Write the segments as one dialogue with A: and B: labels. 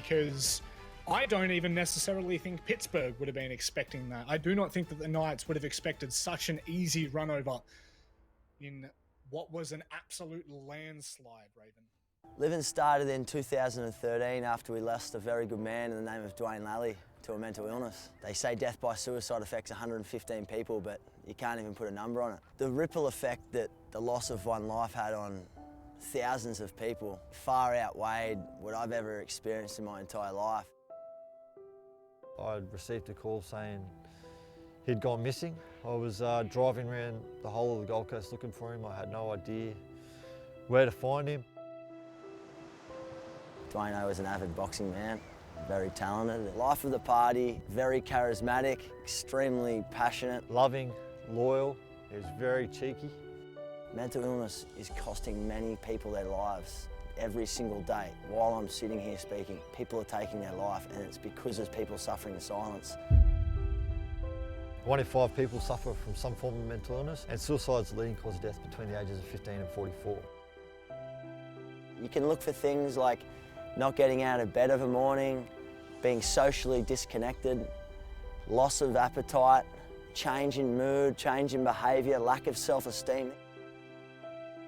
A: because I don't even necessarily think Pittsburgh would have been expecting that. I do not think that the Knights would have expected such an easy run over in what was an absolute landslide, Raven.
B: Living started in 2013 after we lost a very good man in the name of Dwayne Lally to a mental illness. They say death by suicide affects 115 people, but you can't even put a number on it. The ripple effect that the loss of one life had on thousands of people far outweighed what I've ever experienced in my entire life.
C: I'd received a call saying he'd gone missing. I was driving around the whole of the Gold Coast looking for him. I had no idea where to find him.
B: Dwayne was an avid boxing man, very talented. Life of the party, very charismatic, extremely passionate.
C: Loving, loyal, he was very cheeky.
B: Mental illness is costing many people their lives every single day. While I'm sitting here speaking, people are taking their life, and it's because there's people suffering in silence.
C: 1 in 5 people suffer from some form of mental illness, and suicide's the leading cause of death between the ages of 15 and 44.
B: You can look for things like not getting out of bed of a morning, being socially disconnected, loss of appetite, change in mood, change in behaviour, lack of self-esteem.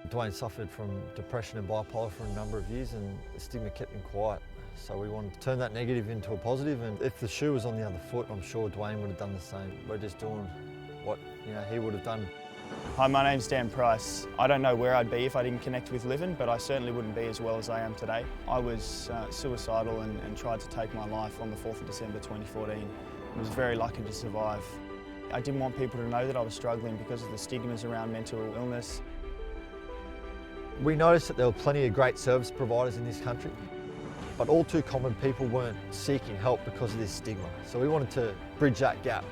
C: Dwayne suffered from depression and bipolar for a number of years, and the stigma kept him quiet. So we wanted to turn that negative into a positive, and if the shoe was on the other foot, I'm sure Dwayne would have done the same. We're just doing what he would have done.
D: Hi, my name's Dan Price. I don't know where I'd be if I didn't connect with Livin, but I certainly wouldn't be as well as I am today. I was suicidal and tried to take my life on the 4th of December 2014. I was very lucky to survive. I didn't want people to know that I was struggling because of the stigmas around mental illness.
C: We noticed that there were plenty of great service providers in this country, but all too common people weren't seeking help because of this stigma. So we wanted to bridge that gap.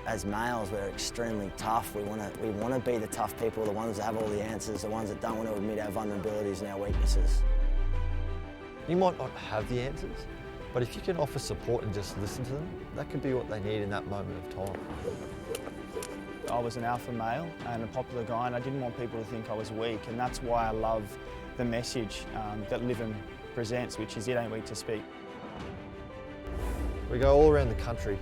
B: As males, we're extremely tough. We want to be the tough people, the ones that have all the answers, the ones that don't want to admit our vulnerabilities and our weaknesses.
C: You might not have the answers, but if you can offer support and just listen to them, that could be what they need in that moment of time.
D: I was an alpha male and a popular guy, and I didn't want people to think I was weak, and that's why I love the message that Livin presents, which is it ain't weak to speak.
C: We go all around the country,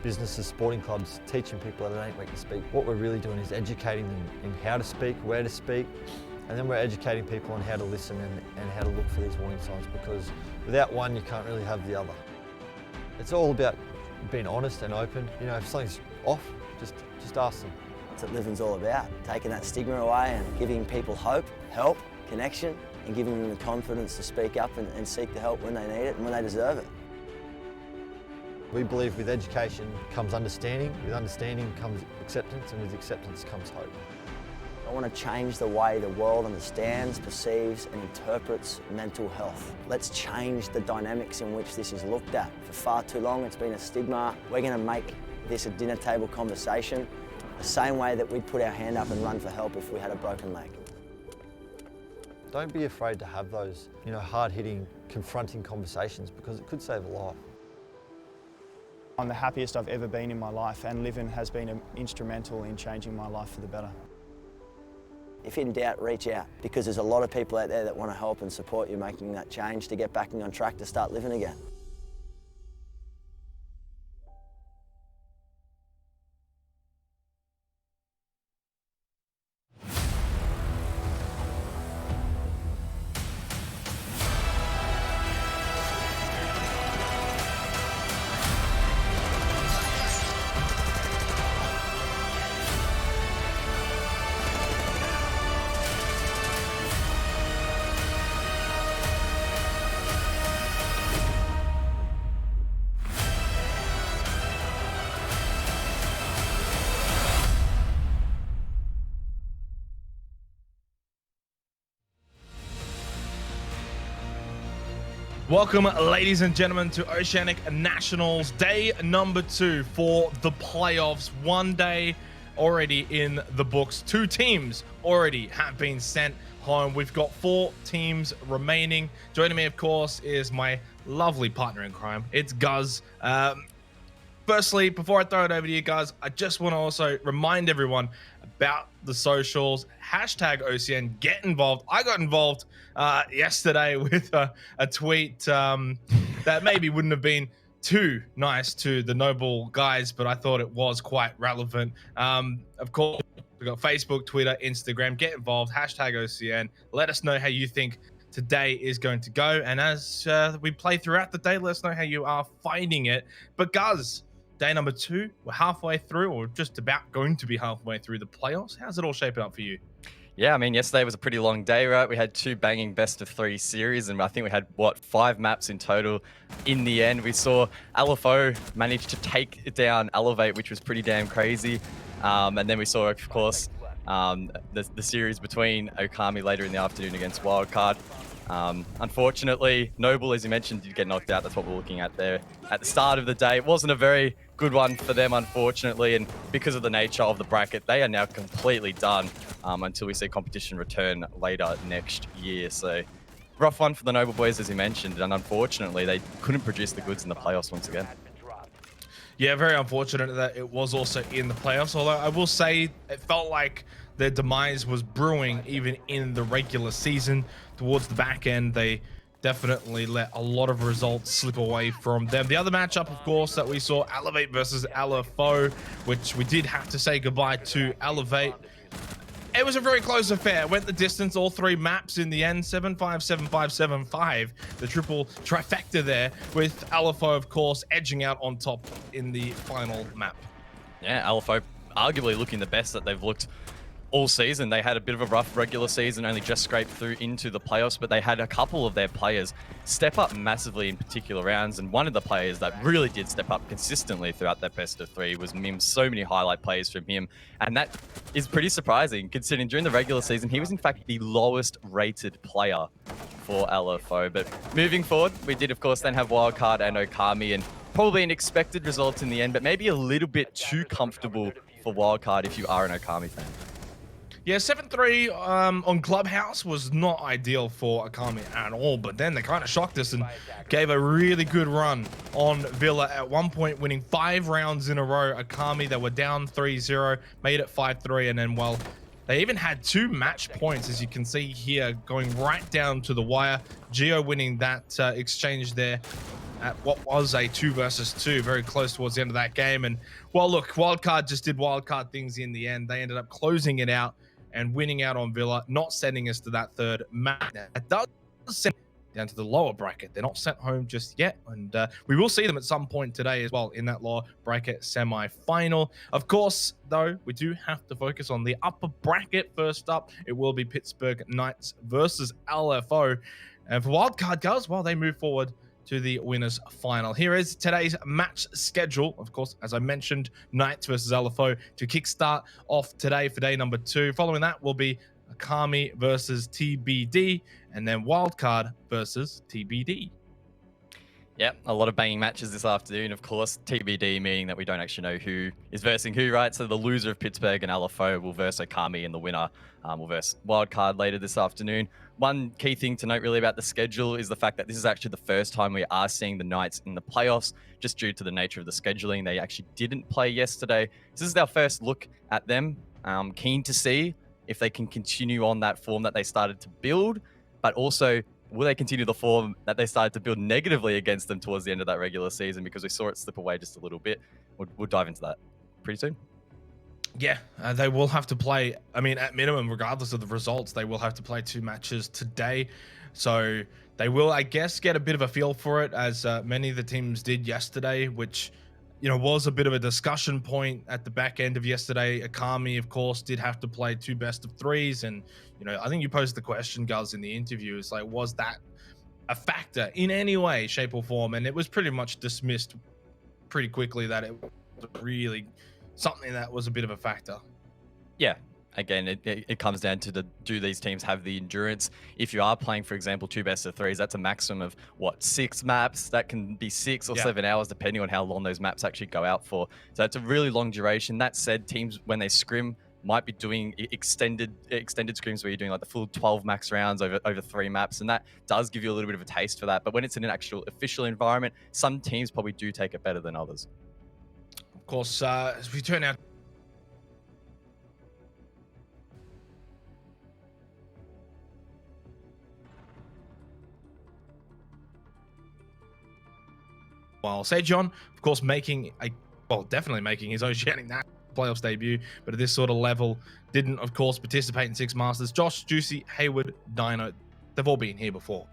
C: businesses, sporting clubs, teaching people that it ain't weak to speak. What we're really doing is educating them in how to speak, where to speak, and then we're educating people on how to listen and how to look for these warning signs, because without one, you can't really have the other. It's all about being honest and open. You know, if something's off, just ask them.
B: That's what Livin's all about, taking that stigma away and giving people hope, help, connection, and giving them the confidence to speak up and seek the help when they need it and when they deserve it.
C: We believe with education comes understanding, with understanding comes acceptance, and with acceptance comes hope.
B: I want to change the way the world understands, perceives and interprets mental health. Let's change the dynamics in which this is looked at. For far too long it's been a stigma. We're going to make this a dinner table conversation, the same way that we'd put our hand up and run for help if we had a broken leg.
C: Don't be afraid to have those, hard-hitting, confronting conversations, because it could save a life.
D: I'm the happiest I've ever been in my life, and Livin has been instrumental in changing my life for the better.
B: If in doubt, reach out, because there's a lot of people out there that want to help and support you making that change to get back on track to start living again.
E: Welcome, ladies and gentlemen, to Oceanic Nationals, day number 2 for the playoffs. 1 day already in the books. 2 teams already have been sent home. We've got 4 teams remaining. Joining me, of course, is my lovely partner in crime. It's Guz. Firstly, before I throw it over to you guys, I just want to also remind everyone about the socials. Hashtag OCN, get involved. I got involved yesterday with a tweet that maybe wouldn't have been too nice to the Noble guys, but I thought it was quite relevant. Of course, we've got Facebook, Twitter, Instagram. Get involved. Hashtag OCN. Let us know how you think today is going to go. And as we play throughout the day, let us know how you are finding it. But guys, day number 2, we're halfway through, or just about going to be halfway through the playoffs. How's it all shaping up for you?
F: Yeah, I mean, yesterday was a pretty long day, right? We had 2 banging best-of-3 series, and I think we had, 5 maps in total. In the end, we saw LFO manage to take down Elevate, which was pretty damn crazy. And then we saw, of course, the series between Okami later in the afternoon against Wildcard. Unfortunately, Noble, as you mentioned, did get knocked out. That's what we're looking at there at the start of the day. It wasn't a very good one for them, unfortunately, and because of the nature of the bracket, they are now completely done until we see competition return later next year. So rough one for the Noble boys, as you mentioned, and unfortunately, they couldn't produce the goods in the playoffs once again.
E: Yeah, very unfortunate that it was also in the playoffs, although I will say it felt like their demise was brewing even in the regular season. Towards the back end, they definitely let a lot of results slip away from them. The other matchup, of course, that we saw, Elevate versus LFO, which we did have to say goodbye to Elevate. It was a very close affair. Went the distance, all 3 maps in the end, 7-5, 7-5, 7-5. The triple trifecta there, with LFO, of course, edging out on top in the final map.
F: Yeah, LFO arguably looking the best that they've looked all season. They had a bit of a rough regular season, only just scraped through into the playoffs, but they had a couple of their players step up massively in particular rounds, and one of the players that really did step up consistently throughout that best of 3 was Mims. So many highlight plays from him, and that is pretty surprising considering during the regular season he was in fact the lowest rated player for LFO. But moving forward, we did of course then have Wildcard and Okami, and probably an expected result in the end, but maybe a little bit too comfortable for Wildcard if you are an Okami fan.
E: Yeah, 7-3 on Clubhouse was not ideal for Akami at all, but then they kind of shocked us and gave a really good run on Villa, at one point winning 5 rounds in a row. Akami, they were down 3-0, made it 5-3, and then, well, they even had 2 match points, as you can see here, going right down to the wire. Geo winning that exchange there at what was a 2 versus 2, very close towards the end of that game. And, well, look, Wildcard just did Wildcard things in the end. They ended up closing it out and winning out on Villa, not sending us to that 3rd match. It does send down to the lower bracket. They're not sent home just yet, and we will see them at some point today as well in that lower bracket semi-final. Of course, though, we do have to focus on the upper bracket. First up, it will be Pittsburgh Knights versus LFO. And for Wildcard guys, well, they move forward to the winners final. Here is today's match schedule. Of course, as I mentioned, Knights versus LFO to kickstart off today for day number 2. Following that will be Akami versus TBD, and then Wildcard versus TBD.
F: Yeah, a lot of banging matches this afternoon. Of course, TBD meaning that we don't actually know who is versing who, right? So the loser of Pittsburgh and LFO will verse Okami, and the winner will verse Wildcard later this afternoon. One key thing to note really about the schedule is the fact that this is actually the first time we are seeing the Knights in the playoffs, just due to the nature of the scheduling. They actually didn't play yesterday. So this is our first look at them. Keen to see if they can continue on that form that they started to build, but also will they continue the form that they started to build negatively against them towards the end of that regular season, because we saw it slip away just a little bit. We'll dive into that pretty soon.
E: Yeah, they will have to play, I mean, at minimum, regardless of the results, they will have to play 2 matches today. So they will, I guess, get a bit of a feel for it, as many of the teams did yesterday, which, you know, was a bit of a discussion point at the back end of yesterday. Akami, of course, did have to play 2 best of 3s. And, you know, I think you posed the question, Guz, in the interview. It's like, was that a factor in any way, shape or form? And it was pretty much dismissed pretty quickly that it was really something that was a bit of a factor.
F: Yeah. Again, it comes down to do these teams have the endurance? If you are playing, for example, 2 best of 3s, that's a maximum of, what, 6 maps? That can be 6 or 7 hours, depending on how long those maps actually go out for. So it's a really long duration. That said, teams, when they scrim, might be doing extended scrims where you're doing like the full 12 max rounds over 3 maps, and that does give you a little bit of a taste for that. But when it's in an actual official environment, some teams probably do take it better than others.
E: course, as we turn out. While Sejon, of course, definitely making his Oceanic Nationals playoffs debut, but at this sort of level, didn't, of course, participate in Six Masters. Josh, Juicy, Hayward, Dino, they've all been here before.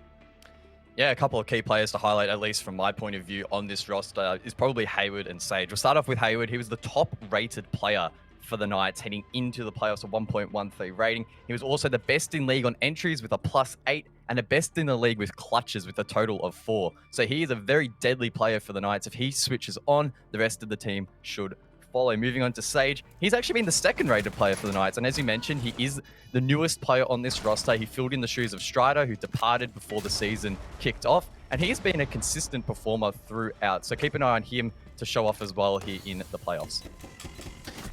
F: Yeah, a couple of key players to highlight, at least from my point of view on this roster, is probably Hayward and Sage. We'll start off with Hayward. He was the top-rated player for the Knights heading into the playoffs, a 1.13 rating. He was also the best in league on entries with a +8 and the best in the league with clutches with a total of 4. So he is a very deadly player for the Knights. If he switches on, the rest of the team should follow. Moving on to Sage, he's actually been the second-rated player for the Knights, and as you mentioned, he is the newest player on this roster. He filled in the shoes of Strider, who departed before the season kicked off, and he's been a consistent performer throughout. So keep an eye on him to show off as well here in the playoffs.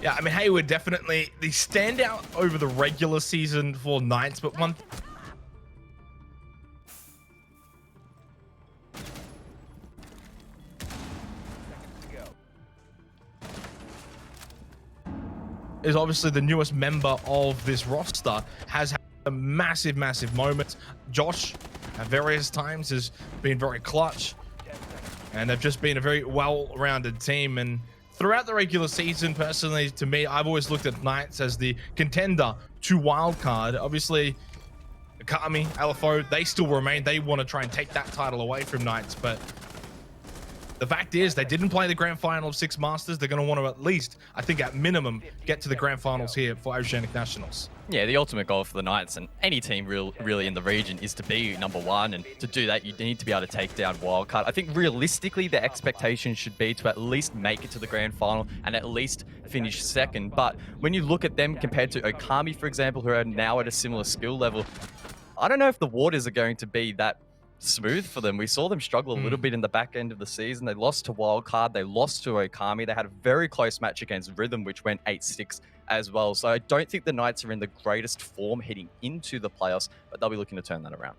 E: Yeah, I mean, Hayward definitely the standout over the regular season for Knights, but one is obviously the newest member of this roster, has had a massive moment. Josh, at various times, has been very clutch, and they've just been a very well-rounded team. And throughout the regular season, personally, to me, I've always looked at Knights as the contender to wildcard. Obviously, Akami, LFO, they still remain. They want to try and take that title away from Knights, but the fact is, they didn't play the grand final of Six Masters. They're going to want to at least, I think at minimum, get to the grand finals here for Oceanic Nationals.
F: Yeah, the ultimate goal for the Knights and any team really in the region is to be #1. And to do that, you need to be able to take down Wildcard. I think realistically, the expectation should be to at least make it to the grand final and at least finish second. But when you look at them compared to Okami, for example, who are now at a similar skill level, I don't know if the waters are going to be that smooth for them. We saw them struggle a little bit in the back end of the season. They lost to Wildcard, they lost to Okami, they had a very close match against Rhythm, which went 8-6 as well. So I don't think the Knights are in the greatest form heading into the playoffs, but they'll be looking to turn that around.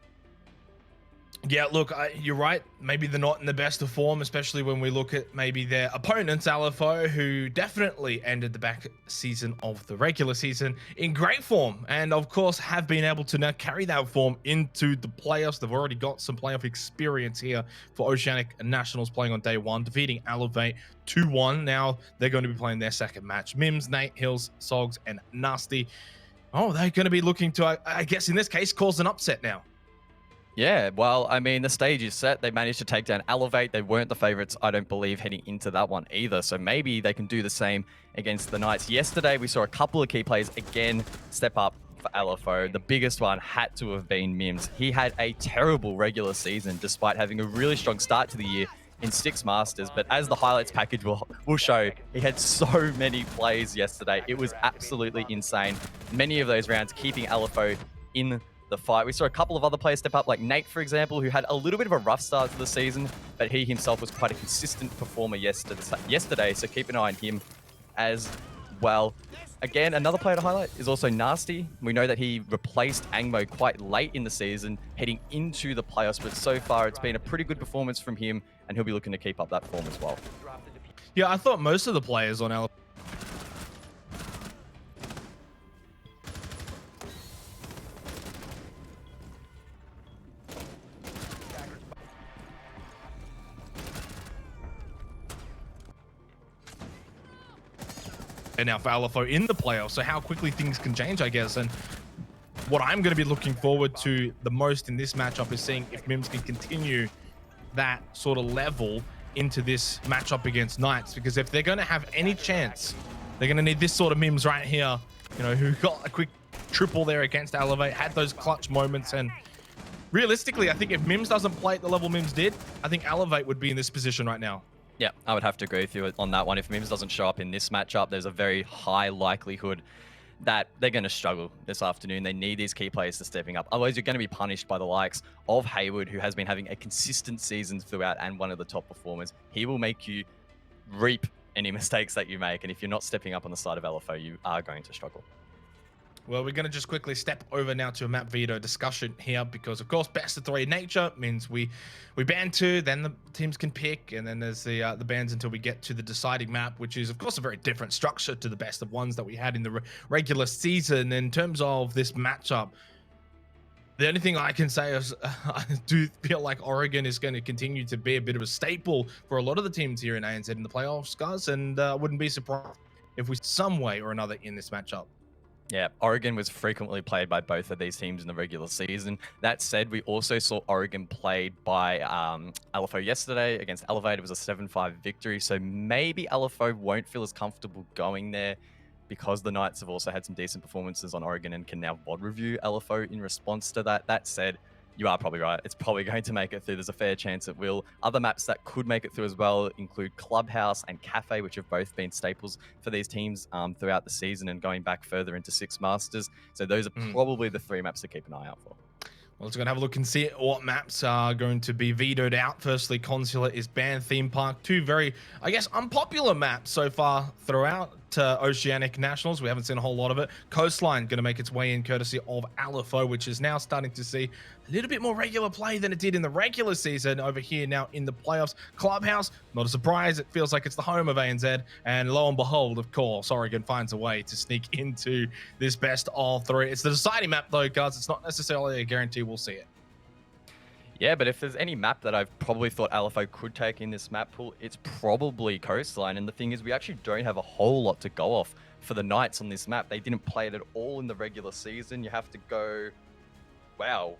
E: Yeah, look, you're right. Maybe they're not in the best of form, especially when we look at maybe their opponents, LFO, who definitely ended the back season of the regular season in great form, and of course have been able to now carry that form into the playoffs. They've already got some playoff experience here for Oceanic Nationals, playing on day one, defeating Elevate 2-1. Now they're going to be playing their second match. Mims, Nate, Hills, Sogs, and Nasty. Oh, they're going to be looking to, I guess in this case, cause an upset now.
F: Yeah, well, I mean, the stage is set. They managed to take down Elevate. They weren't the favorites, I don't believe, heading into that one either. So maybe they can do the same against the Knights. Yesterday, we saw a couple of key players again step up for LFO. The biggest one had to have been Mims. He had a terrible regular season despite having a really strong start to the year in Six Masters. But as the highlights package will show, he had so many plays yesterday. It was absolutely insane. Many of those rounds keeping LFO in the fight. We saw a couple of other players step up, like Nate, for example, who had a little bit of a rough start to the season, but he himself was quite a consistent performer yesterday, so keep an eye on him as well. Again, another player to highlight is also Nasty. We know that he replaced Angmo quite late in the season, heading into the playoffs, but so far it's been a pretty good performance from him, and he'll be looking to keep up that form as well.
E: Yeah, I thought most of the players on LFO and now for LFO in the playoffs, so how quickly things can change, I guess. And what I'm going to be looking forward to the most in this matchup is seeing if Mims can continue that sort of level into this matchup against Knights, because if they're going to have any chance, they're going to need this sort of Mims right here, you know, who got a quick triple there against Elevate, had those clutch moments. And realistically, I think if Mims doesn't play at the level Mims did, I think Elevate would be in this position right now.
F: Yeah, I would have to agree with you on that one. If Mims doesn't show up in this matchup, there's a very high likelihood that they're going to struggle this afternoon. They need these key players to stepping up. Otherwise, you're going to be punished by the likes of Hayward, who has been having a consistent season throughout and one of the top performers. He will make you reap any mistakes that you make. And if you're not stepping up on the side of LFO, you are going to struggle.
E: Well, we're going to just quickly step over now to a map veto discussion here because, of course, best of 3 nature means we ban 2, then the teams can pick, and then there's the bans until we get to the deciding map, which is, of course, a very different structure to the best of 1s that we had in the regular season. In terms of this matchup, the only thing I can say is I do feel like Oregon is going to continue to be a bit of a staple for a lot of the teams here in ANZ in the playoffs, guys, and I wouldn't be surprised if we some way or another in this matchup.
F: Yeah, Oregon was frequently played by both of these teams in the regular season. That said, we also saw Oregon played by LFO yesterday against Elevate. It was a 7-5 victory, so maybe LFO won't feel as comfortable going there because the Knights have also had some decent performances on Oregon and can now VOD review LFO in response to that. That said, you are probably right. It's probably going to make it through. There's a fair chance it will. Other maps that could make it through as well include Clubhouse and Cafe, which have both been staples for these teams throughout the season and going back further into Six Masters. So those are probably the 3 maps to keep an eye out for.
E: Well, let's go and have a look and see what maps are going to be vetoed out. Firstly, Consular is banned. Theme Park, 2 very, I guess, unpopular maps so far throughout Oceanic Nationals. We haven't seen a whole lot of it. Coastline going to make its way in courtesy of LFO, which is now starting to see a little bit more regular play than it did in the regular season over here now in the playoffs. Clubhouse, not a surprise. It feels like it's the home of ANZ. And lo and behold, of course, Oregon finds a way to sneak into this best of 3. It's the deciding map, though, guys. It's not necessarily a guarantee we'll see it.
F: Yeah, but if there's any map that I've probably thought LFO could take in this map pool, it's probably Coastline. And the thing is, we actually don't have a whole lot to go off for the Knights on this map. They didn't play it at all in the regular season. You have to go, wow,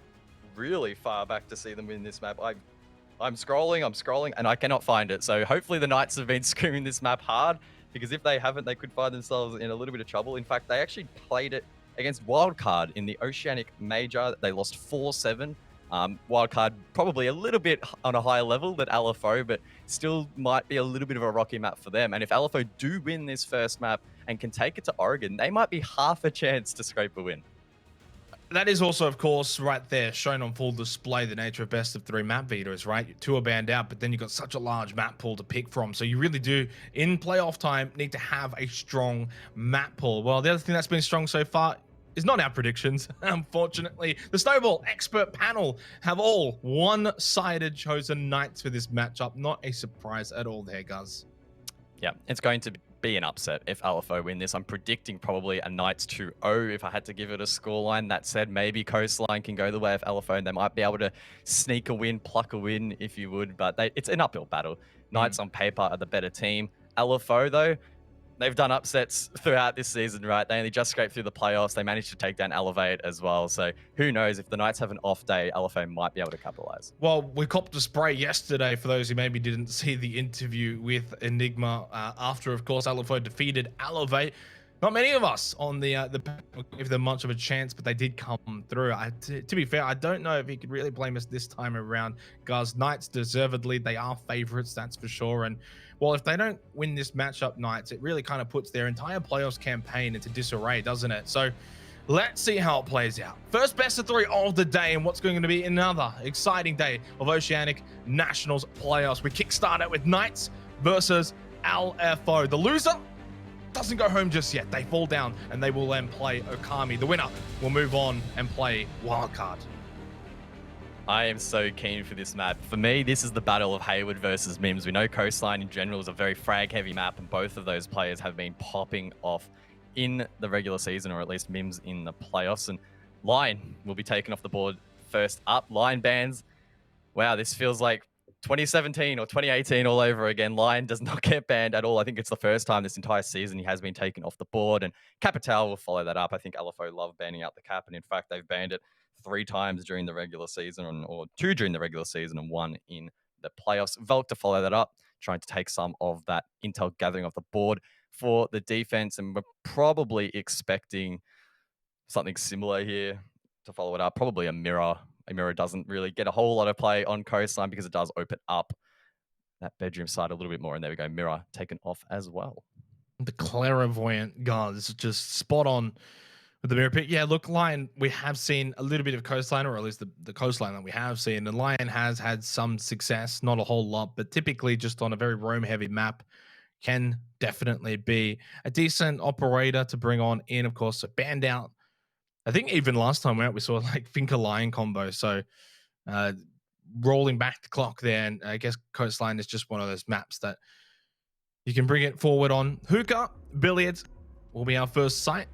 F: really far back to see them win this map. I'm scrolling, and I cannot find it. So hopefully the Knights have been screwing this map hard, because if they haven't, they could find themselves in a little bit of trouble. In fact, they actually played it against Wildcard in the Oceanic Major. They lost 4-7. Wildcard probably a little bit on a higher level than LFO, but still might be a little bit of a rocky map for them. And if LFO do win this first map and can take it to Oregon, they might be half a chance to scrape a win.
E: That is also, of course, right there, shown on full display, the nature of best of 3 map vetoes, right? 2 are banned out, but then you've got such a large map pool to pick from. So you really do, in playoff time, need to have a strong map pool. Well, the other thing that's been strong so far is not our predictions. Unfortunately, the Snowball expert panel have all one-sided chosen Knights for this matchup. Not a surprise at all there, guys.
F: Yeah, it's going to be an upset if LFO win this. I'm predicting probably a Knights 2-0 if I had to give it a scoreline. That said, maybe Coastline can go the way of LFO and they might be able to sneak a win, pluck a win if you would, but it's an uphill battle. Knights on paper are the better team. LFO though, they've done upsets throughout this season, right? They only just scraped through the playoffs. They managed to take down Elevate as well. So who knows, if the Knights have an off day, LFO might be able to capitalize.
E: Well, we copped a spray yesterday for those who maybe didn't see the interview with Enigma after, of course, LFO defeated Elevate. Not many of us on the panel gave them much of a chance, but they did come through. To be fair, I don't know if he could really blame us this time around. Guys, Knights deservedly, they are favorites, that's for sure. And well, if they don't win this matchup, Knights, it really kind of puts their entire playoffs campaign into disarray, doesn't it? So let's see how it plays out. First best of 3 of the day, and what's going to be another exciting day of Oceanic Nationals playoffs. We kickstart it with Knights versus LFO. The loser doesn't go home just yet. They fall down and they will then play Okami. The winner will move on and play Wildcard.
F: I am so keen for this map. For me, this is the battle of Hayward versus Mims. We know Coastline in general is a very frag-heavy map, and both of those players have been popping off in the regular season, or at least Mims in the playoffs. And Lion will be taken off the board first up. Lion bans. Wow, this feels like 2017 or 2018 all over again. Lion does not get banned at all. I think it's the first time this entire season he has been taken off the board, and Capital will follow that up. I think LFO love banning out the cap, and in fact, they've banned it 3 times during the regular season, or 2 during the regular season and 1 in the playoffs. Volk to follow that up, trying to take some of that intel gathering off the board for the defense, and we're probably expecting something similar here to follow it up. Probably a mirror. A mirror doesn't really get a whole lot of play on Coastline because it does open up that bedroom side a little bit more. And there we go, mirror taken off as well.
E: The clairvoyant guys just spot on with the mirror pick. Yeah, look, Lion, we have seen a little bit of Coastline, or at least the Coastline that we have seen. And Lion has had some success, not a whole lot, but typically just on a very roam-heavy map can definitely be a decent operator to bring on in, of course. So banned out I think even last time out we saw like Finker Lion combo. So rolling back the clock there, and I guess Coastline is just one of those maps that you can bring it forward on. Hookah Billiards will be our first site.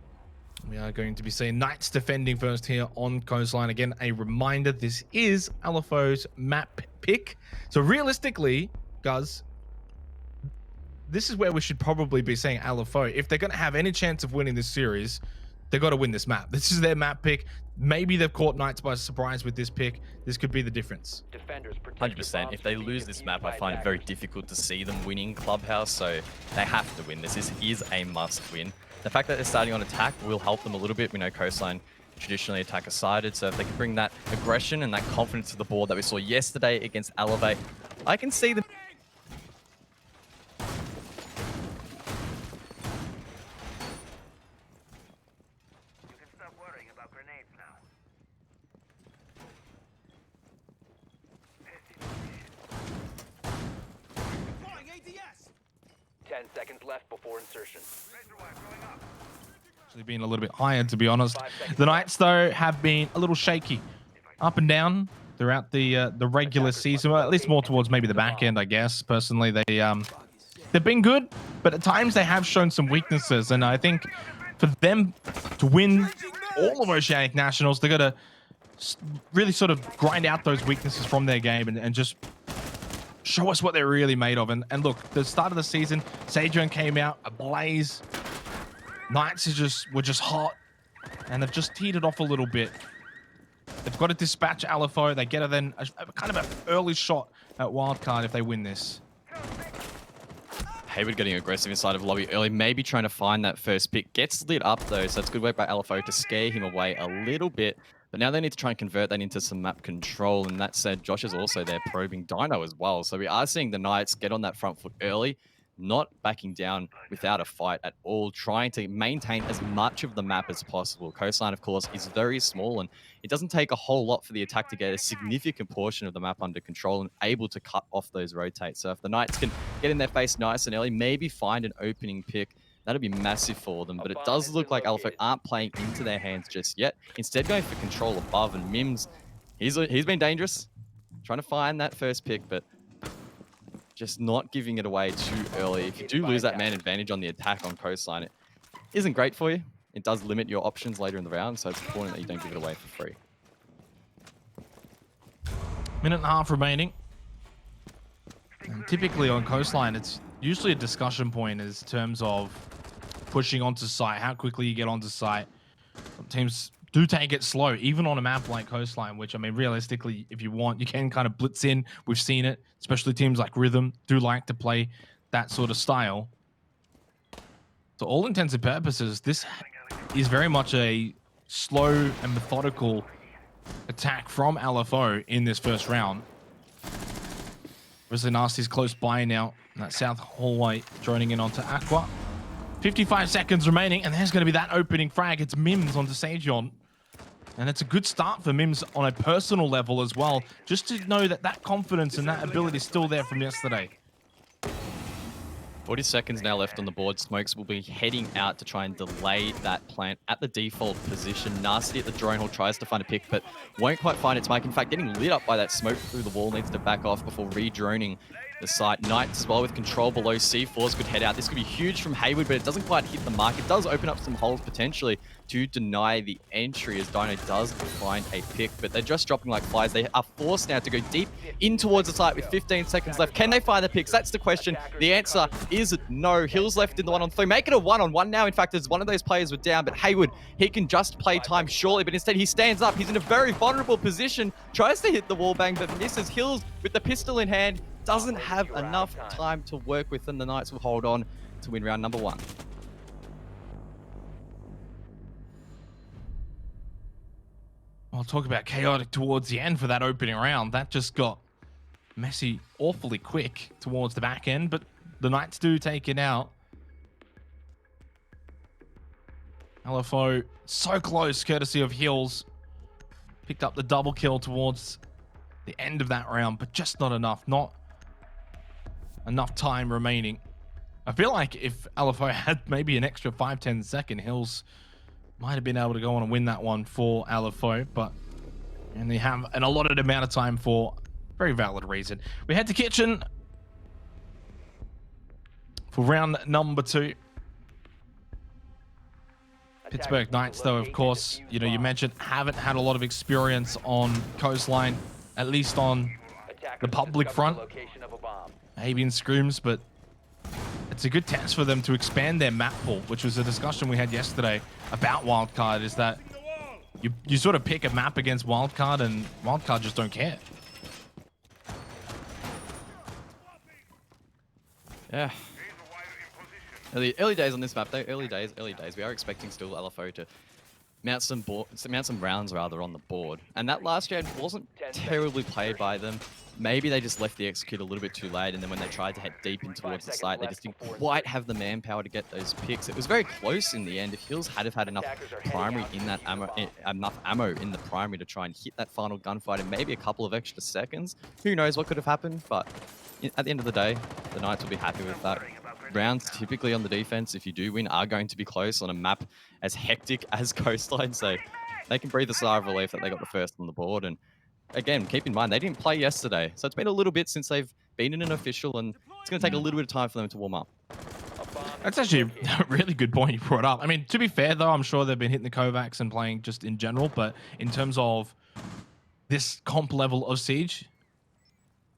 E: We are going to be seeing Knights defending first here on Coastline. Again, a reminder, this is LFO's map pick. So realistically, guys, this is where we should probably be saying LFO. If they're going to have any chance of winning this series, they've got to win this map. This is their map pick. Maybe they've caught Knights by surprise with this pick. This could be the difference.
F: 100%. If they lose this map, I find it very difficult to see them winning Clubhouse, so they have to win this. This is a must win. The fact that they're starting on attack will help them a little bit. We know Coastline traditionally attacker-sided, so if they can bring that aggression and that confidence to the board that we saw yesterday against Elevate, I can see them.
G: Seconds left before insertion.
E: Actually been a little bit higher, to be honest. The Knights, though, have been a little shaky, up and down throughout the regular season. Well, at least more towards maybe the back end, I guess. Personally, they've been good, but at times they have shown some weaknesses. And I think for them to win all of Oceanic Nationals, they've got to really sort of grind out those weaknesses from their game and just show us what they're really made of. And look, the start of the season, Sajon came out ablaze. Knights were just hot, and they've just teetered off a little bit. They've got to dispatch LFO. They get then a kind of an early shot at wildcard if they win this.
F: Hayward getting aggressive inside of lobby early, maybe trying to find that first pick. Gets lit up though, so it's good work by LFO to scare him away a little bit. But now they need to try and convert that into some map control. And that said, Josh is also there probing Dino as well. So we are seeing the Knights get on that front foot early, not backing down without a fight at all, trying to maintain as much of the map as possible. Coastline, of course, is very small, and it doesn't take a whole lot for the attack to get a significant portion of the map under control and able to cut off those rotates. So if the Knights can get in their face nice and early, maybe find an opening pick, that'd be massive for them. But it does look like LFO aren't playing into their hands just yet. Instead, going for control above, and Mims, he's been dangerous, trying to find that first pick, but just not giving it away too early. If you do lose that man advantage on the attack on Coastline, it isn't great for you. It does limit your options later in the round, so it's important that you don't give it away for free.
E: Minute and a half remaining. And typically on Coastline, it's usually a discussion point in terms of pushing onto site, how quickly you get onto site. Some teams do take it slow, even on a map like Coastline, which, I mean, realistically, if you want, you can kind of blitz in. We've seen it, especially teams like Rhythm do like to play that sort of style. To all intents and purposes, this is very much a slow and methodical attack from LFO in this first round. Obviously, Nasty's close by now. That south hallway joining in onto Aqua. 55 seconds remaining, and there's going to be that opening frag. It's Mims onto Sajon. And it's a good start for Mims on a personal level as well, just to know that that confidence and that ability is still there from yesterday.
F: 40 seconds now left on the board. Smokes will be heading out to try and delay that plant at the default position. Nasty at the drone hole tries to find a pick, but won't quite find its mark. In fact, getting lit up by that smoke through the wall, needs to back off before re-droning the site. Knights as well with control below. C4s could head out. This could be huge from Hayward, but it doesn't quite hit the mark. It does open up some holes potentially to deny the entry as Dino does find a pick, but they're just dropping like flies. They are forced now to go deep in towards the site with 15 seconds left. Can they find the picks? That's the question. The answer is no. Hills left in the 1-on-3. Make it a 1-on-1 now. In fact, as one of those players were down, but Hayward, he can just play time surely, but instead he stands up. He's in a very vulnerable position, tries to hit the wall bang, but misses. Hills with the pistol in hand doesn't have enough time to work with, and the Knights will hold on to win round number 1.
E: I'll talk about chaotic towards the end for that opening round. That just got messy awfully quick towards the back end, but the Knights do take it out. LFO so close, courtesy of Hills. Picked up the double kill towards the end of that round, but just not enough. Not enough time remaining. I feel like if LFO had maybe an extra 5-10 second, Hills might have been able to go on and win that one for LFO, but and they have an allotted amount of time for very valid reason. We head to kitchen for round number 2. Pittsburgh Knights, though, of course, you know, you mentioned haven't had a lot of experience on Coastline, at least on the public front, maybe in scrims, but it's a good test for them to expand their map pool, which was a discussion we had yesterday about Wildcard, is that you sort of pick a map against Wildcard and Wildcard just don't care.
F: Yeah. Early days on this map, though. Early days. We are expecting still LFO to mount some rounds rather on the board. And that last round wasn't terribly played by them. Maybe they just left the execute a little bit too late, and then when they tried to head deep in towards the site, they just didn't quite have the manpower to get those picks. It was very close in the end. If Hills had had enough primary in that enough ammo in the primary to try and hit that final gunfight and maybe a couple of extra seconds, who knows what could have happened. But at the end of the day, the Knights will be happy with that. Rounds typically on the defense, if you do win, are going to be close on a map as hectic as Coastline, so they can breathe a sigh of relief that they got the first on the board. And again, keep in mind, they didn't play yesterday, so it's been a little bit since they've been in an official, and it's going to take a little bit of time for them to warm up.
E: That's actually a really good point you brought up. I mean, to be fair, though, I'm sure they've been hitting the Kovacs and playing just in general, but in terms of this comp level of Siege,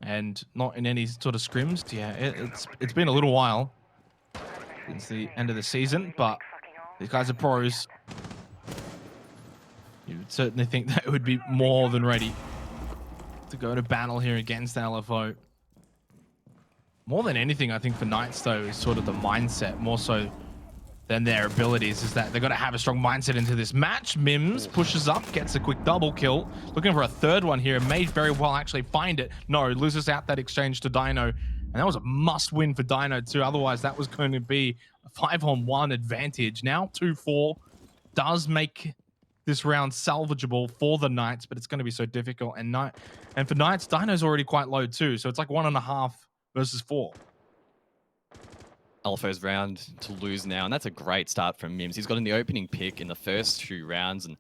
E: and not in any sort of scrims, yeah, it's been a little while since the end of the season, but these guys are pros. You would certainly think that would be more than ready to go to battle here against LFO. More than anything, I think for Knights, though, is sort of the mindset, more so than their abilities, is that they've got to have a strong mindset into this match. Mims pushes up, gets a quick double kill. Looking for a third one here, may very well actually find it. No, loses out that exchange to Dino. And that was a must-win for Dino, too. Otherwise, that was going to be a 5-on-1 advantage. Now 2-4 does make this round salvageable for the Knights, but it's going to be so difficult. And for Knights, Dino's already quite low, too. So it's like 1.5 versus 4.
F: LFO's round to lose now, and that's a great start from Mims. He's gotten the opening pick in the first 2 rounds, and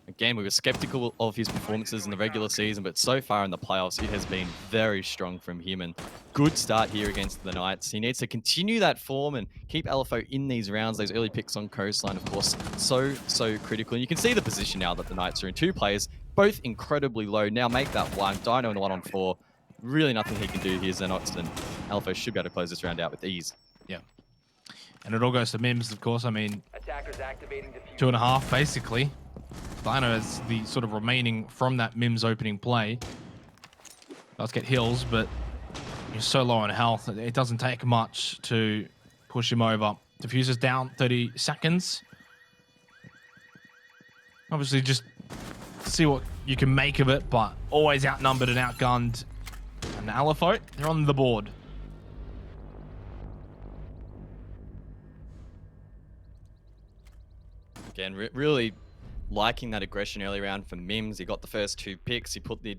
F: again, we were skeptical of his performances in the regular season, but so far in the playoffs, it has been very strong from him, and good start here against the Knights. He needs to continue that form and keep LFO in these rounds. Those early picks on Coastline, of course, so critical. And you can see the position now that the Knights are in. 2 players, both incredibly low. Now make that one. Dino in the 1-on-4. Really nothing he can do here, Xenox, and LFO should be able to close this round out with ease.
E: Yeah. And it all goes to Mims, of course. I mean, 2.5, basically. Dino is the sort of remaining from that Mims opening play. Does get heals, but he's so low on health, it doesn't take much to push him over. Diffuser's down 30 seconds. Obviously, just see what you can make of it, but always outnumbered and outgunned. And LFO, they're on the board.
F: Again, really liking that aggression early round for Mims. He got the first 2 picks. He put the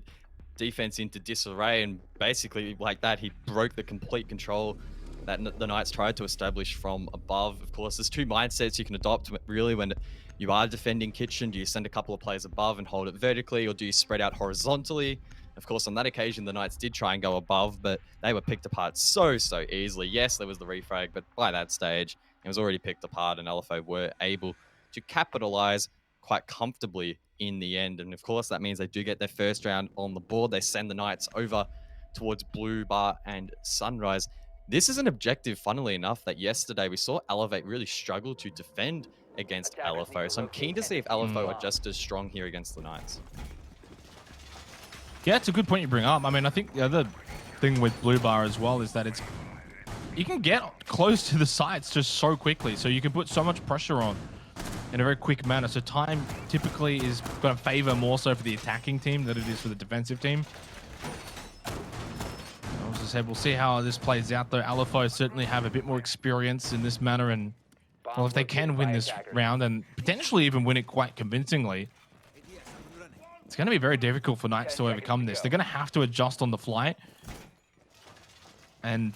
F: defense into disarray, and basically like that, he broke the complete control that the Knights tried to establish from above. Of course, there's 2 mindsets you can adopt really when you are defending kitchen. Do you send a couple of players above and hold it vertically, or do you spread out horizontally? Of course, on that occasion, the Knights did try and go above, but they were picked apart so easily. Yes, there was the refrag, but by that stage, it was already picked apart, and LFO were able to capitalize quite comfortably in the end. And of course, that means they do get their first round on the board. They send the Knights over towards Blue Bar and Sunrise. This is an objective, funnily enough, that yesterday we saw Elevate really struggle to defend against LFO. So I'm keen to see if LFO are just as strong here against the Knights.
E: Yeah, it's a good point you bring up. I mean, I think the other thing with Blue Bar as well is that you can get close to the sites just so quickly. So you can put so much pressure on in a very quick manner. So time typically is going to favor more so for the attacking team than it is for the defensive team. As I said, we'll see how this plays out, though. LFO certainly have a bit more experience in this manner, and well, if they can win this round and potentially even win it quite convincingly, it's going to be very difficult for Knights to overcome this. They're going to have to adjust on the fly, and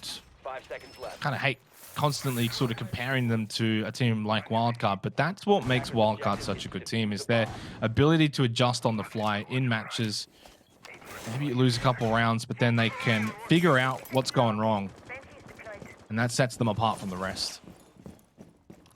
E: kind of hate constantly sort of comparing them to a team like Wildcard, but that's what makes Wildcard such a good team, is their ability to adjust on the fly in matches. Maybe you lose a couple rounds, but then they can figure out what's going wrong, and that sets them apart from the rest.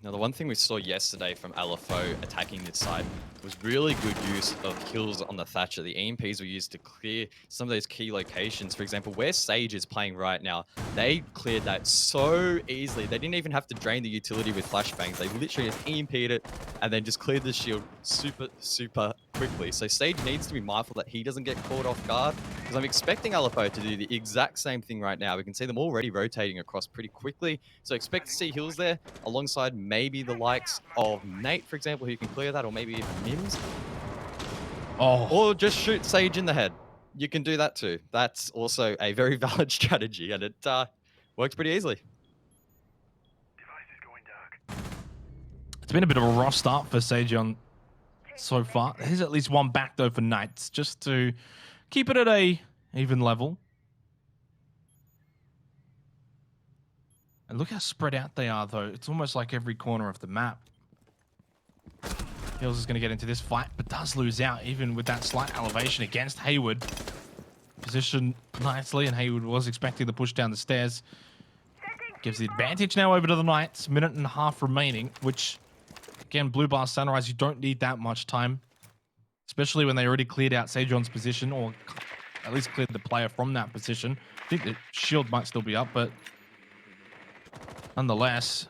F: Now, the one thing we saw yesterday from LFO attacking this side was really good use of kills on the Thatcher. The EMPs were used to clear some of those key locations. For example, where Sage is playing right now, they cleared that so easily. They didn't even have to drain the utility with flashbangs. They literally just EMP'd it and then just cleared the shield super, super quickly. So Sage needs to be mindful that he doesn't get caught off guard, because I'm expecting LFO to do the exact same thing right now. We can see them already rotating across pretty quickly. So expect to see hills there alongside maybe the likes of Nate, for example, who can clear that, or maybe even Mims.
E: Oh,
F: Or just shoot Sage in the head. You can do that too. That's also a very valid strategy, and it works pretty easily.
E: it's been a bit of a rough start for Sejon so far. There's at least one back though for Knights, just to keep it at a even level. And look how spread out they are though. It's almost like every corner of the map. Hills is going to get into this fight, but does lose out even with that slight elevation against Hayward. Positioned nicely, and Hayward was expecting the push down the stairs. Gives the advantage now over to the Knights. Minute and a half remaining, which, again, Blue Bar Sunrise, you don't need that much time. Especially when they already cleared out Sejon's position, or at least cleared the player from that position. I think the shield might still be up, but nonetheless,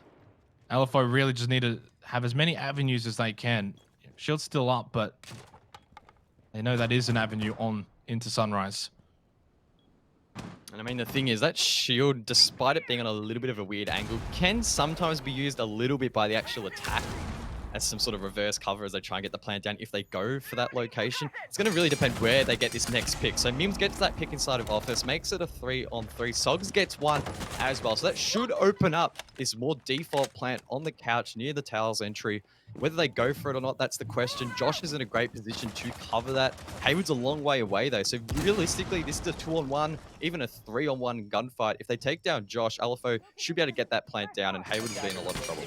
E: LFO really just need to have as many avenues as they can. Shield's still up, but they know that is an avenue on into Sunrise.
F: And I mean, the thing is, that shield, despite it being on a little bit of a weird angle, can sometimes be used a little bit by the actual attack as some sort of reverse cover as they try and get the plant down if they go for that location. It's going to really depend where they get this next pick. So Mims gets that pick inside of Office, makes it a 3-on-3. Sogs gets one as well. So that should open up this more default plant on the couch near the towers entry. Whether they go for it or not, that's the question. Josh is in a great position to cover that. Hayward's a long way away though. So realistically, this is a 2-on-1, even a 3-on-1 gunfight. If they take down Josh, LFO should be able to get that plant down, and Hayward will be in a lot of trouble.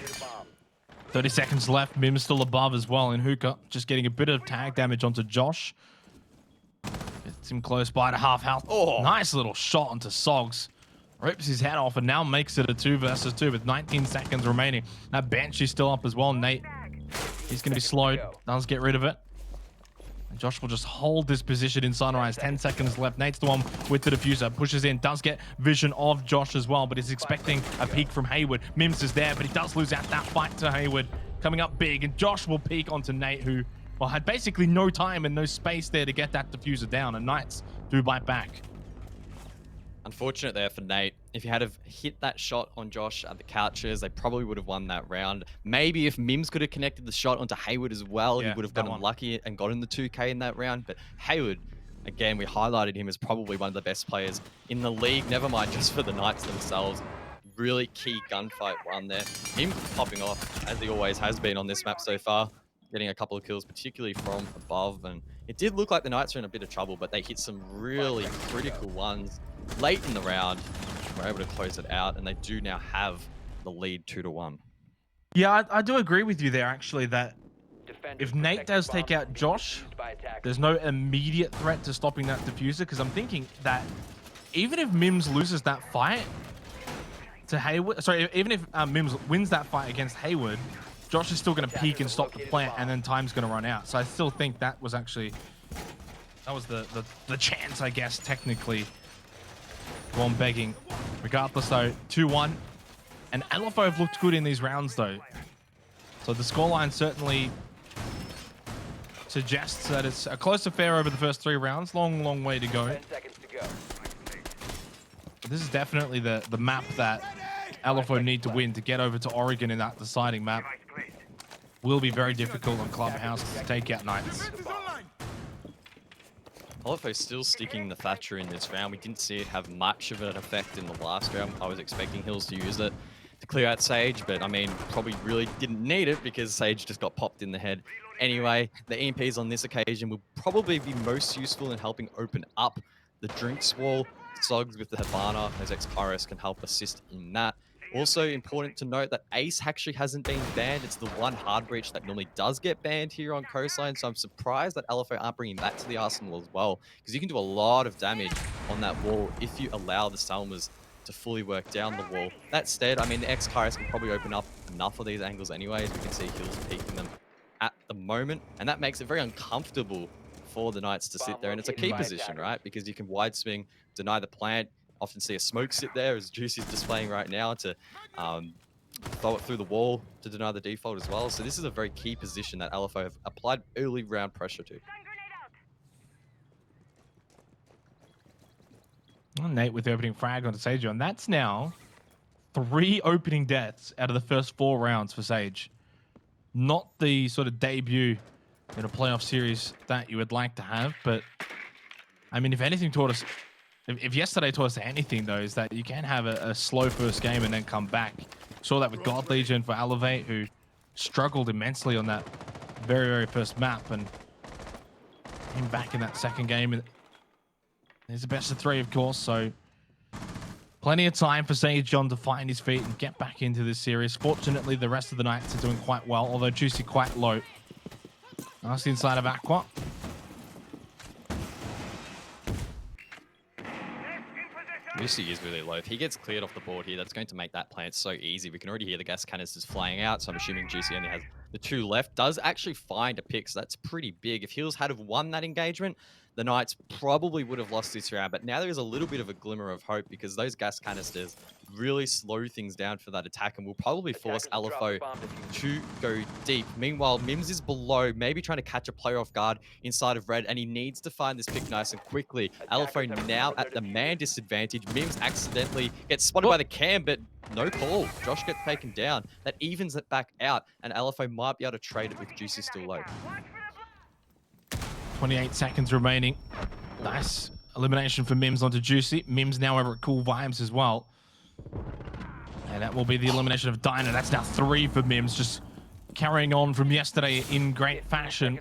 E: 30 seconds left. Mims still above as well in Hookah. Just getting a bit of tag damage onto Josh. Gets him close by to half health. Oh, nice little shot onto Sogs. Rips his head off and now makes it a 2 versus 2 with 19 seconds remaining. That bench is still up as well. Nate, he's going to be slowed. Does get rid of it. And Josh will just hold this position in Sunrise. 10 seconds left. Nate's the one with the diffuser. Pushes in. Does get vision of Josh as well, but is expecting a peek from Hayward. Mims is there, but he does lose out that fight to Hayward. Coming up big, and Josh will peek onto Nate, who, well, had basically no time and no space there to get that diffuser down, and Knights do bite back.
F: Unfortunate there for Nate. If he had have hit that shot on Josh at the couches, they probably would have won that round. Maybe if Mims could have connected the shot onto Hayward as well, he would have gotten lucky and gotten the 2K in that round. But Hayward, again, we highlighted him as probably one of the best players in the league, never mind just for the Knights themselves. Really key gunfight one there. Him popping off, as he always has been on this map so far, getting a couple of kills, particularly from above. And it did look like the Knights were in a bit of trouble, but they hit some really critical ones late in the round. We're able to close it out, and they do now have the lead 2-1.
E: Yeah, I do agree with you there, actually, that if Nate does take out Josh, there's no immediate threat to stopping that diffuser, because I'm thinking that even if Mims loses that fight to Hayward, sorry, even if Mims wins that fight against Hayward, Josh is still going to peek and stop the plant, and then time's going to run out. So I still think that was actually, that was the chance, I guess, technically. Go on begging. Regardless, though, 2-1. And LFO have looked good in these rounds, though. So the scoreline certainly suggests that it's a close affair over the first 3 rounds. Long, long way to go.
G: 10 seconds to go.
E: But this is definitely the map that LFO need to win to get over to Oregon in that deciding map. Will be very difficult on Clubhouse to take out Knights.
F: LFO still sticking the Thatcher in this round. We didn't see it have much of an effect in the last round. I was expecting Hills to use it to clear out Sage, but I mean, probably really didn't need it because Sage just got popped in the head. Anyway, the EMPs on this occasion will probably be most useful in helping open up the drinks wall. Sogs with the Habana, as ex-Kairos can help assist in that. Also important to note that Ace actually hasn't been banned. It's the one hard breach that normally does get banned here on Coastline. So I'm surprised that LFO aren't bringing that to the arsenal as well, because you can do a lot of damage on that wall if you allow the Salmas to fully work down the wall. That said, I mean, the X-Kairos can probably open up enough of these angles anyways. We can see Hills peeking them at the moment, and that makes it very uncomfortable for the Knights to sit there. And it's a key position, right? Because you can wide swing, deny the plant, often see a smoke sit there, as Juicy's displaying right now, to throw it through the wall to deny the default as well. So this is a very key position that LFO have applied early round pressure to.
E: Well, Nate with the opening frag onto Sage, and that's now 3 opening deaths out of the first 4 rounds for Sage. Not the sort of debut in a playoff series that you would like to have, but I mean, if anything taught us, if yesterday taught us anything, though, is that you can have a slow first game and then come back. Saw that with God Legion for Elevate, who struggled immensely on that very, very first map, and came back in that second game. And there's a best of 3, of course, so plenty of time for Sage John to find his feet and get back into this series. Fortunately, the rest of the Knights are doing quite well, although Juicy quite low. Nice inside of Aqua.
F: Juicy is really low. If he gets cleared off the board here, that's going to make that plant so easy. We can already hear the gas canisters flying out, so I'm assuming Juicy only has the 2 left. Does actually find a pick, so that's pretty big. If Hills had have won that engagement, the Knights probably would have lost this round, but now there is a little bit of a glimmer of hope, because those gas canisters really slow things down for that attack and will probably force LFO to go deep. Meanwhile, Mims is below, maybe trying to catch a player off guard inside of red, and he needs to find this pick nice and quickly. LFO now at the man disadvantage. Mims accidentally gets spotted by the cam, but no call. Josh gets taken down. That evens it back out, and LFO might be able to trade it with Juicy still low.
E: 28 seconds remaining. Nice elimination for Mims onto Juicy. Mims now over at Cool Vibes as well. And that will be the elimination of Dyna. That's now 3 for Mims, just carrying on from yesterday in great fashion.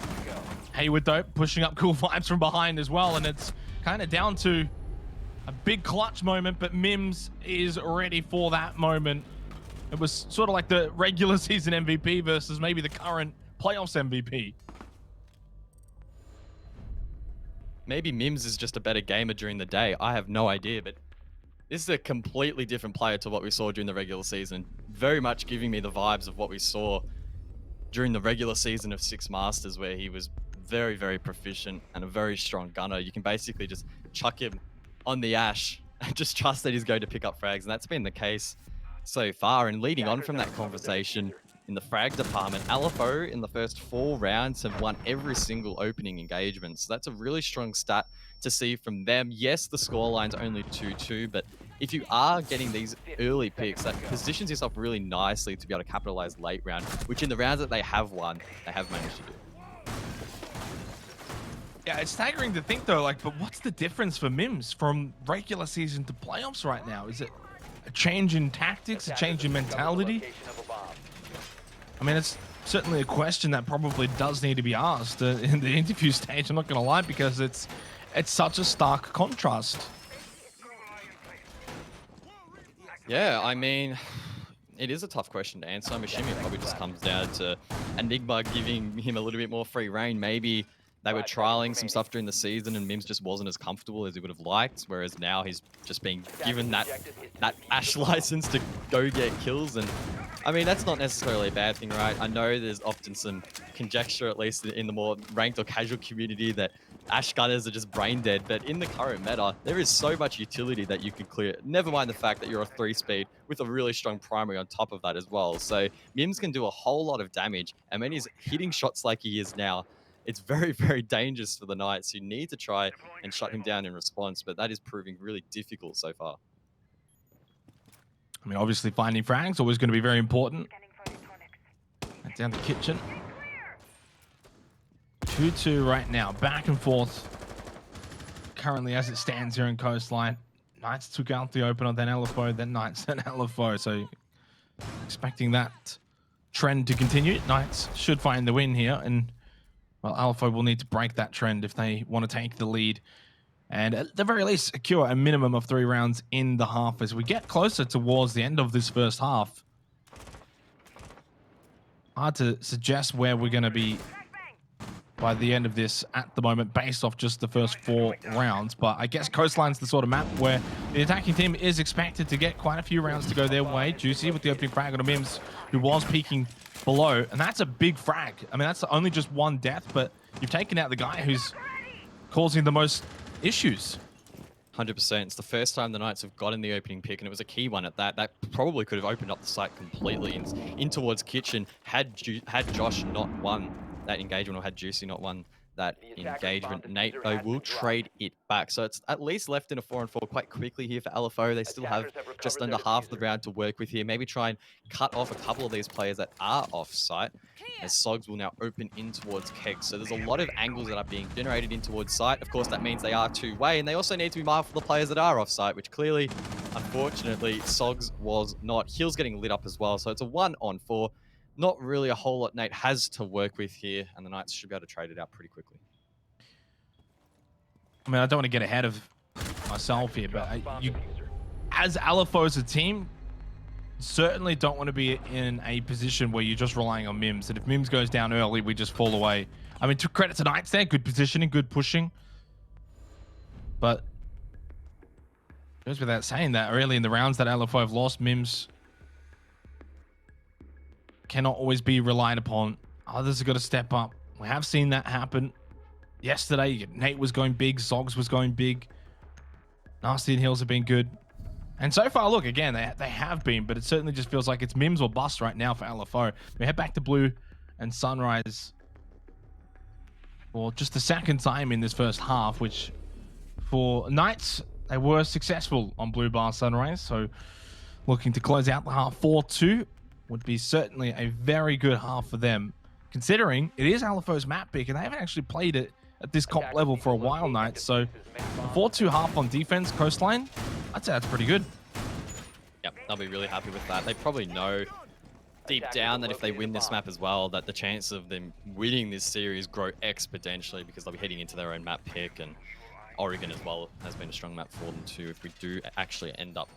E: Hayward, though, pushing up Cool Vibes from behind as well, and it's kind of down to a big clutch moment, but Mims is ready for that moment. It was sort of like the regular season MVP versus maybe the current playoffs MVP.
F: Maybe Mims is just a better gamer during the day. I have no idea, but this is a completely different player to what we saw during the regular season. Very much giving me the vibes of what we saw during the regular season of Six Masters, where he was very, very proficient and a very strong gunner. You can basically just chuck him on the Ash and just trust that he's going to pick up frags, and that's been the case so far. And leading on from that conversation, in the frag department, LFO in the first 4 rounds have won every single opening engagement. So that's a really strong stat to see from them. Yes, the scoreline's only 2-2, but if you are getting these early picks, that positions yourself really nicely to be able to capitalize late round, which in the rounds that they have won, they have managed to do.
E: Yeah, it's staggering to think, though, like, but what's the difference for Mims from regular season to playoffs right now? Is it a change in tactics, a change in mentality? I mean, it's certainly a question that probably does need to be asked in the interview stage. I'm not going to lie, because it's such a stark contrast.
F: Yeah, I mean, it is a tough question to answer. I'm assuming it probably just comes down to Enigma giving him a little bit more free reign. Maybe they were trialing some stuff during the season and Mims just wasn't as comfortable as he would have liked, whereas now he's just being given that Ash license to go get kills. And I mean, that's not necessarily a bad thing, right? I know there's often some conjecture, at least in the more ranked or casual community, that Ash gunners are just brain dead, but in the current meta, there is so much utility that you can clear. Never mind the fact that you're a 3-speed with a really strong primary on top of that as well. So Mims can do a whole lot of damage, and when he's hitting shots like he is now, it's very, very dangerous for the Knights, who need to try and shut him down in response, but that is proving really difficult so far.
E: I mean, obviously finding frags always going to be very important. Down the kitchen. 2-2 right now, back and forth. Currently, as it stands here in Coastline, Knights took out the opener, then LFO, then Knights, then LFO. So expecting that trend to continue. Knights should find the win here, and well, LFO will need to break that trend if they want to take the lead and at the very least secure a minimum of 3 rounds in the half as we get closer towards the end of this first half. Hard to suggest where we're going to be by the end of this at the moment based off just the first 4 rounds, but I guess Coastline's the sort of map where the attacking team is expected to get quite a few rounds to go their way. Juicy with the opening frag on Mims, who was peeking below, and that's a big frag. I mean, that's only just 1 death, but you've taken out the guy who's causing the most issues.
F: 100%. It's the first time the Knights have gotten the opening pick, and it was a key one at that. That probably could have opened up the site completely in towards Kitchen had Josh not won that engagement, or had Juicy not won that engagement. Nate, though, will trade it back. So it's at least left in a 4-on-4 quite quickly here for LFO. They still have just under half the round to work with here. Maybe try and cut off a couple of these players that are off-site, as Sogs will now open in towards Keg. So there's a lot of angles that are being generated in towards site. Of course, that means they are 2-way, and they also need to be mindful of the players that are off-site, which clearly, unfortunately, Sogs was not. Heel's getting lit up as well, so it's a 1-on-4. Not really a whole lot Nate has to work with here, and the Knights should be able to trade it out pretty quickly.
E: I mean, I don't want to get ahead of myself here, but as LFO as a team, certainly don't want to be in a position where you're just relying on Mims. And if Mims goes down early, we just fall away. I mean, to credit to Knights there, good positioning, good pushing. But it goes without saying that early in the rounds that LFO have lost, Mims cannot always be relied upon. Others have got to step up. We have seen that happen. Yesterday, Nate was going big, Sogs was going big. Nasty and Hills have been good. And so far, look, again, they have been, but it certainly just feels like it's Mims or bust right now for LFO. We head back to Blue and Sunrise for just the 2nd time in this first half, which for Knights, they were successful on Blue bar Sunrise. So looking to close out the half 4-2 would be certainly a very good half for them, considering it is LFO's map pick, and they haven't actually played it at this comp level for a while, Knights. So a 4-2 half on defense, Coastline, I'd say that's pretty good.
F: Yep, they'll be really happy with that. They probably know deep down that if they win this map as well, that the chance of them winning this series grow exponentially, because they'll be heading into their own map pick, and Oregon as well has been a strong map for them too if we do actually end up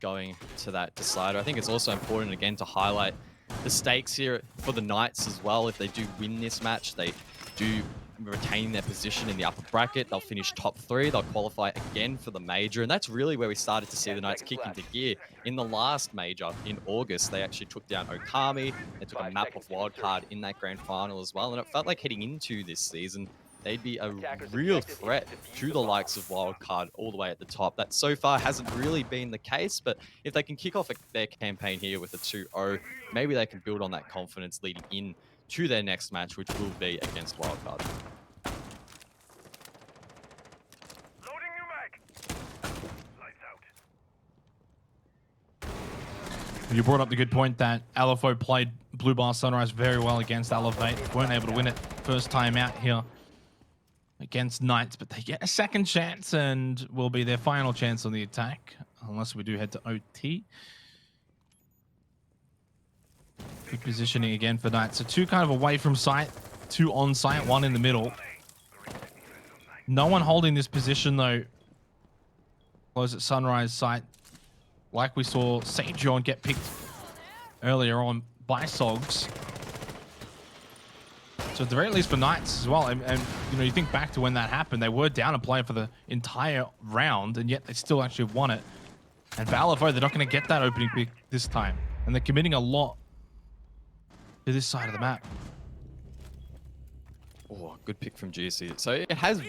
F: going to that decider. I think it's also important again to highlight the stakes here for the Knights as well. If they do win this match, they do retain their position in the upper bracket. They'll finish top 3. They'll qualify again for the major, and that's really where we started to see the Knights kick into gear. In the last major in August, they actually took down Okami. They took a map of wildcard in that grand final as well, and it felt like heading into this season they'd be a real threat to the likes of wildcard all the way at the top. That so far hasn't really been the case, but if they can kick off their campaign here with a 2-0, maybe they can build on that confidence leading in to their next match, which will be against wildcard.
E: You brought up the good point that LFO played Blue bar Sunrise very well against Elevate. Weren't able to win it first time out here against Knights, but they get a 2nd chance and will be their final chance on the attack, unless we do head to OT. Good positioning again for Knights. So 2 kind of away from site, 2 on site, 1 in the middle. No one holding this position though. Close at Sunrise site. Like we saw Sajon get picked earlier on by Sogs. So at the very least for Knights as well, and you know, you think back to when that happened, they were down a player for the entire round, and yet they still actually won it. And for LFO, they're not going to get that opening pick this time, and they're committing a lot to this side of the map.
F: Oh, good pick from GC. So it has,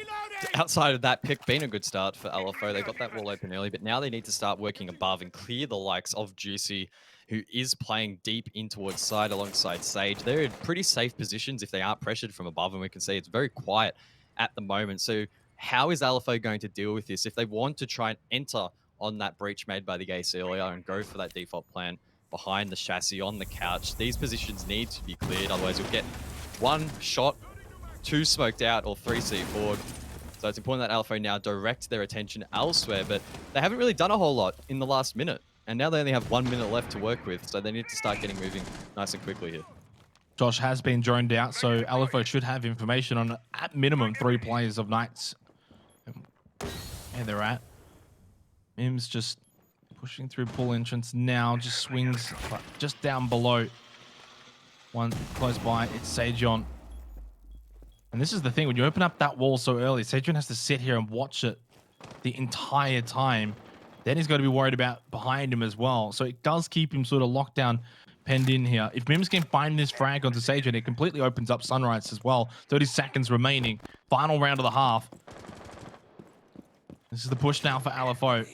F: outside of that pick, been a good start for LFO. They got that wall open early, but now they need to start working above and clear the likes of GC, who is playing deep in towards side alongside Sage. They're in pretty safe positions if they aren't pressured from above, and we can see it's very quiet at the moment. So how is LFO going to deal with this? If they want to try and enter on that breach made by the Ace earlier and go for that default plan behind the chassis on the couch, these positions need to be cleared. Otherwise, you'll get 1 shot, 2 smoked out, or 3 C forward. So it's important that LFO now direct their attention elsewhere, but they haven't really done a whole lot in the last minute. And now they only have 1 minute left to work with, so they need to start getting moving nice and quickly here.
E: Josh has been droned out, so LFO should have information on, at minimum, 3 players of Knights. Yeah, they're at. Mims just pushing through pool entrance now, just swings just down below. One close by, it's Sejon. And this is the thing, when you open up that wall so early, Sejon has to sit here and watch it the entire time. Then he's got to be worried about behind him as well. So it does keep him sort of locked down, penned in here. If Mims can find this frag onto Sejon, it completely opens up Sunrise as well. 30 seconds remaining. Final round of the half. This is the push now for LFO.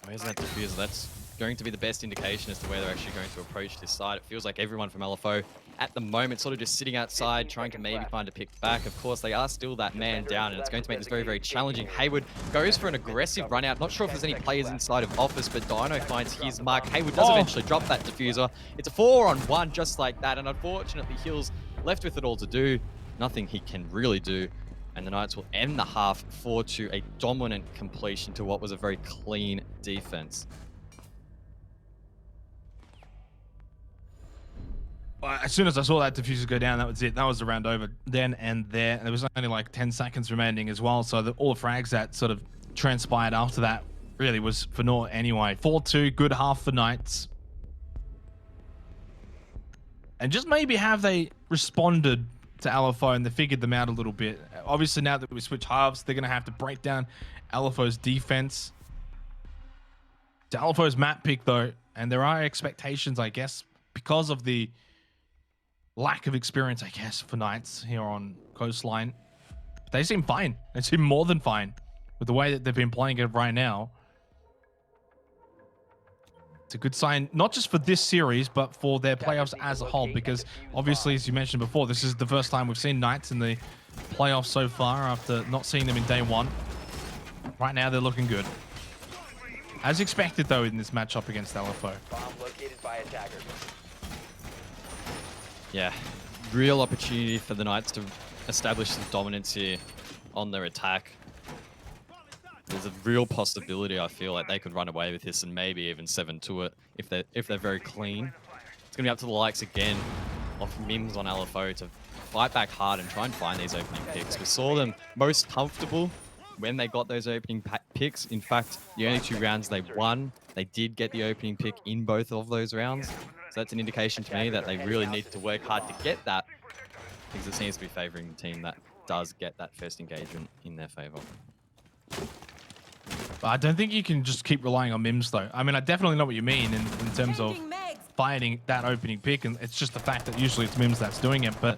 F: Where's that diffuser? That's going to be the best indication as to where they're actually going to approach this side. It feels like everyone from LFO at the moment sort of just sitting outside, trying to maybe find a pick back. Of course, they are still that man down, and it's going to make this very, very challenging. Hayward goes for an aggressive run out. Not sure if there's any players inside of office, but Dino finds his mark. Hayward does eventually drop that diffuser. It's a 4-on-1 just like that, and unfortunately, Hills left with it all to do. Nothing he can really do. And the Knights will end the half 4-2, a dominant completion to what was a very clean defense.
E: As soon as I saw that diffuser go down, that was it. That was the round over then and there. And there was only like 10 seconds remaining as well. So all the frags that sort of transpired after that really was for naught anyway. 4-2, good half for Knights. And just maybe have they responded to LFO and they figured them out a little bit. Obviously, now that we switch halves, they're going to have to break down LFO's defense. It's LFO's map pick, though, and there are expectations, I guess, because of the lack of experience, I guess, for Knights here on Coastline. But they seem fine. They seem more than fine with the way that they've been playing it right now. It's a good sign, not just for this series, but for their playoffs as a whole, because obviously, as you mentioned before, this is the first time we've seen Knights in the playoffs so far after not seeing them in day one. Right now, they're looking good. As expected, though, in this matchup against LFO.
F: Yeah, real opportunity for the Knights to establish some dominance here on their attack. There's a real possibility, I feel like they could run away with this and maybe even 7-2 it if they're very clean. It's going to be up to the likes again of Mims on LFO to fight back hard and try and find these opening picks. We saw them most comfortable when they got those opening picks. In fact, the only 2 rounds they won, they did get the opening pick in both of those rounds. So that's an indication to me that they really need to work hard to get that, because it seems to be favoring the team that does get that first engagement in their favor.
E: I don't think you can just keep relying on Mims, though. I mean, I definitely know what you mean in terms of finding that opening pick, and it's just the fact that usually it's Mims that's doing it, but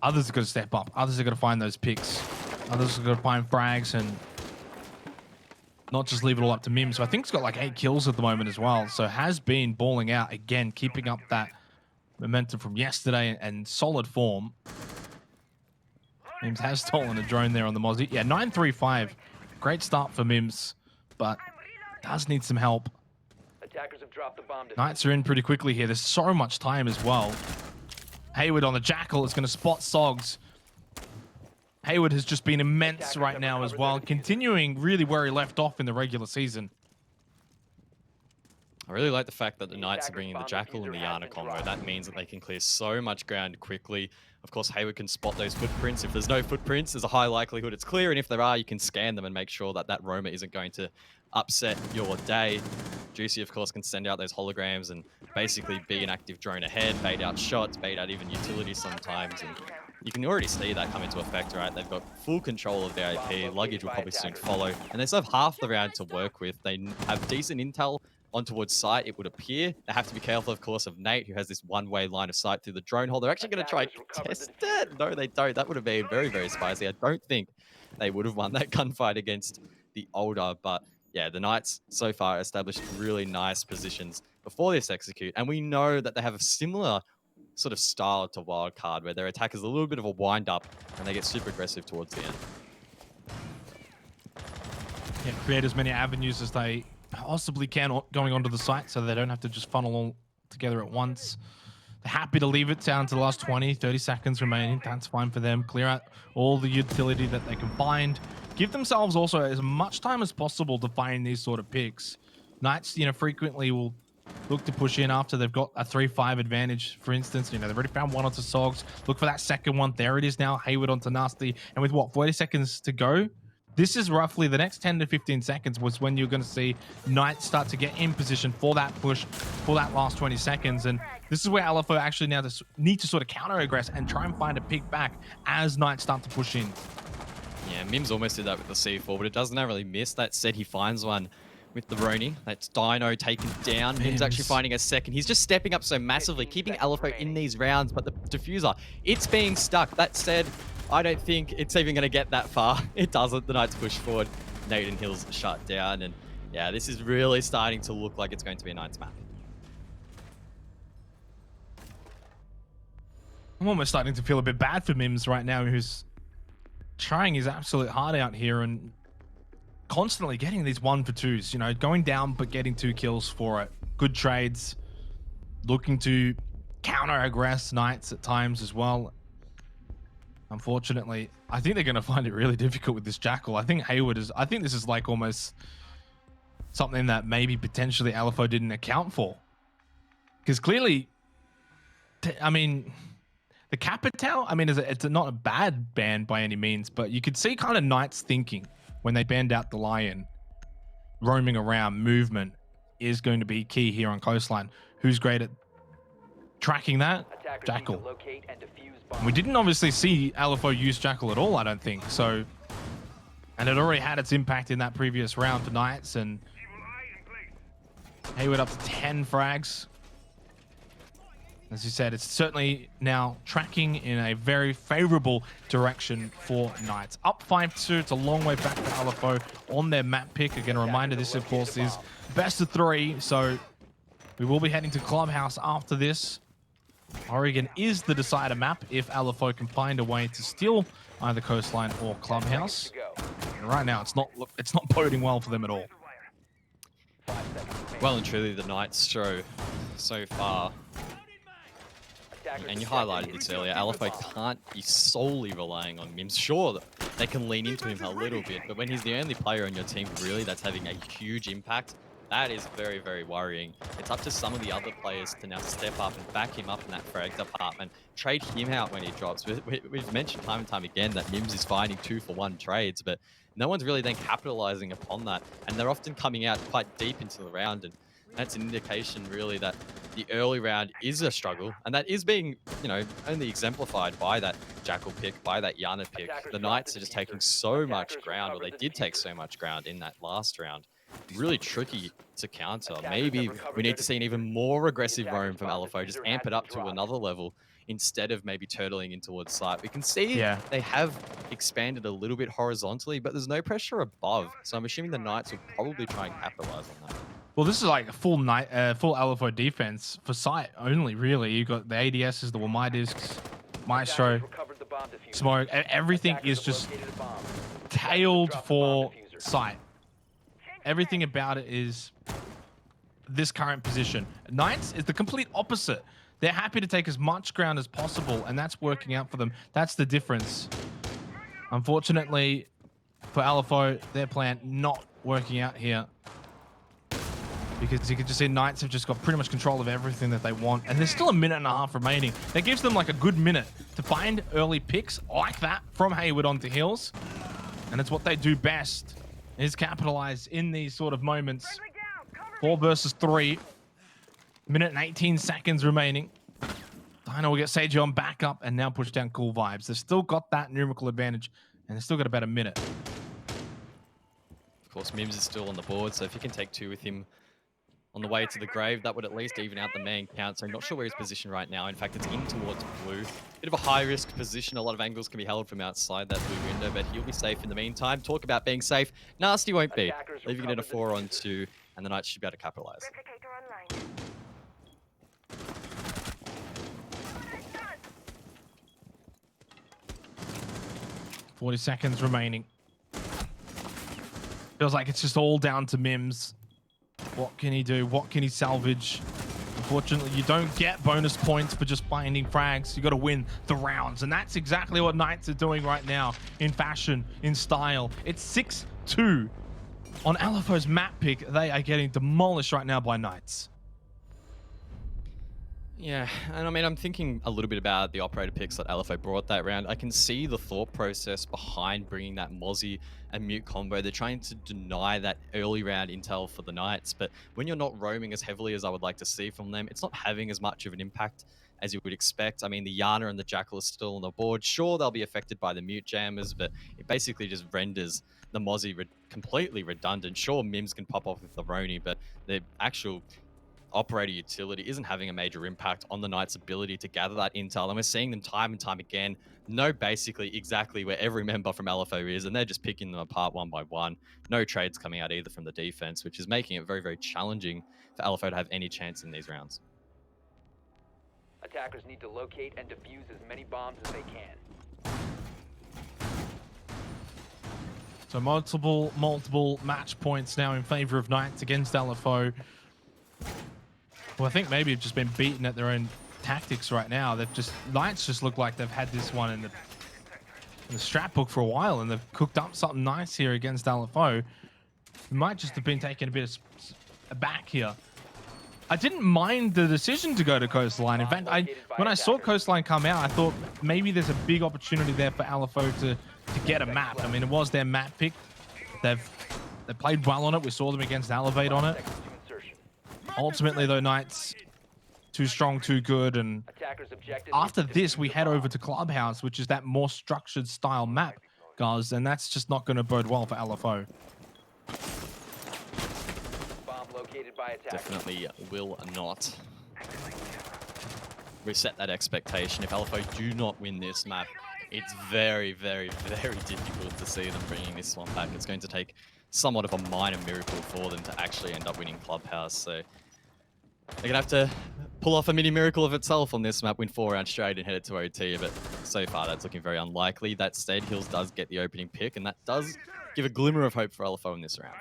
E: others are going to step up. Others are going to find those picks. Others are going to find frags and not just leave it all up to Mims. So I think he's got like 8 kills at the moment as well, so has been balling out again, keeping up that momentum from yesterday and solid form. Mims has stolen a drone there on the Mozzie. Yeah, 9-3-5. Great start for Mims, but does need some help.
G: Attackers have dropped the bomb.
E: Knights are in pretty quickly here. There's so much time as well. Hayward on the Jackal is going to spot Sogs. Hayward has just been immense right now as well, continuing really where he left off in the regular season.
F: I really like the fact that the Knights are bringing the Jackal and the Yana combo. That means that they can clear so much ground quickly. Of course, Hayward can spot those footprints. If there's no footprints, there's a high likelihood it's clear. And if there are, you can scan them and make sure that that roamer isn't going to upset your day. Juicy, of course, can send out those holograms and basically be an active drone ahead, bait out shots, bait out even utilities sometimes. And you can already see that come into effect, right? They've got full control of their AP. Luggage will probably soon follow. And they still have half the round to work with. They have decent intel on towards sight, it would appear. They have to be careful, of course, of Nate, who has this one-way line of sight through the drone hole. They're actually going to try and test it. No, they don't. That would have been very, very spicy. I don't think they would have won that gunfight against the older. But yeah, the Knights so far established really nice positions before this execute. And we know that they have a similar sort of style to Wildcard, where their attack is a little bit of a wind-up and they get super aggressive towards the end.
E: Yeah, create as many avenues as they possibly can going onto the site, so they don't have to just funnel all together at once. They're happy to leave it down to the last 30 seconds remaining. That's fine for them. Clear out all the utility that they can find. Give themselves also as much time as possible to find these sort of picks. Knights, frequently will look to push in after they've got a 3-5 advantage, for instance. You know, they've already found one onto Sogs. Look for that second one. There it is now. Hayward onto Nasty. And with what, 40 seconds to go? This is roughly the next 10 to 15 seconds was when you're going to see Knights start to get in position for that push, for that last 20 seconds. And this is where LFO actually now need to sort of counter-aggress and try and find a pick back as Knights start to push in.
F: Yeah, Mims almost did that with the C4, but it doesn't really miss. That said, he finds one with the Roni. That's Dino taken down. Mims actually finding a second. He's just stepping up so massively, keeping LFO in these rounds, but the diffuser, it's being stuck. That said, I don't think it's even going to get that far. It doesn't. The Knights push forward. Nathan Hill's shut down. And yeah, this is really starting to look like it's going to be a Knights map.
E: I'm almost starting to feel a bit bad for Mims right now, who's trying his absolute heart out here and constantly getting these 1-for-2s, you know, going down but getting 2 kills for it. Good trades, looking to counter-aggress Knights at times as well. Unfortunately, I think they're going to find it really difficult with this Jackal. I think this is like almost something that maybe potentially LFO didn't account for. Because clearly, I mean, the Capital, I mean, it's not a bad ban by any means, but you could see kind of Knights thinking when they banned out the Lion, roaming around, movement is going to be key here on Coastline. Who's great at tracking that? Jackal. We didn't obviously see LFO use Jackal at all, I don't think. So, and it already had its impact in that previous round for Knights, and Hayward up to 10 frags. As you said, it's certainly now tracking in a very favorable direction for Knights. Up 5-2, it's a long way back to LFO on their map pick. Again, a reminder, this of course is best of 3, so we will be heading to Clubhouse after this. Oregon is the decider map if LFO can find a way to steal either Coastline or Clubhouse. And right now, it's not boding well for them at all.
F: Well and truly, the Knights show so far. And you highlighted this earlier, LFO can't be solely relying on Mims. Sure, they can lean into him a little bit, but when he's the only player on your team, really, that's having a huge impact, that is very, very worrying. It's up to some of the other players to now step up and back him up in that frag department, trade him out when he drops. We've mentioned time and time again that Mims is finding 2-for-1 trades, but no one's really then capitalizing upon that. And they're often coming out quite deep into the round, and that's an indication really that the early round is a struggle, and that is being, you know, only exemplified by that Jackal pick, by that Yana pick. The Knights are just taking so much ground, or they did take so much ground in that last round. Really tricky to counter. Maybe we need to see an even more aggressive roam from LFO, just amp it up to another level instead of maybe turtling in towards site. We can see they have expanded a little bit horizontally, but there's no pressure above. So I'm assuming the Knights will probably try and capitalize on that.
E: Well, this is like a full LFO defense for site only, really. You've got the ADSs, the Wamai discs, Maestro, Smoke. Everything is just tailed for site. Everything about it is this current position. Knights is the complete opposite. They're happy to take as much ground as possible, and that's working out for them. That's the difference. Unfortunately, for LFO, their plan not working out here. Because you can just see Knights have just got pretty much control of everything that they want. And there's still a minute and a half remaining. That gives them like a good minute to find early picks like that from Hayward onto Hills. And it's what they do best, is capitalize in these sort of moments. 4 versus 3. Minute and 18 seconds remaining. Dino will get Seiji on back up and now push down Cool Vibes. They've still got that numerical advantage, and they've still got about a minute.
F: Of course, Mims is still on the board, so if you can take 2 with him on the way to the grave, that would at least even out the man count. So I'm not sure where he's positioned right now. In fact, it's in towards blue. Bit of a high-risk position. A lot of angles can be held from outside that blue window, but he'll be safe in the meantime. Talk about being safe. Nasty won't be. Leaving it at a 4-on-2, and the Knights should be able to capitalize.
E: 40 seconds remaining. Feels like it's just all down to Mims. What can he do? What can he salvage? Unfortunately, you don't get bonus points for just finding frags. You got to win the rounds, and that's exactly what Knights are doing right now in fashion, in style. It's 6-2 on LFO's map pick. They are getting demolished right now by Knights.
F: Yeah, and I mean, I'm thinking a little bit about the operator picks that LFO brought that round. I can see the thought process behind bringing that Mozzie and Mute combo. They're trying to deny that early round intel for the Knights, but when you're not roaming as heavily as I would like to see from them, it's not having as much of an impact as you would expect. I mean, the Yana and the Jackal are still on the board. Sure, they'll be affected by the Mute jammers, but it basically just renders the Mozzie completely redundant. Sure, Mims can pop off with the Roni, but the actual operator utility isn't having a major impact on the Knights' ability to gather that intel. And we're seeing them time and time again know basically exactly where every member from LFO is, and they're just picking them apart one by one. No trades coming out either from the defense, which is making it very, very challenging for LFO to have any chance in these rounds.
G: Attackers need to locate and defuse as many bombs as they can.
E: So multiple match points now in favor of Knights against LFO. Well, I think maybe have just been beaten at their own tactics right now. Knights just look like they've had this one in the strap book for a while, and they've cooked up something nice here against LFO. It might just have been taken a bit aback here. I didn't mind the decision to go to Coastline. In fact, when I saw Coastline come out, I thought maybe there's a big opportunity there for LFO to get a map. I mean, it was their map pick. They played well on it. We saw them against Elevate on it. Ultimately, though, Knights too strong, too good, and after this, we head over to Clubhouse, which is that more structured style map, guys, and that's just not going to bode well for LFO.
G: Bomb located by attackers.
F: Definitely will not reset that expectation. If LFO do not win this map, it's very, very, very difficult to see them bringing this one back. It's going to take somewhat of a minor miracle for them to actually end up winning Clubhouse. So they're going to have to pull off a mini miracle of itself on this map, win 4 rounds straight and head it to OT. But so far, that's looking very unlikely. That said, Hills does get the opening pick, and that does give a glimmer of hope for LFO in this round.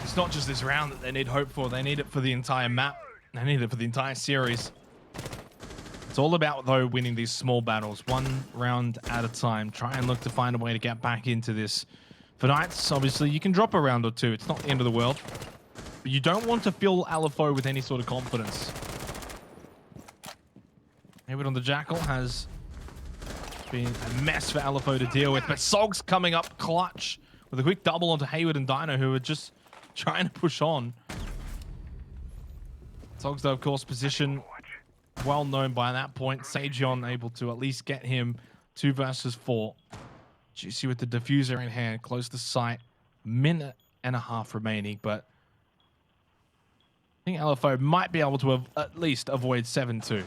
E: It's not just this round that they need hope for. They need it for the entire map. They need it for the entire series. It's all about, though, winning these small battles, one round at a time. Try and look to find a way to get back into this. For Knights, obviously, you can drop a round or two. It's not the end of the world. But you don't want to fill LFO with any sort of confidence. Hayward on the Jackal has been a mess for LFO to deal with. But Sog's coming up clutch with a quick double onto Hayward and Dino, who are just trying to push on. Sogs, though, of course, position well known by that point. Sageon able to at least get him 2 versus 4. Juicy with the diffuser in hand, close to sight. Minute and a half remaining, but I think LFO might be able to at least avoid 7-2.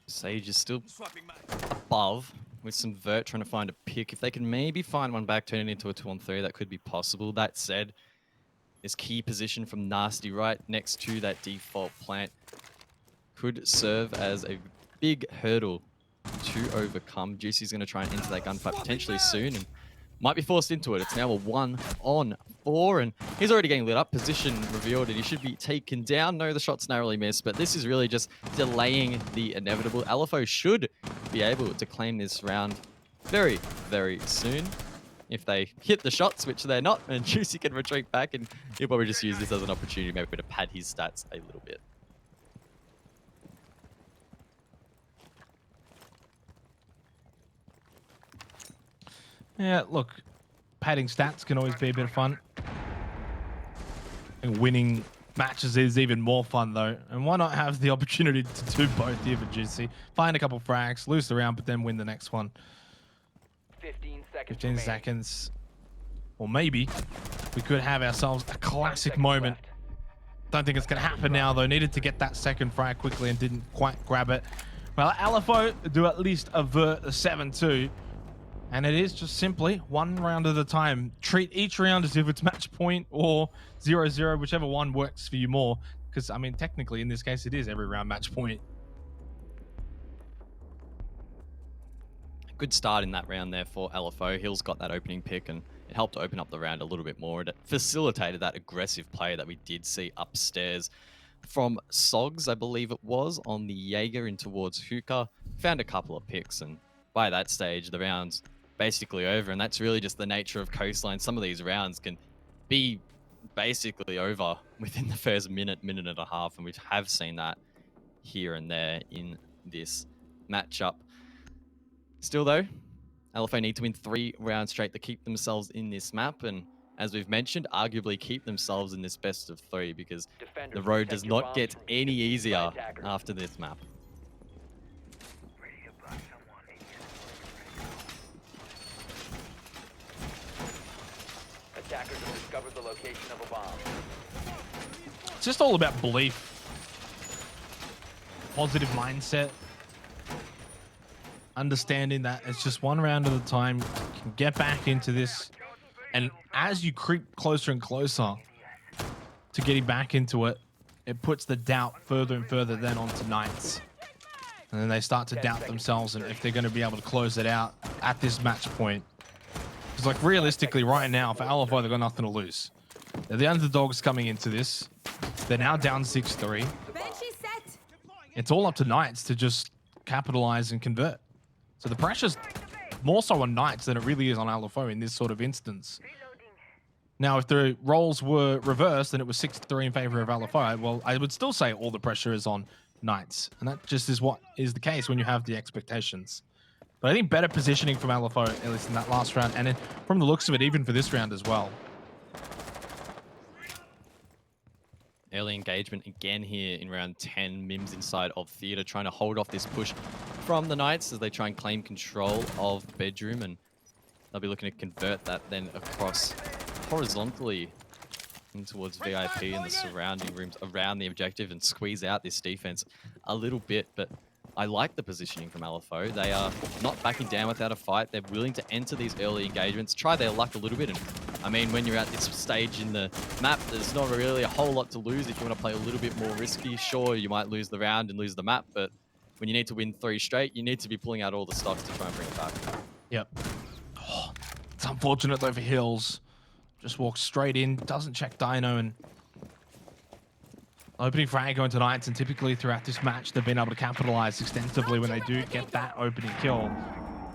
F: Sage is still above with some Vert trying to find a pick. If they can maybe find one back, turn it into a 2-on-3, that could be possible. That said, this key position from Nasty right next to that default plant could serve as a big hurdle to overcome. Juicy's going to try and enter that gunfight potentially soon and might be forced into it. It's now a 1-on-4, and he's already getting lit up. Position revealed, and he should be taken down. No, the shot's narrowly missed, but this is really just delaying the inevitable. LFO should be able to claim this round very, very soon if they hit the shots, which they're not, and Juicy can retreat back, and he'll probably just use this as an opportunity maybe to pad his stats a little bit.
E: Yeah, look, padding stats can always be a bit of fun. And winning matches is even more fun, though. And why not have the opportunity to do both here for Juicy? Find a couple frags, lose the round, but then win the next one. 15 seconds. Or maybe we could have ourselves a classic moment. Don't think it's going to happen now, though. Needed to get that second frag quickly and didn't quite grab it. Well, LFO do at least avert the 7-2. And it is just simply one round at a time. Treat each round as if it's match point or 0-0, whichever one works for you more. Because, I mean, technically, in this case, it is every round match point.
F: Good start in that round there for LFO. Hills got that opening pick, and it helped open up the round a little bit more. It facilitated that aggressive play that we did see upstairs from Sogs, I believe it was, on the Jaeger in towards Hookah. Found a couple of picks, and by that stage, the round's basically over, and that's really just the nature of Coastline. Some of these rounds can be basically over within the first minute and a half, and we have seen that here and there in this matchup. Still though, LFO need to win 3 rounds straight to keep themselves in this map, and as we've mentioned, arguably keep themselves in this best of 3, because
G: Defenders,
F: the road
G: protect
F: does
G: your
F: not
G: bombs
F: get
G: from being
F: any
G: defused by
F: easier
G: attackers.
F: after this map.
G: Attackers have discovered the location of a bomb.
E: It's just all about belief, positive mindset, understanding that it's just one round at a time. You can get back into this, and as you creep closer and closer to getting back into it, it puts the doubt further and further then onto Knights. And then they start to doubt themselves and if they're going to be able to close it out at this match point. Because like realistically right now, for LFO, they've got nothing to lose. They're the underdogs coming into this. They're now down 6-3. It's all up to Knights to just capitalize and convert. So the pressure's more so on Knights than it really is on LFO in this sort of instance. Now, if the roles were reversed and it was 6-3 in favor of LFO, well, I would still say all the pressure is on Knights. And that just is what is the case when you have the expectations. But I think better positioning from LFO, at least in that last round, and then from the looks of it, even for this round as well.
F: Early engagement again here in round 10. Mims inside of Theatre trying to hold off this push from the Knights as they try and claim control of Bedroom, and they'll be looking to convert that then across horizontally in towards VIP and the surrounding rooms around the objective and squeeze out this defense a little bit. But I like the positioning from LFO. They are not backing down without a fight. They're willing to enter these early engagements, try their luck a little bit. And I mean, when you're at this stage in the map, there's not really a whole lot to lose. If you want to play a little bit more risky, sure, you might lose the round and lose the map. But when you need to win 3 straight, you need to be pulling out all the stocks to try and bring it back.
E: Yep. Oh, it's unfortunate though for Hills. Just walks straight in, doesn't check Dino, and opening frag going to Knights, and typically throughout this match, they've been able to capitalize extensively when they do get that opening kill.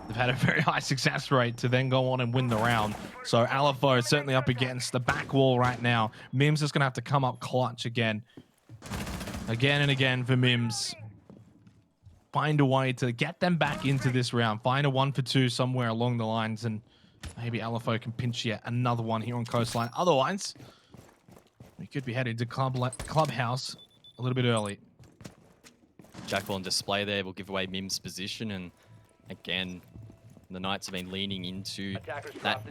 E: They've had a very high success rate to then go on and win the round. So LFO is certainly up against the back wall right now. Mims is going to have to come up clutch again. Again and again for Mims. Find a way to get them back into this round. Find a 1-for-2 somewhere along the lines, and maybe LFO can pinch yet another one here on Coastline. Otherwise, we could be heading to Clubhouse a little bit early.
F: Jackal on display there will give away Mims' position, and again, the Knights have been leaning into that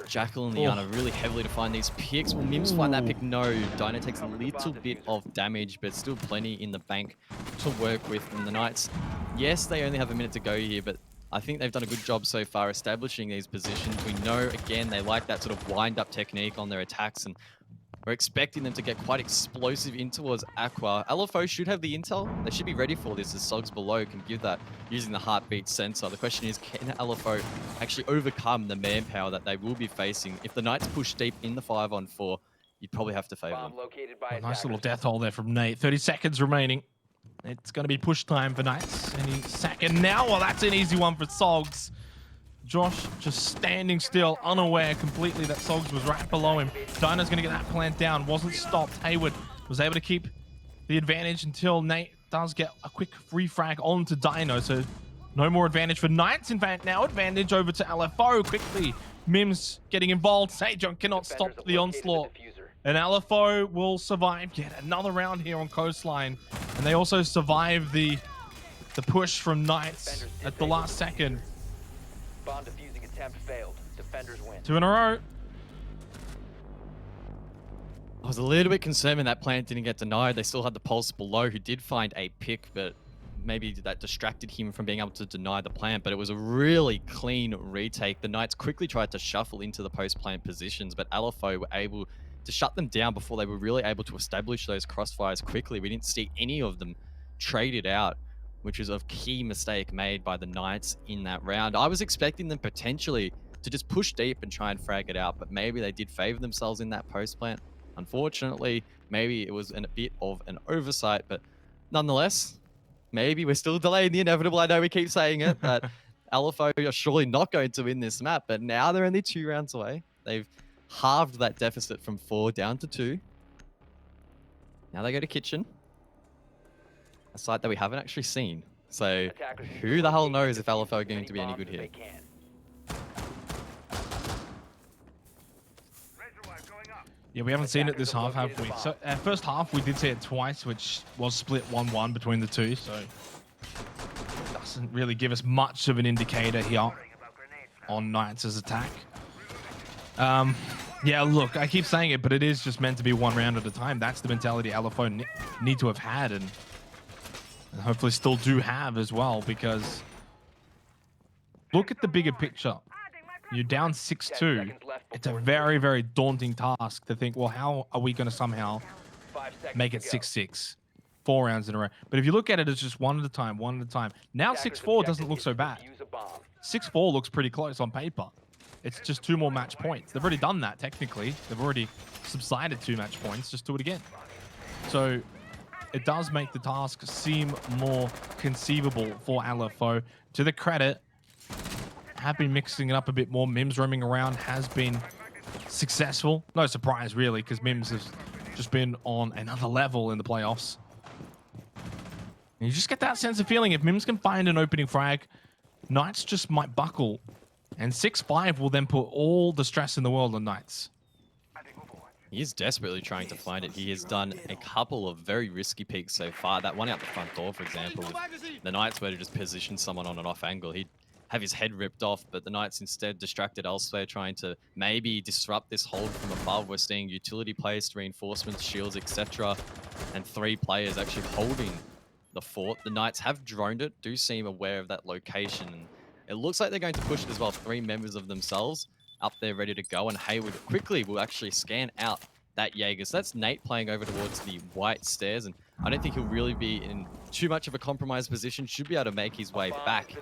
F: Jackal and Liana really heavily to find these picks. Will Mims find that pick? No. Dino takes a little bit of damage, but still plenty in the bank to work with. And the Knights, yes, they only have a minute to go here, but I think they've done a good job so far establishing these positions. We know, again, they like that sort of wind-up technique on their attacks, and we're expecting them to get quite explosive in towards Aqua. LFO should have the intel. They should be ready for this, as Sogs below can give that using the heartbeat sensor. The question is, can LFO actually overcome the manpower that they will be facing? If the Knights push deep in the 5-on-4, you'd probably have to favor them.
E: A nice little death hole there from Nate. 30 seconds remaining. It's going to be push time for Knights any second now. Well, that's an easy one for Sogs. Josh just standing still, unaware completely that Sogs was right below him. Dino's going to get that plant down. Wasn't stopped. Hayward was able to keep the advantage until Nate does get a quick refrag onto Dino. So no more advantage for Knights. In fact, now advantage over to LFO quickly. Mims getting involved. Sejon cannot stop the onslaught. And LFO will survive yet another round here on Coastline. And they also survive the push from Knights at the last second.
G: Bomb defusing attempt failed. Defenders win.
E: 2 in a row.
F: I was a little bit concerned when that plant didn't get denied. They still had the Pulse below, who did find a pick, but maybe that distracted him from being able to deny the plant. But it was a really clean retake. The Knights quickly tried to shuffle into the post-plant positions, but LFO were able to shut them down before they were really able to establish those crossfires quickly. We didn't see any of them traded out, which was a key mistake made by the Knights in that round. I was expecting them potentially to just push deep and try and frag it out, but maybe they did favor themselves in that post plant. Unfortunately, maybe it was a bit of an oversight, but nonetheless, maybe we're still delaying the inevitable. I know we keep saying it, but LFO are surely not going to win this map, but now they're only 2 rounds away. They've halved that deficit from 4 down to 2. Now they go to Kitchen, a site that we haven't actually seen. So who the hell knows if LFO are going to be any good here?
E: Yeah, we haven't seen it this half, have we? So first half, we did see it twice, which was split 1-1 between the two. So doesn't really give us much of an indicator here on Knights' attack. Yeah, look, I keep saying it, but it is just meant to be 1 round at a time. That's the mentality LFO need to have had, and hopefully still do have as well, because look at the bigger picture. You're down 6-2. It's a very, very daunting task to think, well, how are we going to somehow make it 6-6? 4 rounds in a row. But if you look at it as just 1 at a time, 1 at a time. Now 6-4 doesn't look so bad. 6-4 looks pretty close on paper. It's just 2 more match points. They've already done that, technically. They've already subsided 2 match points. Just do it again. So it does make the task seem more conceivable for LFO. To the credit, have been mixing it up a bit more. Mims roaming around has been successful. No surprise, really, because Mims has just been on another level in the playoffs. And you just get that sense of feeling. If Mims can find an opening frag, Knights just might buckle. And 6-5 will then put all the stress in the world on Knights.
F: He is desperately trying to find it. He has done a couple of very risky peeks so far. That one out the front door, for example, if the Knights were to just position someone on an off angle, he'd have his head ripped off, but the Knights instead distracted elsewhere, trying to maybe disrupt this hold from above. We're seeing utility placed, reinforcements, shields, etc. And 3 players actually holding the fort. The Knights have droned it, do seem aware of that location. And it looks like they're going to push it as well. 3 members of themselves up there ready to go. And Hayward quickly will actually scan out that Jaeger. So that's Nate playing over towards the white stairs. And I don't think he'll really be in too much of a compromised position. Should be able to make his way back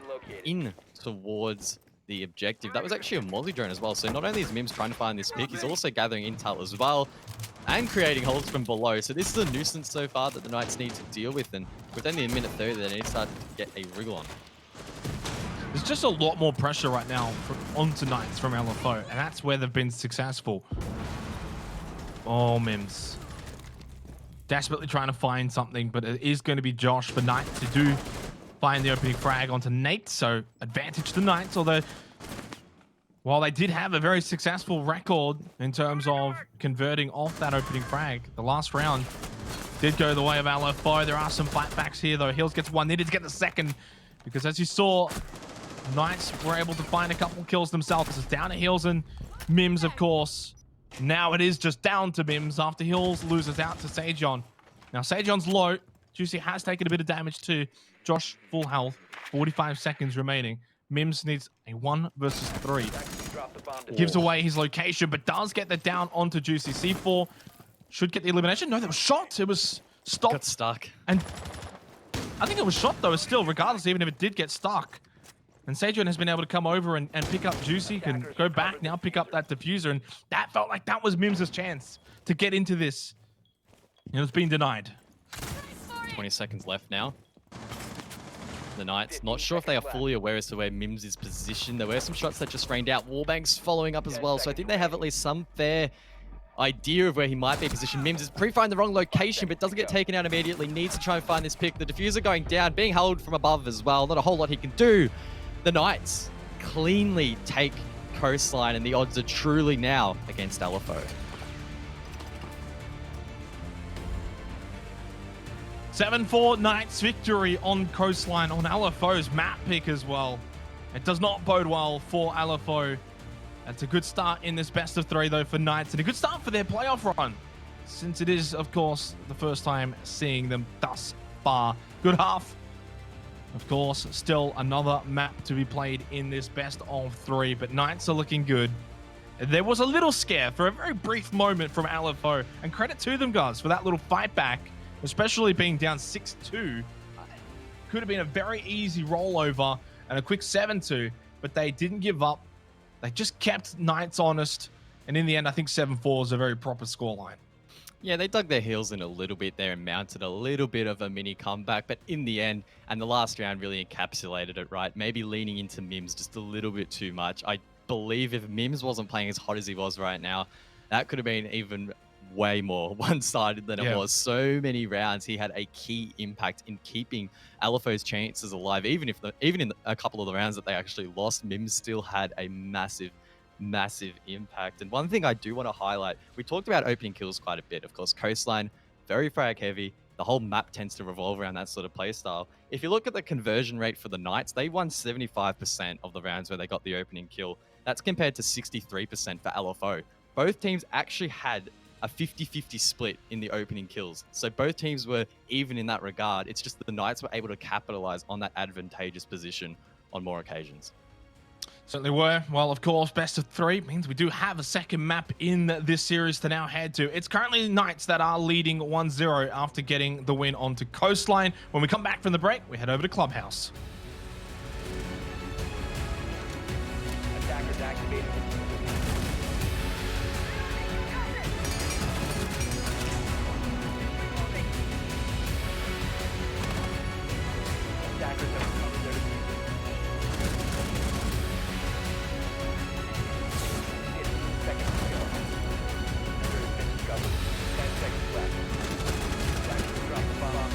F: in towards the objective. That was actually a Mozzie drone as well. So not only is Mims trying to find this pick, he's also gathering intel as well and creating holds from below. So this is a nuisance so far that the Knights need to deal with. And with only a minute 30, they need to start to get a wriggle on.
E: There's just a lot more pressure right now onto Knights from LFO, and that's where they've been successful. Oh, Mims. Desperately trying to find something, but it is going to be Josh for Knights to do find the opening frag onto Nate, so advantage to Knights, although while they did have a very successful record in terms of converting off that opening frag, the last round did go the way of LFO. There are some fightbacks here, though. Hills gets 1, needed to get the second, because as you saw, Knights were able to find a couple kills themselves. It's down to Hills and Mims, of course. Now it is just down to Mims after Hills loses out to Sejon. Now Sejon's low. Juicy has taken a bit of damage too. Josh, full health. 45 seconds remaining. Mims needs a 1 versus 3. Gives away his location, but does get the down onto Juicy. C4 should get the elimination. No, that was shot. It was stopped.
F: Got stuck.
E: And I think it was shot though, still, regardless, even if it did get stuck. And Sejon has been able to come over and pick up Juicy, can go back now, pick up that diffuser, and that felt like that was Mims' chance to get into this. And it's been denied.
F: 20 seconds left now. The Knights, not sure if they are fully aware as to where Mims is positioned. There were some shots that just rained out. Wallbank's following up as well, so I think they have at least some fair idea of where he might be positioned. Mims is pre-firing the wrong location, but doesn't get taken out immediately. Needs to try and find this pick. The diffuser going down, being held from above as well. Not a whole lot he can do. The Knights cleanly take Coastline, and the odds are truly now against LFO.
E: 7-4 Knights victory on Coastline on LFO's map pick as well. It does not bode well for LFO. That's a good start in this best of 3 though for Knights, and a good start for their playoff run, since it is, of course, the first time seeing them thus far. Good half. Of course, still another map to be played in this best of 3, but Knights are looking good. There was a little scare for a very brief moment from LFO, and credit to them, guys, for that little fight back, especially being down 6-2. Could have been a very easy rollover and a quick 7-2, but they didn't give up. They just kept Knights honest, and in the end, I think 7-4 is a very proper scoreline.
F: Yeah, they dug their heels in a little bit there and mounted a little bit of a mini comeback, but in the end, and the last round really encapsulated it, right? Maybe leaning into Mims just a little bit too much. I believe if Mims wasn't playing as hot as he was right now, that could have been even way more one-sided than it was. So many rounds, he had a key impact in keeping LFO's chances alive. Even in a couple of the rounds that they actually lost, Mims still had a massive impact. And one thing I do want to highlight, we talked about opening kills quite a bit. Of course, Coastline, very frag heavy. The whole map tends to revolve around that sort of play style. If you look at the conversion rate for the Knights, they won 75% of the rounds where they got the opening kill. That's compared to 63% for LFO. Both teams actually had a 50-50 split in the opening kills. So both teams were even in that regard. It's just that the Knights were able to capitalize on that advantageous position on more occasions.
E: Certainly were. Well, of course, best of 3 means we do have a second map in this series to now head to. It's currently Knights that are leading 1-0 after getting the win onto Coastline. When we come back from the break, we head over to Clubhouse.
G: Attackers activated. Attackers have recovered their defeat. 15 seconds to go. There has been discovered. 10 seconds left. Attackers drop the bomb.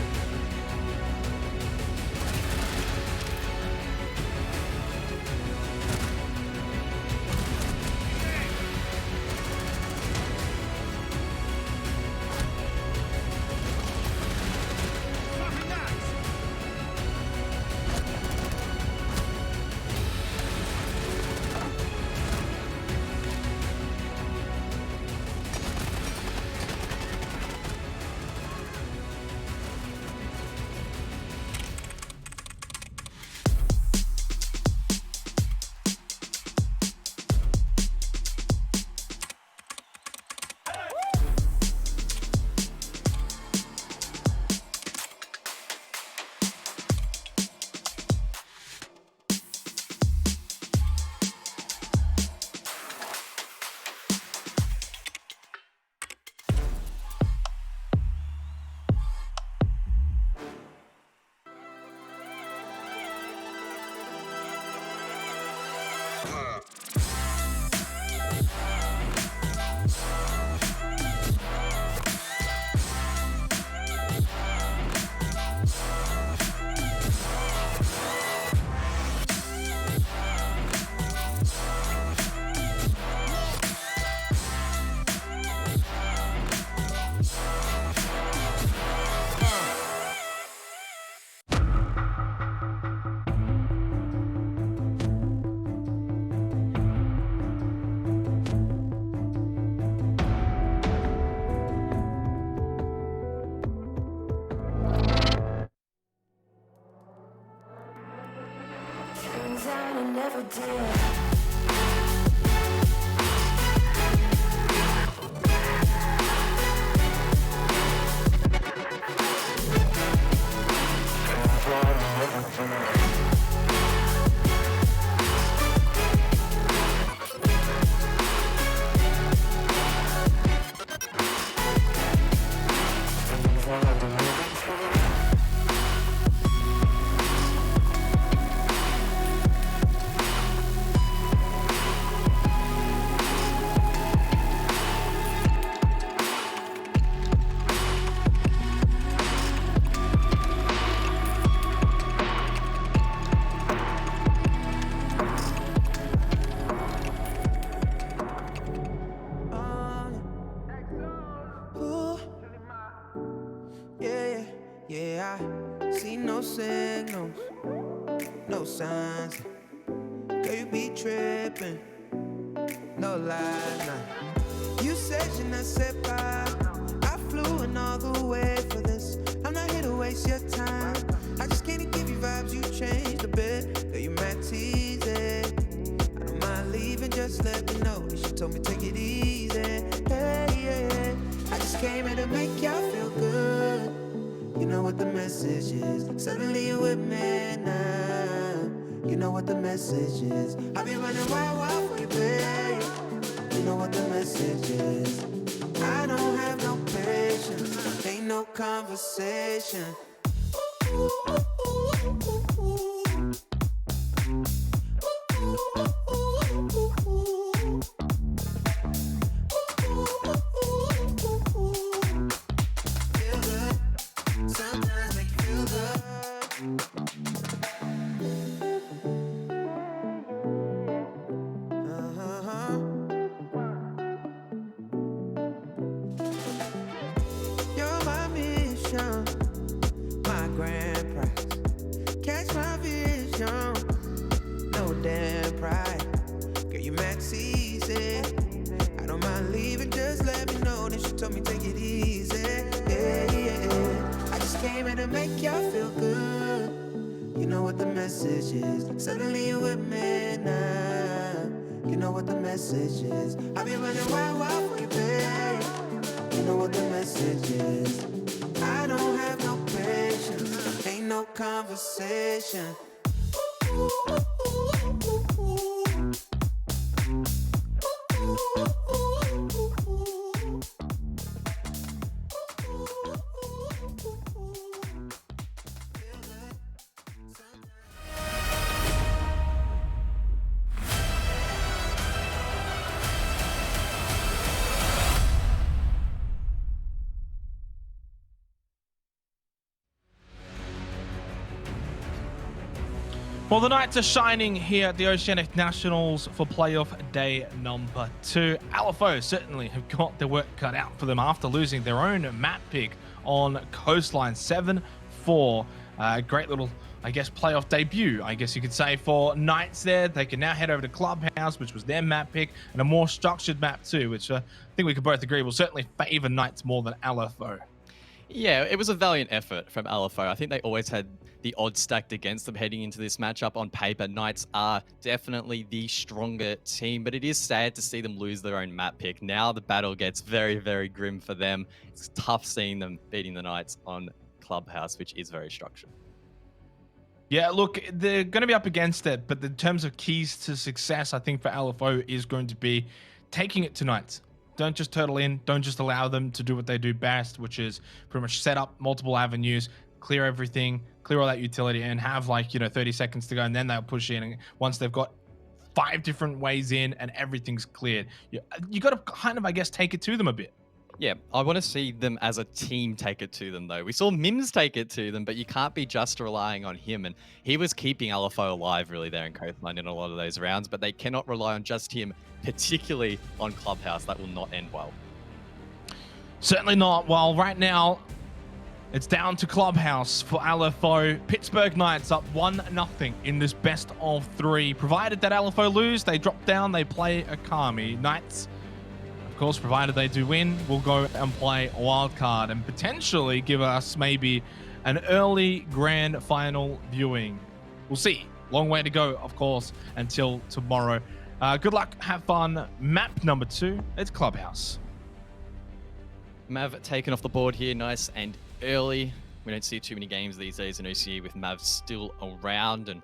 H: no signals, no signs. Girl, you be tripping, no lies, nah. You said you're not set by. I flew in all the way for this. I'm not here to waste your time. I just can't give you vibes, you changed a bit. Girl, you mad teasing. I don't mind leaving, just let me know. She told me take it easy. Hey, yeah. I just came here to make y'all feel good. You know what the message is. Suddenly you're with me now. You know what the message is. I've been running wild for you, babe. You know what the message is. I don't have no pain. no conversation. Feel good, sometimes make you feel good. You're my mission, my grand prize. Catch my vision, no damn pride. Girl, you max easy. I don't mind leaving, just let me know. Then she told me take it easy. Yeah, yeah. I just came here to make y'all feel good. You know what the message is. Suddenly you're with me now. You know what the message is. I be running wild, wild for you, babe. You know what the message is. I don't have no patience. Ain't no conversation.
E: Well, the Knights are shining here at the Oceanic Nationals for playoff day number 2. LFO certainly have got their work cut out for them after losing their own map pick on Coastline 7-4. Great little, I guess, playoff debut, I guess you could say, for Knights there. They can now head over to Clubhouse, which was their map pick, and a more structured map too, which I think we could both agree will certainly favor Knights more than LFO.
F: Yeah, it was a valiant effort from LFO. I think they always had the odds stacked against them heading into this matchup. On paper, Knights are definitely the stronger team, but it is sad to see them lose their own map pick. Now the battle gets very, very grim for them. It's tough seeing them beating the Knights on Clubhouse, which is very structured.
E: Yeah, look, they're going to be up against it, but in terms of keys to success, I think for LFO is going to be taking it to Knights. Don't just turtle in. Don't just allow them to do what they do best, which is pretty much set up multiple avenues, clear everything, clear all that utility, and have 30 seconds to go, and then they'll push in. And once they've got 5 different ways in and everything's cleared, you got to kind of, I guess, take it to them a bit.
F: Yeah, I want to see them as a team take it to them, though. We saw Mims take it to them, but you can't be just relying on him. And he was keeping LFO alive, really, there in Coastline in a lot of those rounds. But they cannot rely on just him, particularly on Clubhouse. That will not end well.
E: Certainly not. Well, right now, it's down to Clubhouse for LFO. Pittsburgh Knights up 1-0 in this best of 3. Provided that LFO lose, they drop down, they play Akami. Knights, of course, provided they do win, will go and play wildcard and potentially give us maybe an early grand final viewing. We'll see. Long way to go, of course, until tomorrow. Good luck, have fun. Map number 2, it's Clubhouse.
F: Mav taken off the board here, nice and early. We don't see too many games these days in OCE with Mav still around, and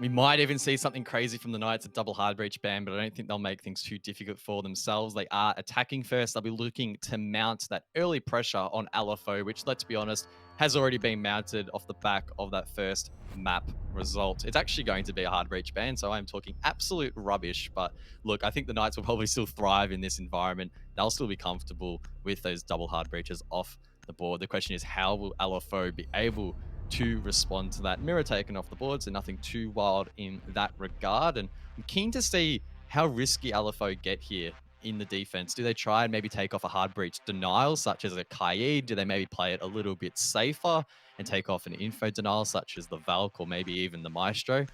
F: we might even see something crazy from the Knights, a double hard breach ban, but I don't think they'll make things too difficult for themselves. They are attacking first. They'll be looking to mount that early pressure on LFO, which, let's be honest, has already been mounted off the back of that first map result. It's actually going to be a hard breach ban, so I'm talking absolute rubbish. But look, I think the Knights will probably still thrive in this environment. They'll still be comfortable with those double hard breaches off the board. The question is, how will LFO be able to respond to that? Mirror taken off the board, so nothing too wild in that regard. And I'm keen to see how risky LFO get here in the defense. Do they try and maybe take off a hard breach denial, such as a Kaid? Do they maybe play it a little bit safer and take off an info denial, such as the Valk or maybe even the Maestro?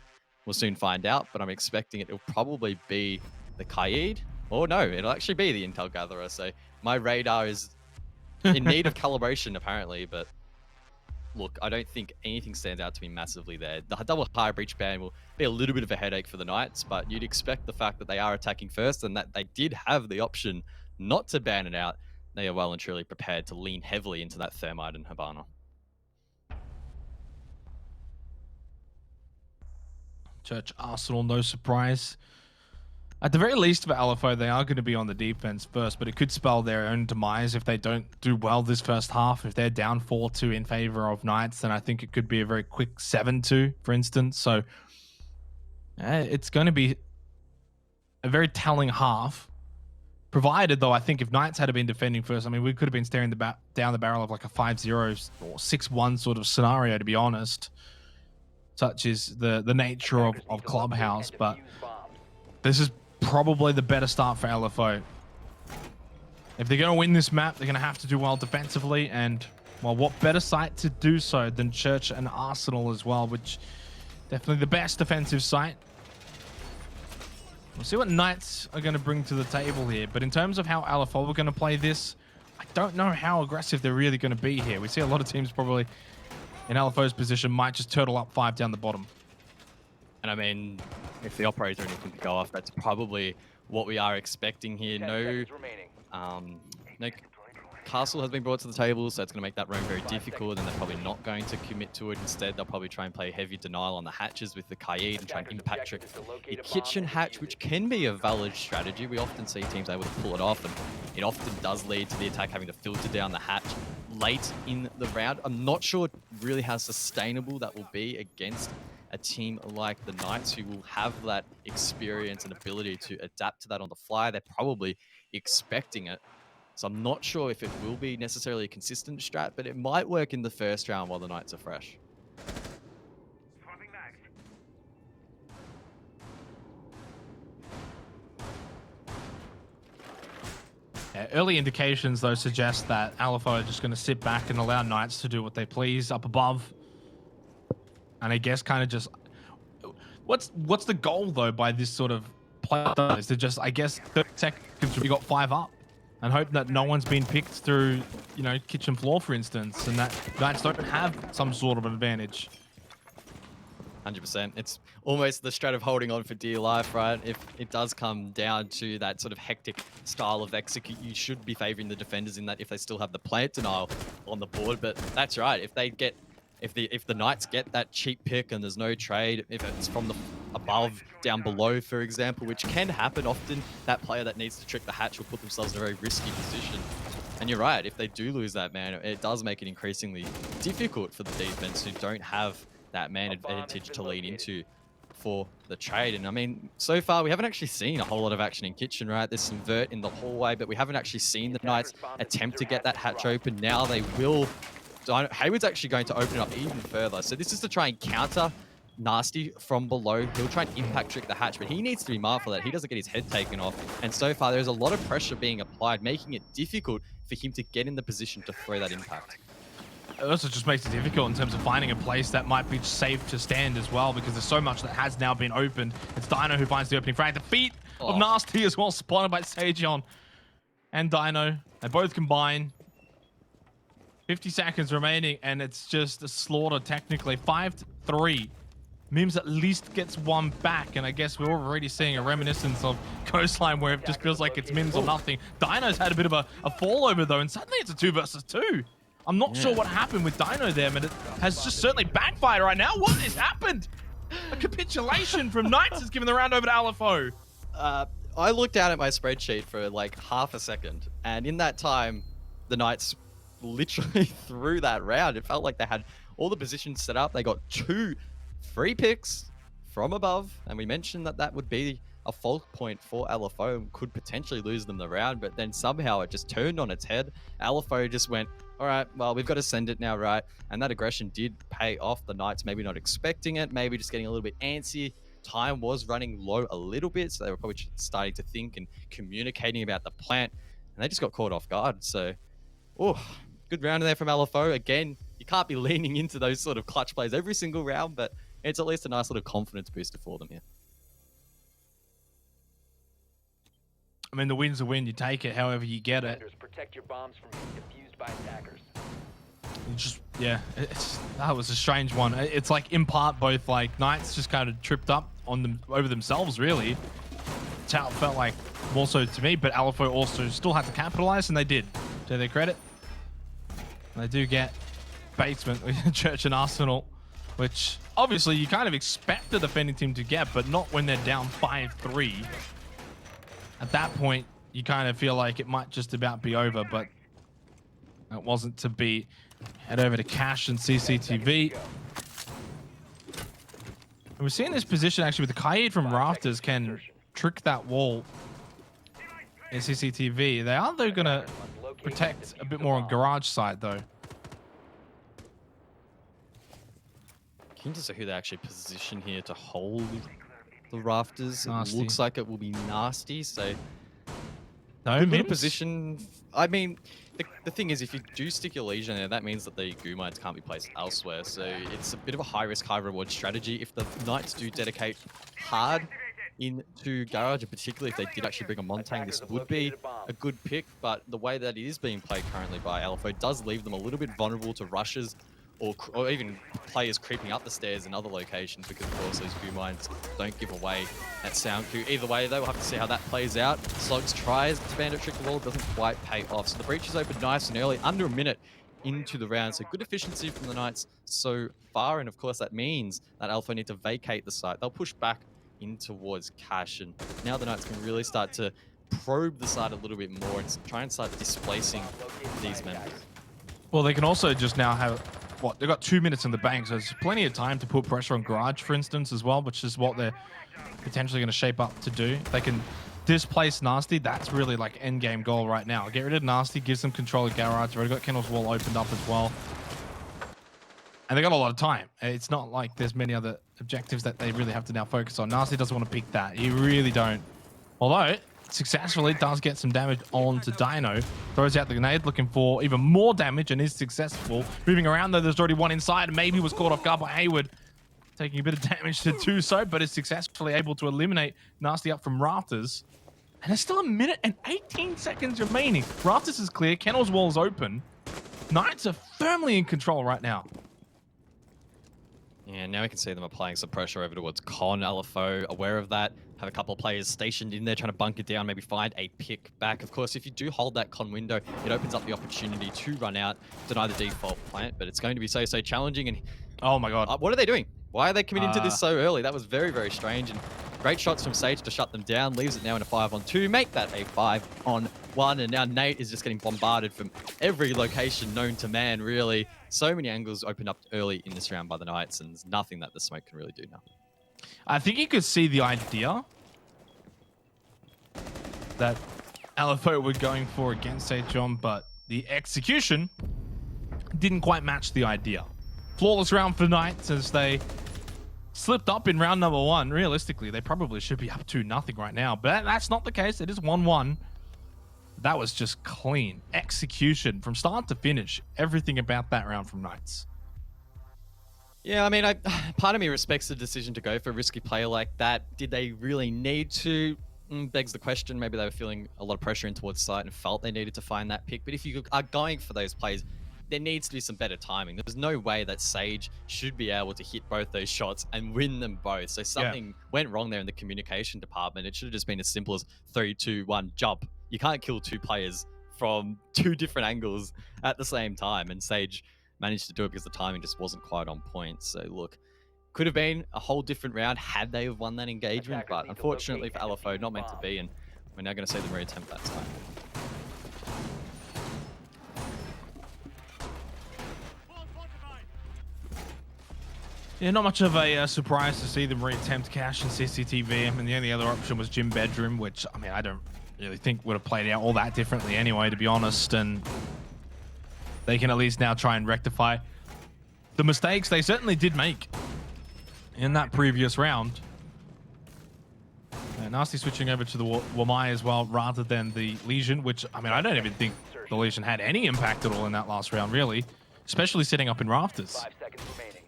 F: We'll soon find out, but I'm expecting it'll probably be the Kaid. Or no, it'll actually be the Intel Gatherer. So my radar is in need of calibration, apparently, but look, I don't think anything stands out to me massively there. The double high breach ban will be a little bit of a headache for the Knights, but you'd expect the fact that they are attacking first and that they did have the option not to ban it out. They are well and truly prepared to lean heavily into that Thermite and Habana.
E: Church Arsenal, no surprise. At the very least for LFO, they are going to be on the defense first, but it could spell their own demise if they don't do well this first half. If they're down 4-2 in favor of Knights, then I think it could be a very quick 7-2, for instance. So it's going to be a very telling half. Provided, though, I think if Knights had been defending first, I mean, we could have been staring down the barrel of like a 5-0 or 6-1 sort of scenario, to be honest. Such is the nature of Clubhouse, but this is probably the better start for LFO. If they're going to win this map, they're going to have to do well defensively, and, well, what better site to do so than Church and Arsenal as well, which definitely the best defensive site. We'll see what Knights are going to bring to the table here. But in terms of how LFO are going to play this, I don't know how aggressive they're really going to be here. We see a lot of teams probably in LFO's position might just turtle up 5 down the bottom.
F: And I mean, if the operator anything to go off, that's probably what we are expecting here. No castle has been brought to the table, so it's going to make that roam very difficult, and they're probably not going to commit to it. Instead, they'll probably try and play heavy denial on the hatches with the Kaid and try and impact trick the kitchen hatch, which can be a valid strategy. We often see teams able to pull it off, and it often does lead to the attack having to filter down the hatch late in the round. I'm not sure really how sustainable that will be against a team like the Knights, who will have that experience and ability to adapt to that on the fly. They're probably expecting it. So I'm not sure if it will be necessarily a consistent strat, but it might work in the first round while the Knights are fresh.
E: Yeah, early indications, though, suggest that LFO are just going to sit back and allow Knights to do what they please up above. And I guess kind of just... What's the goal, though, by this sort of play? Is to just, I guess, 30 seconds, you got 5 up. And hope that no one's been picked through, you know, kitchen floor, for instance, and that Knights don't have some sort of advantage.
F: 100%. It's almost the strat of holding on for dear life, right? If it does come down to that sort of hectic style of execute, you should be favoring the defenders in that if they still have the plant denial on the board. But that's right. If they get, if the Knights get that cheap pick and there's no trade, if it's from the above down below, for example, which can happen often, that player that needs to trick the hatch will put themselves in a very risky position. And you're right, if they do lose that man, it does make it increasingly difficult for the defense who don't have that man advantage to lean into for the trade. And I mean, so far we haven't actually seen a whole lot of action in kitchen, right? There's some vert in the hallway, but we haven't actually seen the Knights attempt to get that hatch open. Now they will. Hayward's actually going to open it up even further. So this is to try and counter Nasty from below. He'll try and impact trick the hatch, but he needs to be mindful that he doesn't get his head taken off. And so far, there's a lot of pressure being applied, making it difficult for him to get in the position to throw that impact.
E: It also just makes it difficult in terms of finding a place that might be safe to stand as well, because there's so much that has now been opened. It's Dino who finds the opening frag. The feet of Nasty as well, spotted by Sageon and Dino. They both combine. 50 seconds remaining, and it's just a slaughter technically. 5-3. Mims at least gets one back, and I guess we're already seeing a reminiscence of Coastline where it just feels like it's Mims or nothing. Dino's had a bit of a fall over, though, and suddenly it's a 2 versus 2. I'm not sure what happened with Dino there, but it has just certainly backfired right now. What has happened? A capitulation from Knights has given the round over to LFO.
F: I looked down at my spreadsheet for like half a second, and in that time, the Knights literally threw that round. It felt like they had all the positions set up. They got 2 free picks from above, and we mentioned that that would be a fault point for LFO and could potentially lose them the round, but then somehow it just turned on its head. LFO just went, all right, well, we've got to send it now, right? And that aggression did pay off. The Knights maybe not expecting it, maybe just getting a little bit antsy. Time was running low a little bit, so they were probably starting to think and communicating about the plant, and they just got caught off guard. So, good round there from LFO. Again, you can't be leaning into those sort of clutch plays every single round, but it's at least a nice little confidence booster for them here.
E: I mean, the win's a win. You take it however you get it.
G: Protect your bombs from being defused by attackers.
E: That was a strange one. It's like in part both like Knights just kind of tripped up on them over themselves, really. That's how it felt like more so to me, but LFO also still had to capitalize, and they did. To their credit, they do get basement with Church and Arsenal, which obviously you kind of expect the defending team to get, but not when they're down 5-3. at that point, you kind of feel like it might just about be over, but it wasn't to be. Head over to Cash and CCTV. And we're seeing this position actually with the Kaid from Rafters can trick that wall in CCTV. They are, though, going to protect a bit more on garage side, though.
F: Keen to see who they actually position here to hold the Rafters.
E: Nasty.
F: It looks like it will be Nasty, so
E: No
F: good little
E: mims?
F: position. I mean, the thing is, if you do stick your Legion there, that means that the goo mines can't be placed elsewhere. So it's a bit of a high risk, high reward strategy. If the Knights do dedicate hard into garage, and particularly if they did actually bring a Montang, this would be a good pick. But the way that it is being played currently by LFO does leave them a little bit vulnerable to rushes or even players creeping up the stairs in other locations, because of course those goo mines don't give away that sound coup. Either way, though, we'll have to see how that plays out. Slugs tries to bandit trick the wall, doesn't quite pay off. So the breach is open nice and early, under a minute into the round. So good efficiency from the Knights so far. And of course that means that Alpha need to vacate the site. They'll push back in towards Cash. And now the Knights can really start to probe the site a little bit more and try and start displacing these members.
E: Well, they can also just now have, they've got 2 minutes in the bank, so there's plenty of time to put pressure on garage, for instance, as well, which is what they're potentially going to shape up to do. They can displace Nasty. That's really like end game goal right now. Get rid of Nasty, gives them control of garage. They've already got Kendall's wall opened up as well. And they got a lot of time. It's not like there's many other objectives that they really have to now focus on. Nasty doesn't want to pick that. You really don't. Although, successfully does get some damage onto Dino. Throws out the grenade, looking for even more damage, and is successful. Moving around, though, there's already one inside, and maybe was caught off guard by Hayward. Taking a bit of damage to do so, but is successfully able to eliminate Nasty up from Rafters. And there's still 1 minute and 18 seconds remaining. Rafters is clear. Kennel's wall is open. Knights are firmly in control right now.
F: Yeah, now we can see them applying some pressure over towards Con. LFO aware of that. Have a couple of players stationed in there trying to bunker down, maybe find a pick back. Of course, if you do hold that Con window, it opens up the opportunity to run out, deny the default plant, but it's going to be so challenging. And
E: oh my god.
F: What are they doing? Why are they committing to this so early? That was very, very strange. And great shots from Sage to shut them down. Leaves it now in a 5-on-2. Make that a 5-on-1. And now Nate is just getting bombarded from every location known to man, really. So many angles opened up early in this round by the Knights, and there's nothing that the smoke can really do now.
E: I think you could see the idea that LFO were going for against St. John, but the execution didn't quite match the idea. Flawless round for Knights as they slipped up in round number 1. Realistically, they probably should be up 2-0 right now, but that's not the case. It is 1-1. That was just clean execution from start to finish. Everything about that round from Knights.
F: Yeah, I mean, part of me respects the decision to go for a risky player like that. Did they really need to? Begs the question. Maybe they were feeling a lot of pressure in towards site and felt they needed to find that pick. But if you are going for those plays, there needs to be some better timing. There's no way that Sage should be able to hit both those shots and win them both. So something went wrong there in the communication department. It should have just been as simple as 3, 2, 1, jump. You can't kill 2 players from 2 different angles at the same time. And Sage managed to do it because the timing just wasn't quite on point. So look, could have been a whole different round had they have won that engagement, but unfortunately for LFO, not meant to be, and we're now going to see them reattempt that time.
E: Yeah, not much of a surprise to see them reattempt Cash and CCTV. I mean, the only other option was Gym Bedroom, which, I mean, I don't really think would have played out all that differently anyway, to be honest, and they can at least now try and rectify the mistakes they certainly did make in that previous round. Nasty switching over to the Wamai as well, rather than the Legion, which, I mean, I don't even think the Legion had any impact at all in that last round, really, especially setting up in Rafters.
G: 5 seconds remaining.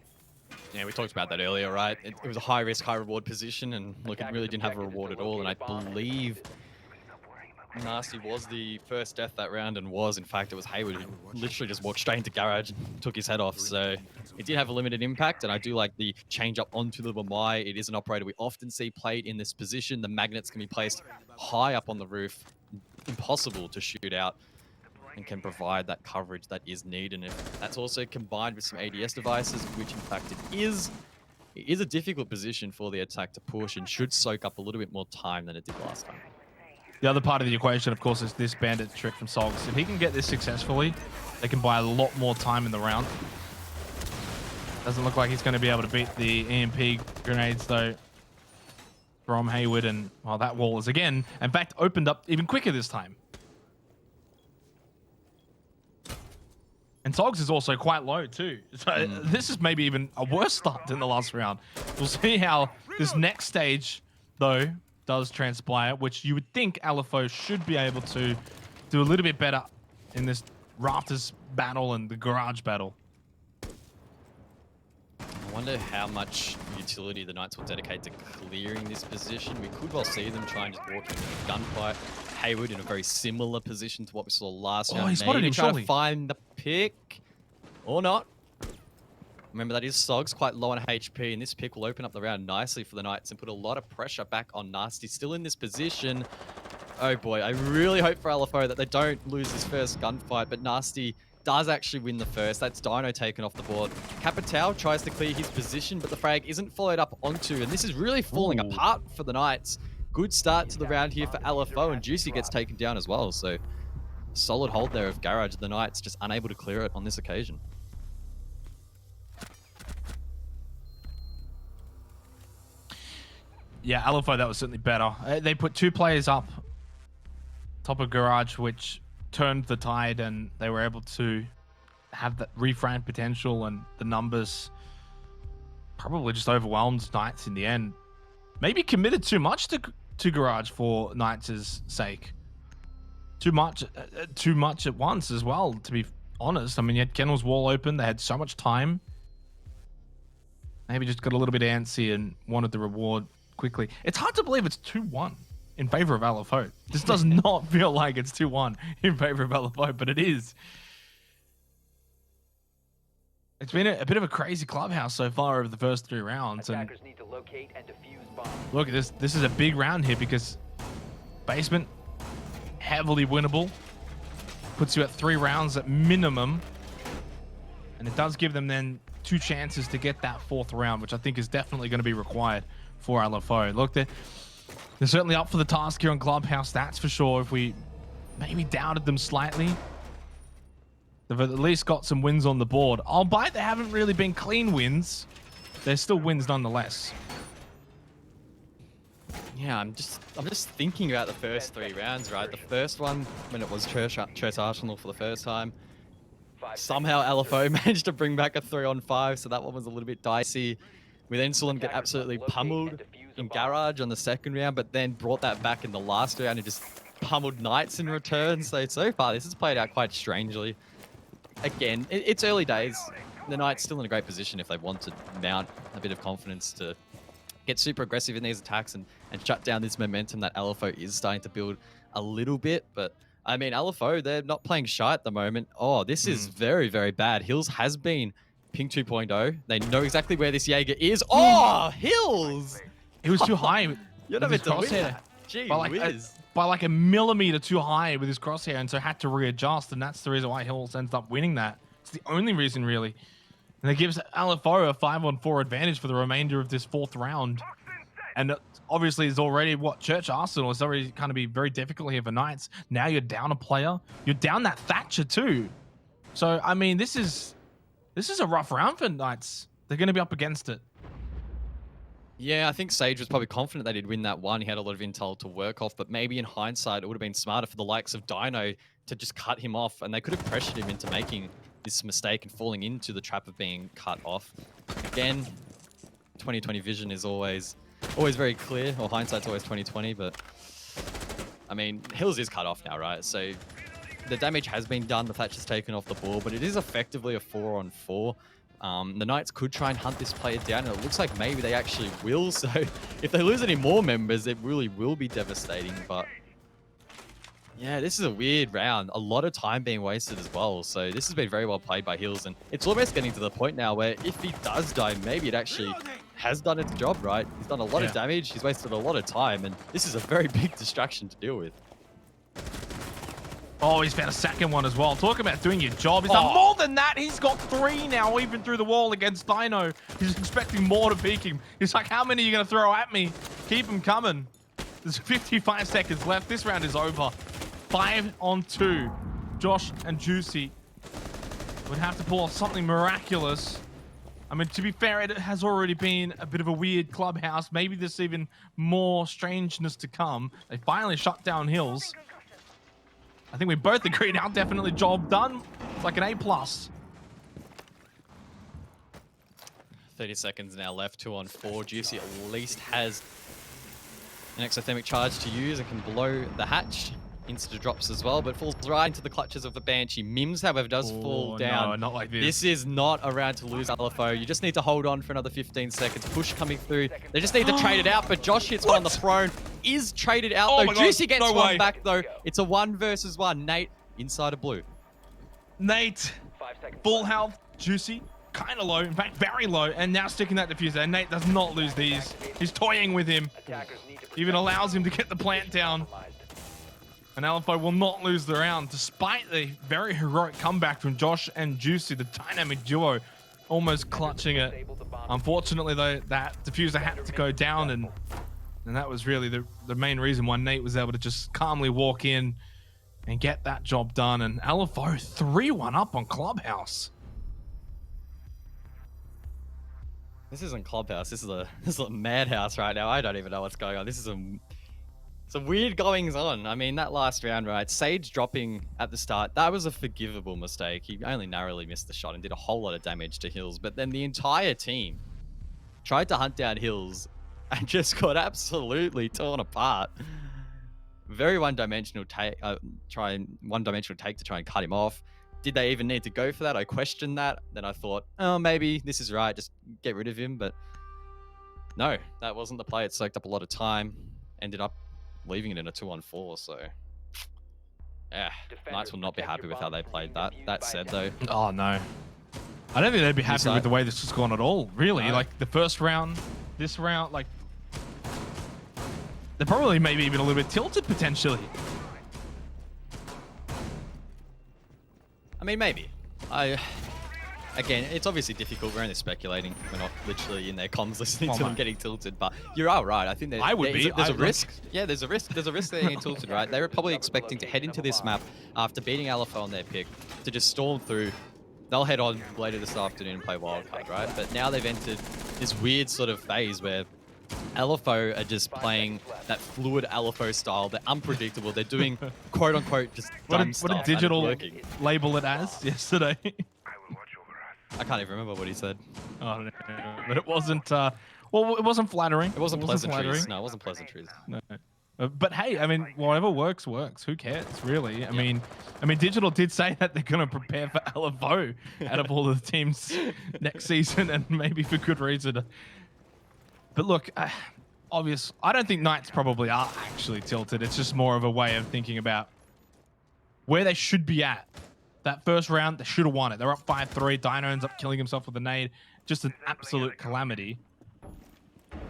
F: Yeah, we talked about that earlier, right? It was a high-risk, high-reward position, and look, it really didn't have a reward at all, and I believe Nasty was the first death that round, and was, in fact, it was Hayward who literally just walked straight into garage and took his head off. So it did have a limited impact, and I do like the change up onto the Wamai. It is an operator we often see played in this position. The magnets can be placed high up on the roof, impossible to shoot out, and can provide that coverage that is needed. And if that's also combined with some ADS devices, which in fact it is a difficult position for the attack to push and should soak up a little bit more time than it did last time.
E: The other part of the equation, of course, is this bandit trick from Sogs. If he can get this successfully, they can buy a lot more time in the round. Doesn't look like he's going to be able to beat the EMP grenades, though, from Hayward. And, well, that wall is, again, in fact, opened up even quicker this time. And Sogs is also quite low, too. So this is maybe even a worse start than the last round. We'll see how this next stage, though, does transpire, which you would think LFO should be able to do a little bit better in this Rafters battle and the Garage battle.
F: I wonder how much utility the Knights will dedicate to clearing this position. We could well see them try and just walk into the gunfight. Hayward in a very similar position to what we saw last round.
E: He spotted him,
F: trying
E: surely.
F: to find the pick or not. Remember, that is Sogs, quite low on HP, and this pick will open up the round nicely for the Knights and put a lot of pressure back on Nasty. Still in this position. Oh boy, I really hope for LFO that they don't lose this first gunfight, but Nasty does actually win the first. That's Dino taken off the board. Capitao tries to clear his position, but the frag isn't followed up onto, and this is really falling apart for the Knights. Good start to the round here for LFO, and Juicy gets taken down as well, so solid hold there of Garage. The Knights just unable to clear it on this occasion.
E: Yeah, LFO, that was certainly better. They put 2 players up top of Garage, which turned the tide, and they were able to have that reframe potential, and the numbers probably just overwhelmed Knights in the end. Maybe committed too much to Garage for Knights' sake. Too much at once as well, to be honest. I mean, you had Kennel's wall open. They had so much time. Maybe just got a little bit antsy and wanted the reward quickly. It's hard to believe it's 2-1 in favor of LFO. This does not feel like it's 2-1 in favor of LFO, but it is. It's been a bit of a crazy clubhouse so far over the first 3 rounds. And
G: Need to locate and defuse bombs.
E: look at this. This is a big round here because basement, heavily winnable. Puts you at 3 rounds at minimum. And it does give them then 2 chances to get that 4th round, which I think is definitely going to be required for LFO. Look, they're certainly up for the task here on Clubhouse, that's for sure. If we maybe doubted them slightly, they've at least got some wins on the board. Albeit they haven't really been clean wins, they're still wins nonetheless.
F: Yeah, I'm just thinking about the first 3 rounds, right? The first one, when it was Church Arsenal for the first time, somehow LFO managed to bring back a 3-on-5, so that one was a little bit dicey. We then saw them get absolutely pummeled in Garage on the second round, but then brought that back in the last round and just pummeled Knights in return. So far, this has played out quite strangely. Again, it's early days. The Knights still in a great position if they want to mount a bit of confidence to get super aggressive in these attacks and shut down this momentum that LFO is starting to build a little bit. But, I mean, LFO, they're not playing shy at the moment. Oh, this is very, very bad. Hills has been Ping 2.0. They know exactly where this Jaeger is. Oh, Hills!
E: It was too high.
F: You're not meant to win that. Gee whiz.
E: By like a millimeter too high with his crosshair, and so had to readjust, and that's the reason why Hills ends up winning that. It's the only reason, really. And it gives LFO a 5-on-4 advantage for the remainder of this 4th round. And obviously, it's already Church Arsenal. It's already going to be very difficult here for Knights. Now you're down a player. You're down that Thatcher too. So, I mean, this is a rough round for Knights. They're going to be up against it.
F: Yeah, I think Sage was probably confident that he'd win that one. He had a lot of intel to work off, but maybe in hindsight, it would have been smarter for the likes of Dino to just cut him off, and they could have pressured him into making this mistake and falling into the trap of being cut off. Again, 2020 vision is always very clear, or hindsight's always 2020, but I mean, Hills is cut off now, right? So the damage has been done, the Thatcher's taken off the board, but it is effectively a 4-on-4. The Knights could try and hunt this player down, and it looks like maybe they actually will. So if they lose any more members, it really will be devastating. But yeah, this is a weird round. A lot of time being wasted as well. So this has been very well played by Hills, and it's almost getting to the point now where if he does die, maybe it actually has done its job, right? He's done a lot of damage. He's wasted a lot of time, and this is a very big distraction to deal with.
E: Oh, he's found a second one as well. Talk about doing your job. He's done more than that. He's got 3 now, even through the wall against Dino. He's expecting more to peek him. He's like, how many are you going to throw at me? Keep them coming. There's 55 seconds left. This round is over. 5-on-2. Josh and Juicy would have to pull off something miraculous. I mean, to be fair, it has already been a bit of a weird clubhouse. Maybe there's even more strangeness to come. They finally shut down Hills. I think we both agreed now, definitely job done. It's like an A+.
F: 30 seconds now left, 2-on-4. Juicy at least has an exothermic charge to use and can blow the hatch. Insta drops as well, but falls right into the clutches of the Banshee. Mims, however, does fall down.
E: No, not like this.
F: This is not a round to lose, LFO. You just need to hold on for another 15 seconds. Push coming through. They just need to trade it out, but Josh hits one on the prone. Is traded out, though. Juicy gets one back, though. It's a 1 versus 1. Nate, inside of blue.
E: Nate, full health. Juicy, kind of low. In fact, very low. And now sticking that diffuser. And Nate does not lose these. He's toying with him. Even allows him to get the plant down. And LFO will not lose the round, despite the very heroic comeback from Josh and Juicy, the dynamic duo, almost clutching it. Unfortunately, though, that diffuser had to go down, and that was really the main reason why Nate was able to just calmly walk in and get that job done. And LFO 3-1 up on Clubhouse.
F: This isn't Clubhouse. This is a madhouse right now. I don't even know what's going on. This is some weird goings on. I mean, that last round, right? Sage dropping at the start, that was a forgivable mistake. He only narrowly missed the shot and did a whole lot of damage to Hills. But then the entire team tried to hunt down Hills and just got absolutely torn apart. Very one-dimensional take. One-dimensional take to try and cut him off. Did they even need to go for that? I questioned that. Then I thought, oh, maybe this is right. Just get rid of him. But no, that wasn't the play. It soaked up a lot of time. Ended up leaving it in a 2-on-4, so yeah, Knights will not be happy with how they played that. That said, though,
E: oh no, I don't think they'd be happy with the way this has gone at all. Really, no. Like the first round, this round, like they're probably maybe even a little bit tilted potentially.
F: I mean, maybe. Again, it's obviously difficult. We're only speculating. We're not literally in their comms listening to them getting tilted. But you're all right. I think there's a risk. Yeah, there's a risk. There's a risk they're getting tilted, right? They were probably expecting to head into this map after beating LFO on their pick to just storm through. They'll head on later this afternoon and play wildcard, right? But now they've entered this weird sort of phase where LFO are just playing that fluid LFO style. They're unpredictable. They're doing quote unquote just dumb stuff.
E: What did Digital label it as yesterday?
F: I can't even remember what he said.
E: Oh, no. But it wasn't, well, it wasn't flattering.
F: It wasn't pleasantries. No, it wasn't pleasantries.
E: No. But hey, I mean, whatever works, works. Who cares, really? I mean, Digital did say that they're going to prepare for LFO out of all of the teams next season, and maybe for good reason. But look, obvious. I don't think Knights probably are actually tilted. It's just more of a way of thinking about where they should be at. That first round, they should have won it. They're up 5-3. Dino ends up killing himself with a nade. Just an absolute calamity.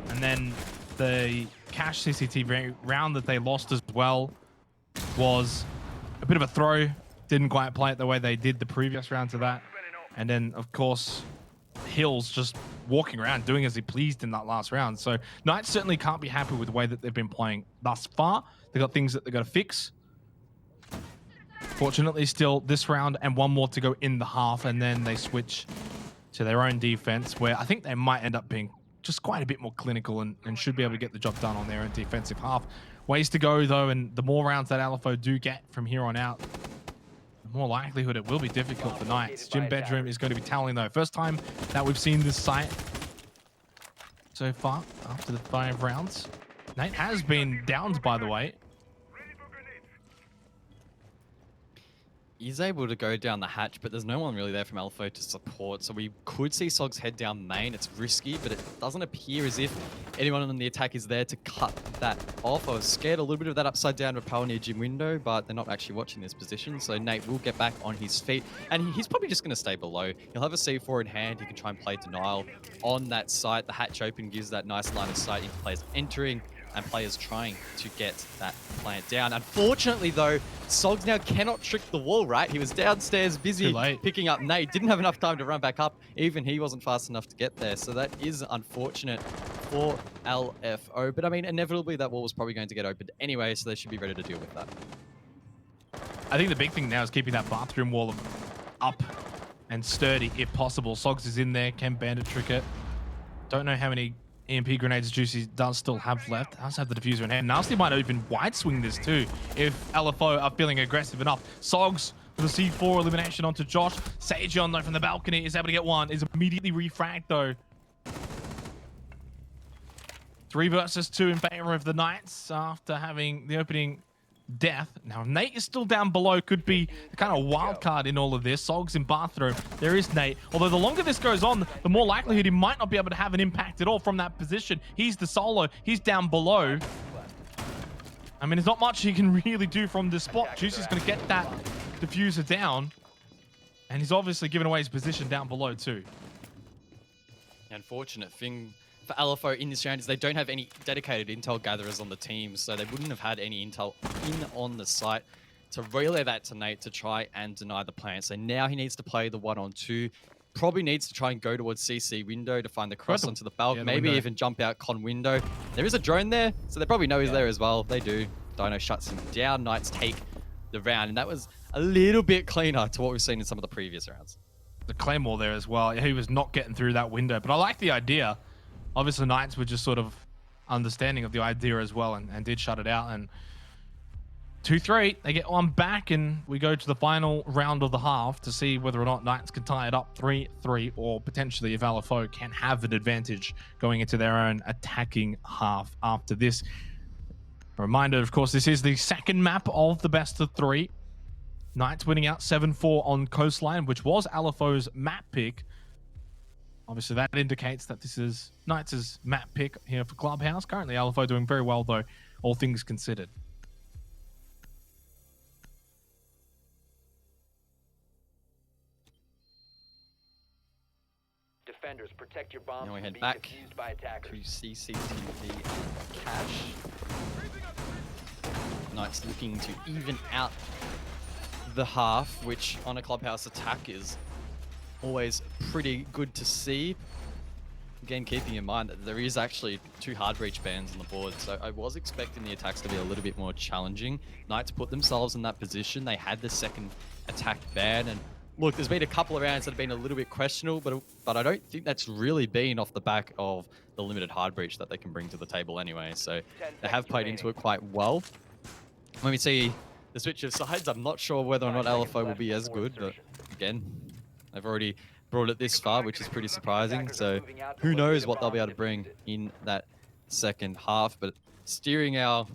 E: And then the Cash CCTV round that they lost as well was a bit of a throw. Didn't quite play it the way they did the previous round to that. And then, of course, Hills just walking around, doing as he pleased in that last round. So Knights certainly can't be happy with the way that they've been playing thus far. They've got things that they've got to fix. Fortunately, still this round and one more to go in the half, and then they switch to their own defense, where I think they might end up being just quite a bit more clinical and should be able to get the job done on their own defensive half. Ways to go, though, and the more rounds that LFO do get from here on out, the more likelihood it will be difficult for Knights. Jim Bedroom is going to be toweling, though. First time that we've seen this site so far after the 5 rounds. Nate has been downed, by the way.
F: He's able to go down the hatch, but there's no one really there from LFO to support. So we could see Sogs head down main. It's risky, but it doesn't appear as if anyone on the attack is there to cut that off. I was scared a little bit of that upside down rappel near gym window, but they're not actually watching this position. So Nate will get back on his feet, and he's probably just going to stay below. He'll have a C4 in hand. He can try and play denial on that site. The hatch open gives that nice line of sight into players entering and players trying to get that plant down. Unfortunately, though, Sogs now cannot trick the wall, right? He was downstairs busy picking up Nate. Didn't have enough time to run back up. Even he wasn't fast enough to get there. So that is unfortunate for LFO. But I mean, inevitably that wall was probably going to get opened anyway, so they should be ready to deal with that.
E: I think the big thing now is keeping that bathroom wall up and sturdy if possible. Sogs is in there. Can Bandit trick it? Don't know how many EMP grenades Juicy does still have left. Does have the diffuser in hand. Nasty might even wide swing this too if LFO are feeling aggressive enough. Sogs with a C4 elimination onto Josh. Sajon though from the balcony is able to get one. Is immediately refragged though. 3 versus 2 in favor of the Knights after having the opening death. Now Nate is still down below, could be the kind of wild card in all of this. Sogs in bathroom. There is Nate. Although the longer this goes on, the more likelihood he might not be able to have an impact at all from that position. He's the solo. He's down below. I mean, there's not much he can really do from this spot. Juicy's going to get that diffuser down. And he's obviously given away his position down below too.
F: The unfortunate thing for LFO in this round is they don't have any dedicated intel gatherers on the team, so they wouldn't have had any intel in on the site to relay that to Nate to try and deny the plan. So now he needs to play the 1-on-2. Probably needs to try and go towards CC window to find the cross onto the balcony,
E: the
F: maybe
E: window.
F: even jump out con window. There is a drone there, so they probably know he's there as well. They do. Dino shuts him down. Knights take the round, and that was a little bit cleaner to what we've seen in some of the previous rounds.
E: The Claymore there as well. He was not getting through that window, but I like the idea. Obviously, Knights were just sort of understanding of the idea as well and did shut it out. And 2-3, they get one back, and we go to the final round of the half to see whether or not Knights can tie it up 3-3, or potentially if LFO can have an advantage going into their own attacking half after this. A reminder, of course, this is the second map of the best of 3. Knights winning out 7-4 on Coastline, which was LFO's map pick. Obviously, that indicates that this is Knights' map pick here for Clubhouse. Currently, LFO doing very well, though, all things considered.
G: Defenders, protect your bombs
F: Now we
G: from
F: head
G: being
F: back
G: defused by
F: to
G: attackers.
F: CCTV cache. Knights looking to even out the half, which on a Clubhouse attack is always pretty good to see. Again, keeping in mind that there is actually 2 hard breach bans on the board, so I was expecting the attacks to be a little bit more challenging. Knights put themselves in that position. They had the second attack ban, and look, there's been a couple of rounds that have been a little bit questionable, but I don't think that's really been off the back of the limited hard breach that they can bring to the table anyway. So they have played into it quite well. When we see the switch of sides, I'm not sure whether or not LFO will be as good, but again, they've already brought it this far, which is pretty surprising. So who knows what they'll be able to bring in that second half. But steering our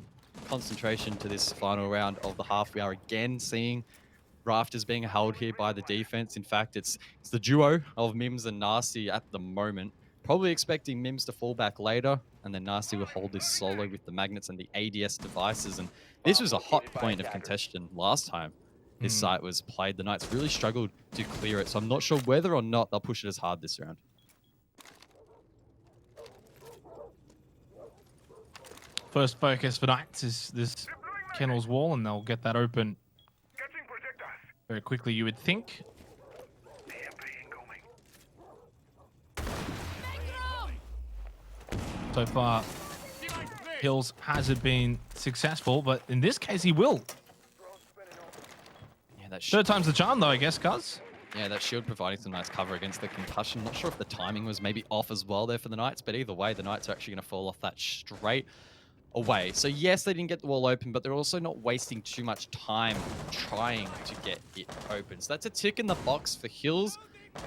F: concentration to this final round of the half, we are again seeing Rafters being held here by the defense. In fact, it's the duo of Mims and Nasty at the moment. Probably expecting Mims to fall back later, and then Nasty will hold this solo with the magnets and the ADS devices. And this was a hot point of contention last time this site was played. The Knights really struggled to clear it, so I'm not sure whether or not they'll push it as hard this round.
E: First focus for Knights is this Kennel's wall, and they'll get that open very quickly, you would think. So far, Hills hasn't been successful, but in this case, he will.
F: Yeah, that
E: Third time's the charm, though, I guess, Cuz.
F: Yeah, that shield providing some nice cover against the concussion. Not sure if the timing was maybe off as well there for the Knights, but either way, the Knights are actually going to fall off that straight away. So yes, they didn't get the wall open, but they're also not wasting too much time trying to get it open. So that's a tick in the box for Hills.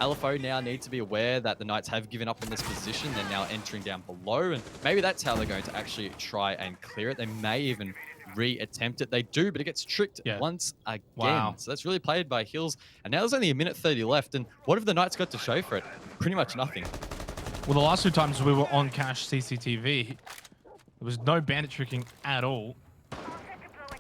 F: LFO now need to be aware that the Knights have given up on this position. They're now entering down below, and maybe that's how they're going to actually try and clear it. They may even re-attempt it. They do, but it gets tricked once again.
E: Wow.
F: So that's really played by Hills. And now there's only 1:30 left, and what have the Knights got to show for it? Pretty much nothing.
E: Well, the last 2 times we were on cache CCTV, there was no bandit tricking at all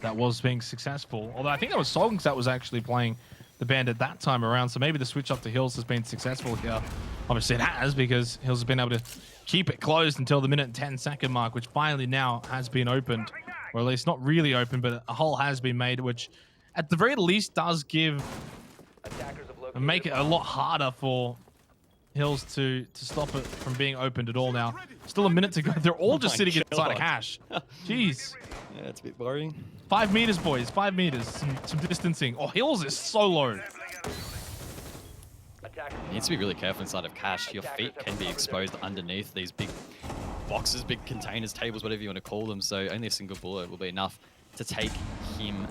E: that was being successful. Although I think that was Songs that was actually playing the bandit that time around, so maybe the switch up to Hills has been successful here. Obviously it has, because Hills has been able to keep it closed until the 1:10 mark, which finally now has been opened. Or at least not really open, but a hole has been made, which at the very least does give and make it a lot harder for Hills to stop it from being opened at all now. Still a minute to go. They're all just sitting inside a cache. Jeez.
F: Yeah, it's a bit worrying.
E: 5 meters, boys. 5 meters. Some distancing. Oh, Hills is so low.
F: You need to be really careful inside of cache. Your feet can be exposed underneath these big boxes, big containers, tables, whatever you want to call them. So only a single bullet will be enough to take him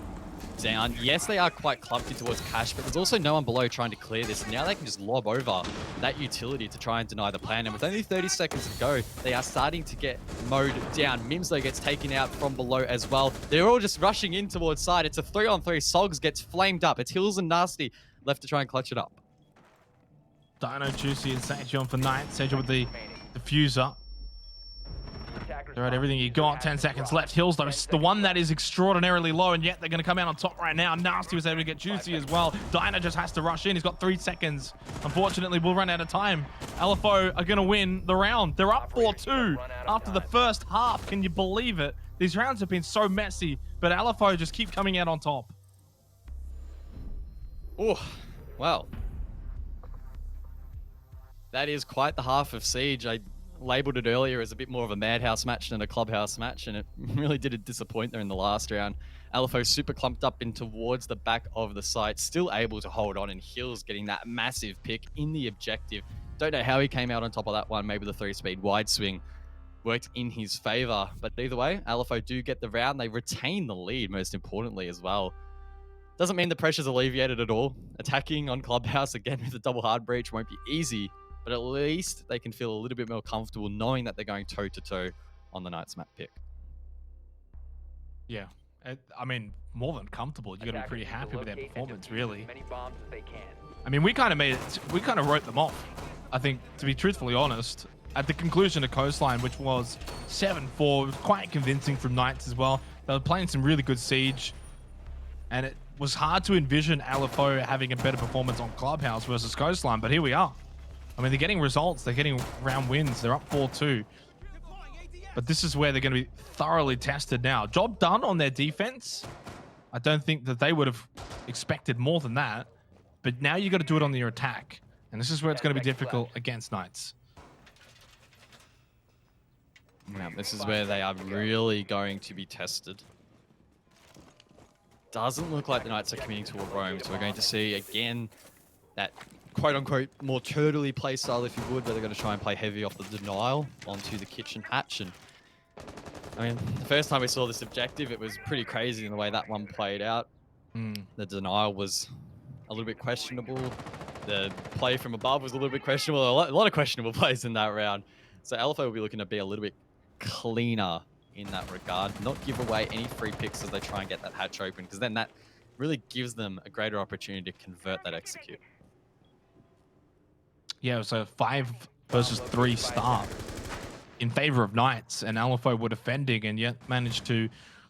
F: down. Yes, they are quite clumped in towards cache, but there's also no one below trying to clear this. Now they can just lob over that utility to try and deny the plan. And with only 30 seconds to go, they are starting to get mowed down. Mimslow gets taken out from below as well. They're all just rushing in towards side. It's a 3-on-3. Sogs gets flamed up. It's Hills and Nasty left to try and clutch it up.
E: Dino, Juicy, and Sage on for Knight. Sage with the diffuser. They're at everything you got. 10 seconds left. Hills, though, is the one that is extraordinarily low, and yet they're going to come out on top right now. Nasty was able to get Juicy as well. Dino just has to rush in. He's got 3 seconds. Unfortunately, we'll run out of time. LFO are going to win the round. They're up 4-2 after the first half. Can you believe it? These rounds have been so messy, but LFO just keep coming out on top.
F: Oh, wow. That is quite the half of Siege. I labeled it earlier as a bit more of a madhouse match than a clubhouse match, and it really did disappoint there in the last round. LFO super clumped up in towards the back of the site, still able to hold on, and Hills getting that massive pick in the objective. Don't know how he came out on top of that one. Maybe the 3-speed wide swing worked in his favor, but either way, LFO do get the round. They retain the lead, most importantly as well. Doesn't mean the pressure's alleviated at all. Attacking on clubhouse again with a double hard breach won't be easy, but at least they can feel a little bit more comfortable knowing that they're going toe-to-toe on the Knights map pick.
E: Yeah, I mean, more than comfortable. You got to be pretty happy with their performance, really. I mean, we kind of wrote them off, I think, to be truthfully honest. At the conclusion of Coastline, which was 7-4, it was quite convincing from Knights as well. They were playing some really good Siege, and it was hard to envision LFO having a better performance on Clubhouse versus Coastline, but here we are. I mean, they're getting results. They're getting round wins. They're up 4-2. But this is where they're going to be thoroughly tested now. Job done on their defense. I don't think that they would have expected more than that. But now you got to do it on your attack. And this is where it's going to be difficult against Knights.
F: Now, this is where they are really going to be tested. Doesn't look like the Knights are committing to a roam. So we're going to see, again, that quote-unquote more turtley play style, if you would, where they're going to try and play heavy off the denial onto the kitchen hatch. And I mean, the first time we saw this objective, it was pretty crazy in the way that one played out. The denial was a little bit questionable. The play from above was a little bit questionable. A lot of questionable plays in that round. So LFO will be looking to be a little bit cleaner in that regard. Not give away any free picks as they try and get that hatch open, because then that really gives them a greater opportunity to convert that execute.
E: Yeah, it was a 5 versus 3 start in favor of Knights, and LFO were defending and yet managed to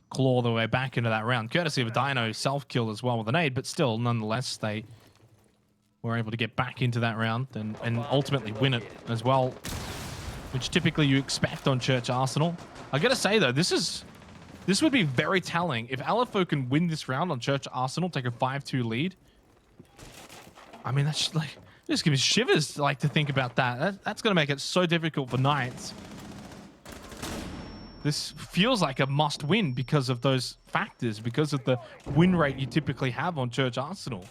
E: claw their way back into that round, courtesy of a Dino self-kill as well with an aid, but still, nonetheless, they were able to get back into that round and ultimately win it as well, which typically you expect on Church Arsenal. I gotta say though, this would be very telling. If LFO can win this round on Church Arsenal, take a 5-2 lead, I mean, that's like, just gives me shivers like to think about that. That's going to make it so difficult for Knights. This feels like a must win because of those factors, because of the win rate you typically have on Church Arsenal.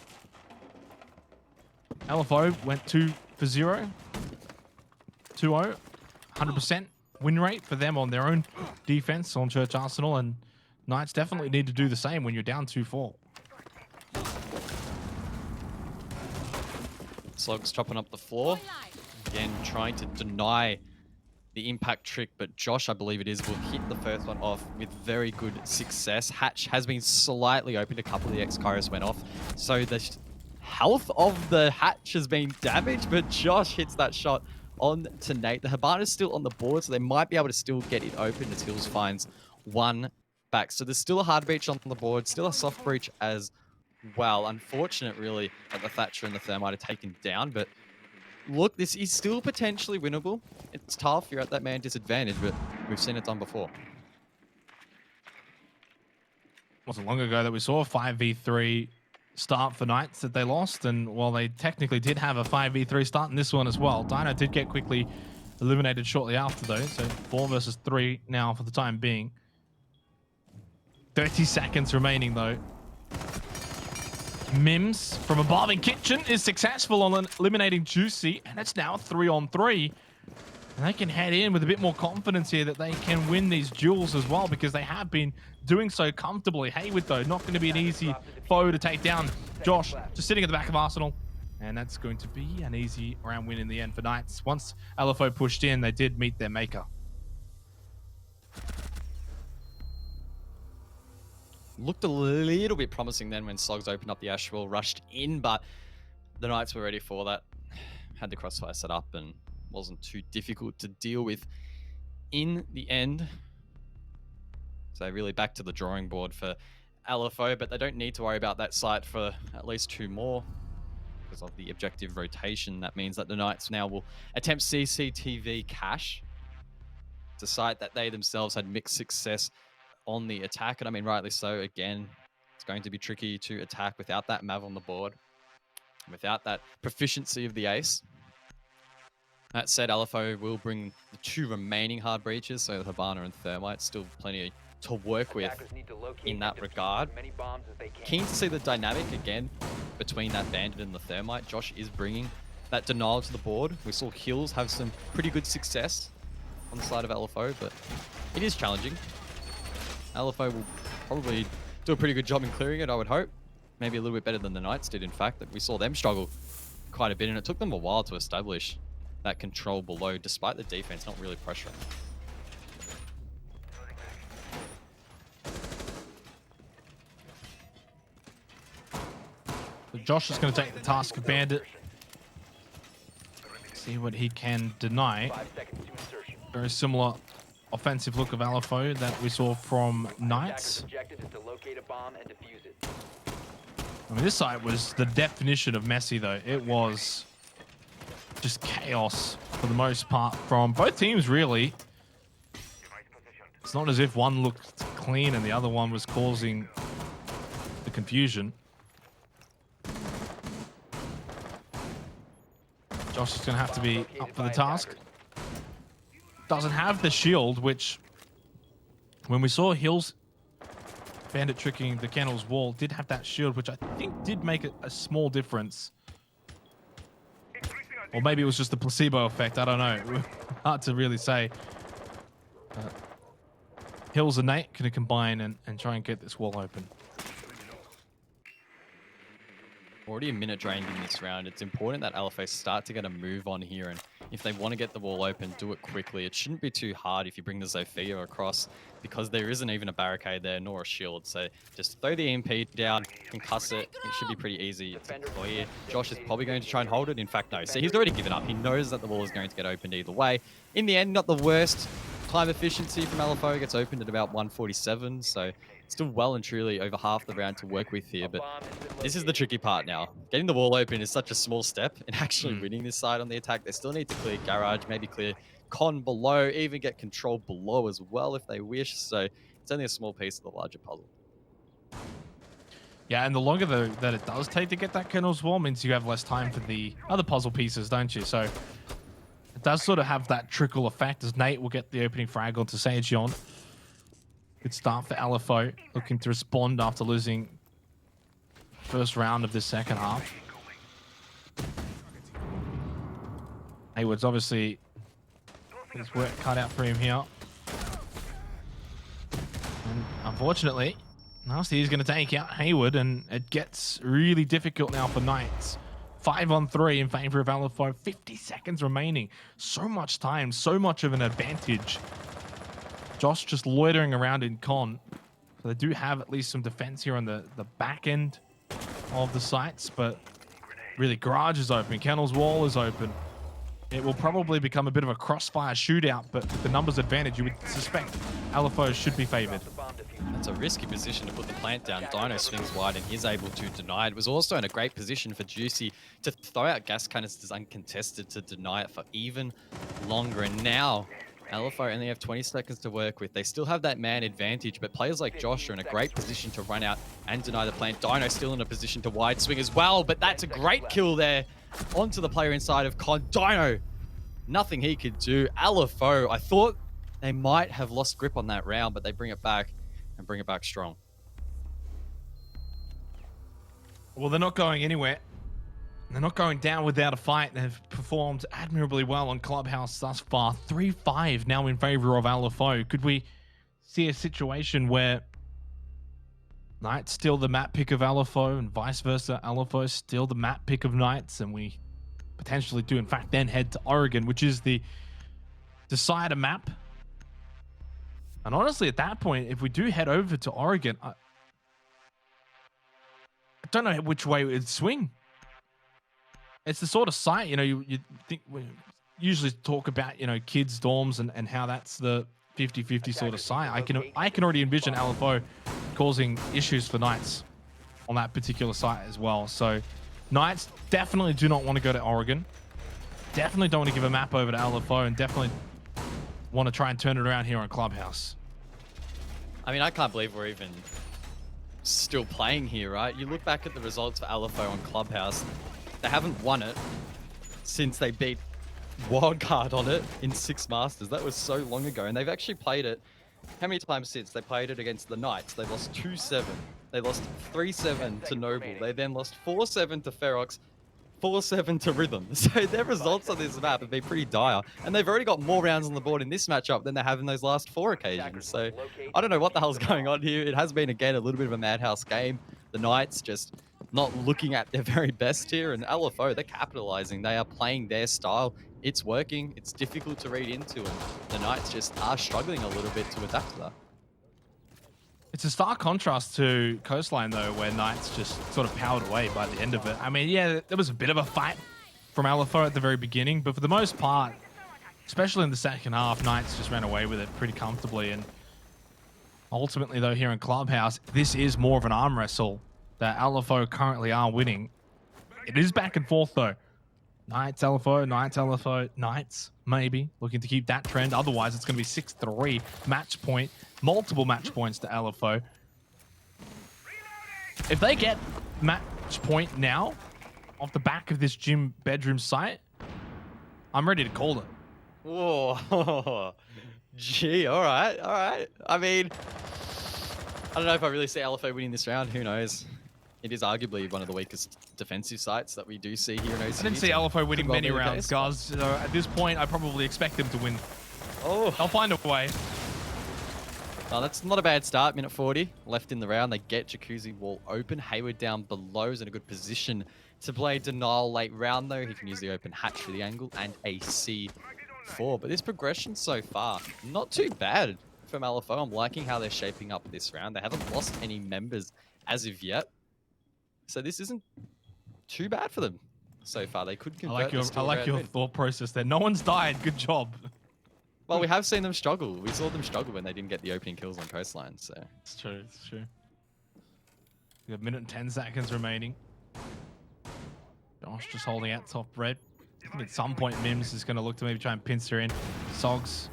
E: LFO went 2 for 0. 2-0. 100% win rate for them on their own defense on Church Arsenal, and Knights definitely need to do the same when you're down 2-4.
F: Slogs chopping up the floor. Again, trying to deny the impact trick, but Josh, I believe it is, will hit the first one off with very good success. Hatch has been slightly opened. A couple of the X-Kairos went off. So the health of the hatch has been damaged, but Josh hits that shot on to Nate. The Habana's still on the board, so they might be able to still get it open as Hills finds one back. So there's still a hard breach on the board, still a soft breach as well. Unfortunate, really, that the Thatcher and the Thermite are taken down, but look, this is still potentially winnable. It's tough, you're at that man disadvantage, but we've seen it done before.
E: Wasn't long ago that we saw a 5v3 start for Knights that they lost, and while they technically did have a 5v3 start in this one as well, Dino did get quickly eliminated shortly after though, so 4 versus 3 now for the time being. 30 seconds remaining though. Mims from above in kitchen is successful on eliminating Juicy, and it's now 3-on-3. And they can head in with a bit more confidence here that they can win these duels as well, because they have been doing so comfortably. Hayward, though, not going to be an easy foe to take down. Josh just sitting at the back of Arsenal. And that's going to be an easy round win in the end for Knights. Once LFO pushed in, they did meet their maker.
F: Looked a little bit promising then when Slogs opened up the Ashwell, rushed in, but the Knights were ready for that. Had the crossfire set up and wasn't too difficult to deal with in the end. So really back to the drawing board for LFO, but they don't need to worry about that site for at least 2 more because of the objective rotation. That means that the Knights now will attempt CCTV cache. It's a site that they themselves had mixed success on the attack, and I mean rightly so. Again, it's going to be tricky to attack without that Mav on the board, without that proficiency of the ace. That said, LFO will bring the 2 remaining hard breaches, so Habana and Thermite, still plenty to work with in that regard. Keen to see the dynamic again between that Bandit and the Thermite. Josh is bringing that denial to the board. We saw Hills have some pretty good success on the side of LFO, but it is challenging. LFO will probably do a pretty good job in clearing it, I would hope. Maybe a little bit better than the Knights did, in fact. We saw them struggle quite a bit, and it took them a while to establish that control below, despite the defense not really pressuring.
E: So Josh is going to take the task of Bandit. See what he can deny. Very similar offensive look of LFO that we saw from Knights. I mean, this site was the definition of messy, though. It was just chaos for the most part from both teams, really. It's not as if one looked clean and the other one was causing the confusion. Josh is going to have to be up for the task. Doesn't have the shield, which when we saw Hills Bandit tricking the Kennel's wall, did have that shield, which I think did make a small difference. Or maybe it was just the placebo effect. I don't know. Hard to really say. Hills and Nate going to combine and try and get this wall open.
F: Already a minute drained in this round. It's important that LFA start to get a move on here, and if they want to get the wall open, do it quickly. It shouldn't be too hard if you bring the Zofia across, because there isn't even a barricade there, nor a shield. So just throw the EMP down, concuss it. It should be pretty easy to clear. Josh is probably going to try and hold it. In fact, no. So he's already given up. He knows that the wall is going to get opened either way. In the end, not the worst. Time efficiency from LFO gets opened at about 147, so still well and truly over half the round to work with here. But this is the tricky part now. Getting the wall open is such a small step in actually winning this side on the attack. They still need to clear garage, maybe clear con below, even get control below as well if they wish. So it's only a small piece of the larger puzzle.
E: Yeah, and the longer that it does take to get that Kennel's wall means you have less time for the other puzzle pieces, don't you? So it does sort of have that trickle effect as Nate will get the opening frag onto Sejeon. Good start for LFO, looking to respond after losing first round of this second half. Hayward's obviously his work cut out for him here. And unfortunately, Nasty is going to take out Hayward, and it gets really difficult now for Knights. 5-on-3 in favor of LFO. 50 seconds remaining. So much time, so much of an advantage. Josh just loitering around in con. So they do have at least some defense here on the back end of the sites, but really garage is open. Kennel's wall is open. It will probably become a bit of a crossfire shootout, but with the numbers advantage, you would suspect LFO should be favored.
F: That's a risky position to put the plant down. Dino swings wide and is able to deny it. It was also in a great position for Juicy to throw out gas canisters uncontested to deny it for even longer. And now LFO only have 20 seconds to work with. They still have that man advantage, but players like Josh are in a great position to run out and deny the plant. Dino's still in a position to wide swing as well, but that's a great kill there onto the player inside of Con. Dino, nothing he could do. LFO, I thought they might have lost grip on that round, but they bring it back and bring it back strong.
E: Well, they're not going anywhere. They're not going down without a fight. They've performed admirably well on Clubhouse thus far. 3-5 now in favor of LFO. Could we see a situation where Knights still the map pick of LFO and vice versa? LFO still the map pick of Knights, and we potentially do in fact then head to Oregon, which is the decider map. And honestly, at that point, if we do head over to Oregon, I don't know which way it would swing. It's the sort of site, you know, you think we usually talk about, you know, kids' dorms and how that's the 50-50 sort of site. I can already envision LFO causing issues for Knights on that particular site as well. So Knights definitely do not want to go to Oregon. Definitely don't want to give a map over to LFO, and definitely want to try and turn it around here on Clubhouse.
F: I mean, I can't believe we're even still playing here, right? You look back at the results for LFO on Clubhouse. They haven't won it since they beat Wildcard on it in 6 Masters. That was so long ago. And they've actually played it, how many times since? They played it against the Knights. They lost 2-7. They lost 3-7 to Noble. They then lost 4-7 to Ferox, 4-7 to Rhythm. So their results on this map have been pretty dire. And they've already got more rounds on the board in this matchup than they have in those last 4 occasions. So I don't know what the hell's going on here. It has been, again, a little bit of a madhouse game. The Knights just not looking at their very best here, and LFO, they're capitalizing. They are playing their style. It's working. It's difficult to read into, and the Knights just are struggling a little bit to adapt to that.
E: It's a stark contrast to Coastline, though, where Knights just sort of powered away by the end of it. I mean, yeah, there was a bit of a fight from LFO at the very beginning, but for the most part, especially in the second half, Knights just ran away with it pretty comfortably. And ultimately, though, here in Clubhouse, this is more of an arm wrestle that LFO currently are winning. It is back and forth, though. Knights, LFO, Knights, LFO, Knights, maybe, looking to keep that trend. Otherwise, it's going to be 6-3 match point, multiple match points to LFO. If they get match point now, off the back of this gym bedroom site, I'm ready to call it.
F: Whoa. Gee, all right. I mean, I don't know if I really see LFO winning this round. Who knows? It is arguably one of the weakest defensive sites that we do see here in OCD.
E: I didn't see LFO winning many rounds, guys. So at this point, I probably expect them to win.
F: Oh,
E: they'll find a way.
F: Oh, that's not a bad start. Minute 40 left in the round. They get Jacuzzi wall open. Hayward down below is in a good position to play denial late round, though. He can use the open hatch for the angle and a C4. But this progression so far, not too bad from LFO. I'm liking how they're shaping up this round. They haven't lost any members as of yet. So this isn't too bad for them so far. They could convert.
E: I like your thought process there. No one's died. Good job.
F: Well, we have seen them struggle. We saw them struggle when they didn't get the opening kills on Coastline. So
E: it's true. It's true. We have 1 minute and 10 seconds remaining. Josh just holding out top red. I think at some point Mims is going to look to maybe try and pincer in. Sogs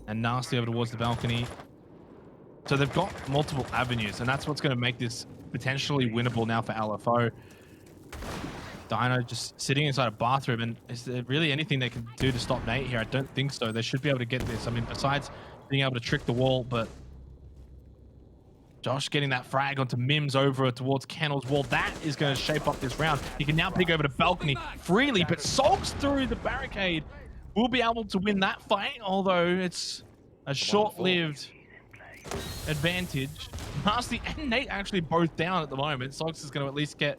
E: and Nasty over towards the balcony. So they've got multiple avenues, and that's what's going to make this potentially winnable now for LFO. Dino just sitting inside a bathroom, and is there really anything they can do to stop Nate here? I don't think so. They should be able to get this. I mean, besides being able to trick the wall, but Josh getting that frag onto Mims over towards Kennel's wall. That is going to shape up this round. He can now pick over to balcony freely, but Sogs through the barricade will be able to win that fight, although it's a short-lived advantage. Nasty and Nate actually both down at the moment. Sogs is going to at least get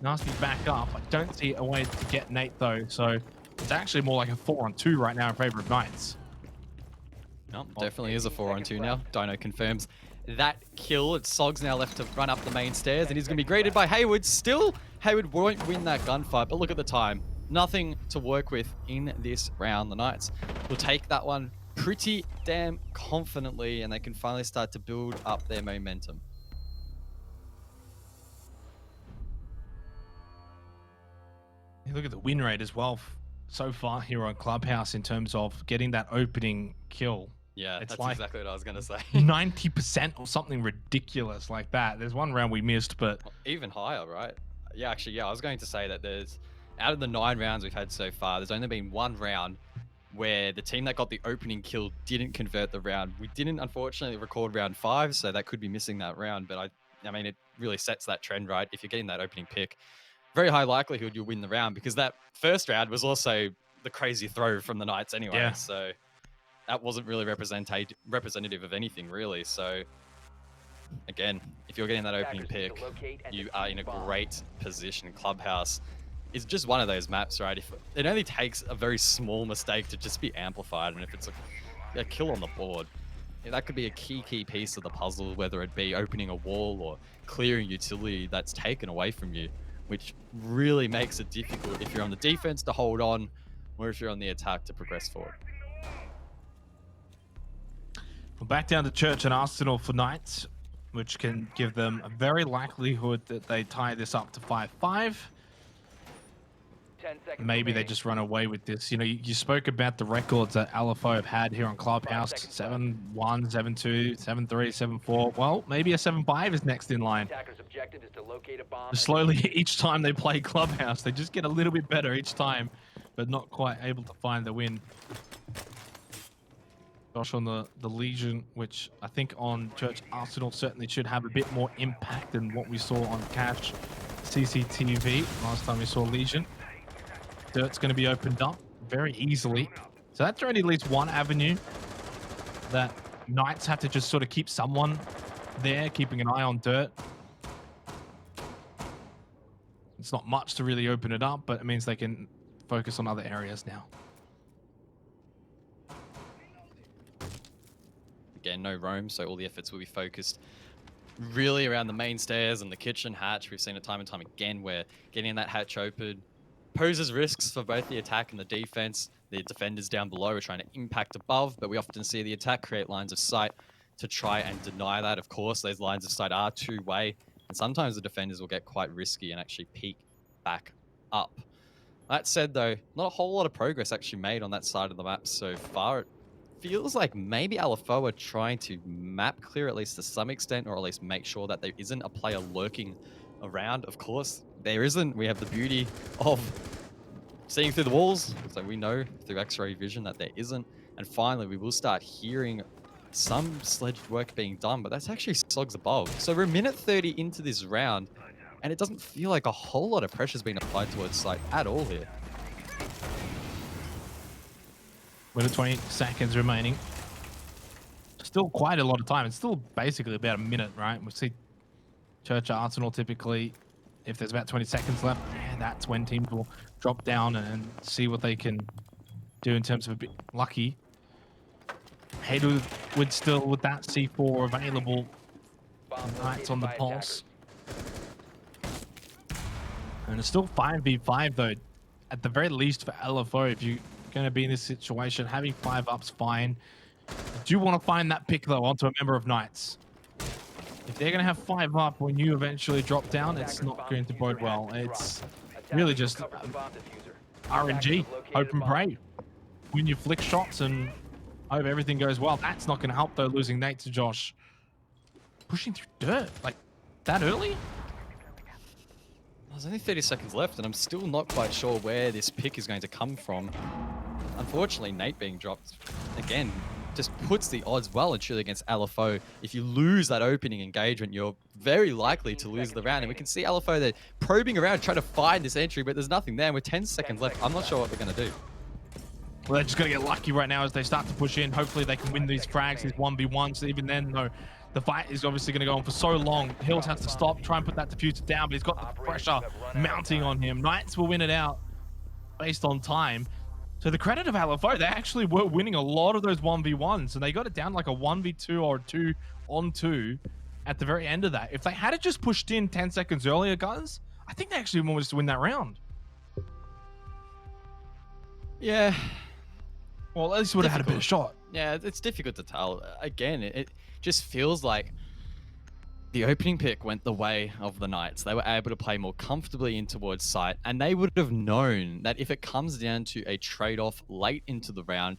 E: Nasty back up. I don't see a way to get Nate though, so it's actually more like a 4-on-2 right now in favor of Knights.
F: No, definitely is a 4-on-2 now. Dino confirms that kill. It's Sogs now left to run up the main stairs, and he's going to be greeted by Hayward. Still, Hayward won't win that gunfight, but look at the time. Nothing to work with in this round. The Knights will take that one pretty damn confidently, and they can finally start to build up their momentum.
E: You look at the win rate as well. so far here on Clubhouse in terms of getting that opening kill.
F: Yeah,
E: It's
F: that's
E: like
F: exactly what I was going to say.
E: 90% or something ridiculous like that. There's one round we missed, but
F: Even higher, right? Yeah, actually, yeah, I was going to say that out of the 9 rounds we've had so far, there's only been 1 round where the team that got the opening kill didn't convert the round. We didn't, unfortunately, record round 5, so that could be missing that round, but I mean, it really sets that trend, right? If you're getting that opening pick, very high likelihood you'll win the round, because that first round was also the crazy throw from the Knights anyway,
E: Yeah.
F: so that wasn't really representative of anything, really. So again, if you're getting that opening pick, you are in a great position. Clubhouse is just one of those maps, right? If it only takes a very small mistake to just be amplified, and if it's a kill on the board, that could be a key piece of the puzzle, whether it be opening a wall or clearing utility that's taken away from you, which really makes it difficult if you're on the defense to hold on, or if you're on the attack to progress forward.
E: we're back down to Church and Arsenal for Knights, which can give them a very likelihood that they tie this up to 5-5.
G: 10 seconds
E: Maybe they
G: remaining.
E: just run away with this. You know, you spoke about the records that LFO have had here on Clubhouse. 7-1, 7-2, 7-3, 7-4. Well, maybe a 7-5 is next in line.
G: Attacker's objective is to locate a bomb.
E: Just slowly, each time they play Clubhouse, they just get a little bit better each time, but not quite able to find the win. Josh on the Legion, which I think on Church Arsenal certainly should have a bit more impact than what we saw on Cash CCTV last time we saw Legion. Dirt's going to be opened up very easily. So that's already at least one avenue that Knights have to just sort of keep someone there, keeping an eye on Dirt. It's not much to really open it up, but it means they can focus on other areas now.
F: Again, no roam, so all the efforts will be focused really around the main stairs and the kitchen hatch. We've seen it time and time again where getting that hatch open poses risks for both the attack and the defense. The defenders down below are trying to impact above, but we often see the attack create lines of sight to try and deny that. Of course, those lines of sight are two-way, and sometimes the defenders will get quite risky and actually peek back up. That said, though, not a whole lot of progress actually made on that side of the map so far. It feels like maybe LFO are trying to map clear at least to some extent, or at least make sure that there isn't a player lurking around. Of course, there isn't. We have the beauty of seeing through the walls, so we know through X-ray vision that there isn't. And finally, we will start hearing some sledged work being done, but that's actually Sogs above. So we're a minute 30 into this round, and it doesn't feel like a whole lot of pressure's been applied towards site at all here.
E: With 20 seconds remaining. Still quite a lot of time. It's still basically about a minute, right? We see Church Arsenal typically, if there's about 20 seconds left, that's when teams will drop down and see what they can do in terms of a bit lucky. Hayden would still, with that C4 available, Knights on the pulse. And it's still 5v5 though, at the very least for LFO. If you're going to be in this situation, having 5 up's fine. You do want to find that pick though onto a member of Knights. If they're going to have 5 up when you eventually drop down, it's not going to bode well. It's really just RNG, hope and pray. Win your flick shots and hope everything goes well. That's not going to help though, losing Nate to Josh. Pushing through dirt, like that early?
F: There's only 30 seconds left, and I'm still not quite sure where this pick is going to come from. Unfortunately, Nate being dropped, again, just puts the odds well and truly against LFO. If you lose that opening engagement, you're very likely to lose the round. And we can see LFO, they're probing around, trying to find this entry, but there's nothing there. And with 10 seconds left, I'm not sure what they're going to do.
E: Well, they're just going to get lucky right now as they start to push in. Hopefully they can win these frags, these 1v1s. Even then, no, the fight is obviously going to go on for so long. Hills has to stop, try and put that diffuser down, but he's got the pressure mounting on him. Knights will win it out based on time. To the credit of LFO, they actually were winning a lot of those 1v1s, and they got it down like a 1v2 or a 2-on-2 at the very end of that. If they had it just pushed in 10 seconds earlier, guys, I think they actually managed to win that round.
F: Yeah.
E: Well, at least would have had a bit of a shot.
F: Yeah, it's difficult to tell. Again, it just feels like, I don't know, maybe LFO are trying to map clear at least to some extent, or at least make sure that there isn't a player lurking around. If they had it just pushed in 10 seconds earlier, guys, I think they actually managed to win that round. Yeah, it's difficult to tell. Again, it just feels like the opening pick went the way of the Knights. They were able to play more comfortably in towards site, and they would have known that if it comes down to a trade-off late into the round,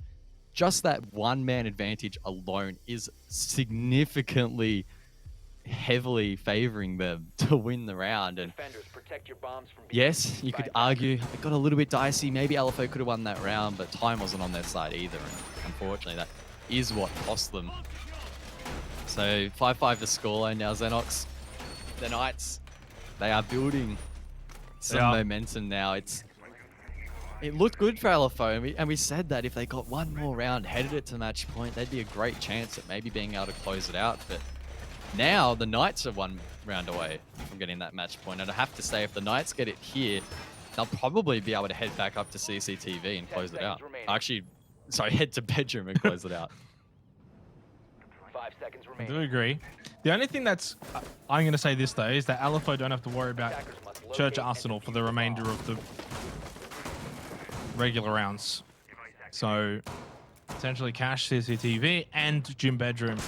F: just that one-man advantage alone is significantly heavily favoring them to win the round. And
G: Defenders, protect your bombs from being
F: yes, you could
G: by
F: argue it got a little bit dicey. Maybe LFO could have won that round, but time wasn't on their side either. And unfortunately, that is what cost them. So 5-5 the scoreline now. Xenox, the Knights, they are building some momentum now. It looked good for LFO, and we said that if they got one more round, headed it to match point, they'd be a great chance at maybe being able to close it out. But now the Knights are one round away from getting that match point. And I have to say, if the Knights get it here, they'll probably be able to head back up to CCTV and close it out. Actually, sorry, head to bedroom and close it out.
G: 5 seconds
E: I
G: remaining.
E: do agree. The only thing that's, I'm going to say this though, is that LFO don't have to worry about
G: Attackers must locate
E: Church
G: and
E: Arsenal for the
G: defuse
E: remainder
G: bomb.
E: of the regular rounds. So essentially Cash, CCTV, and Gym Bedroom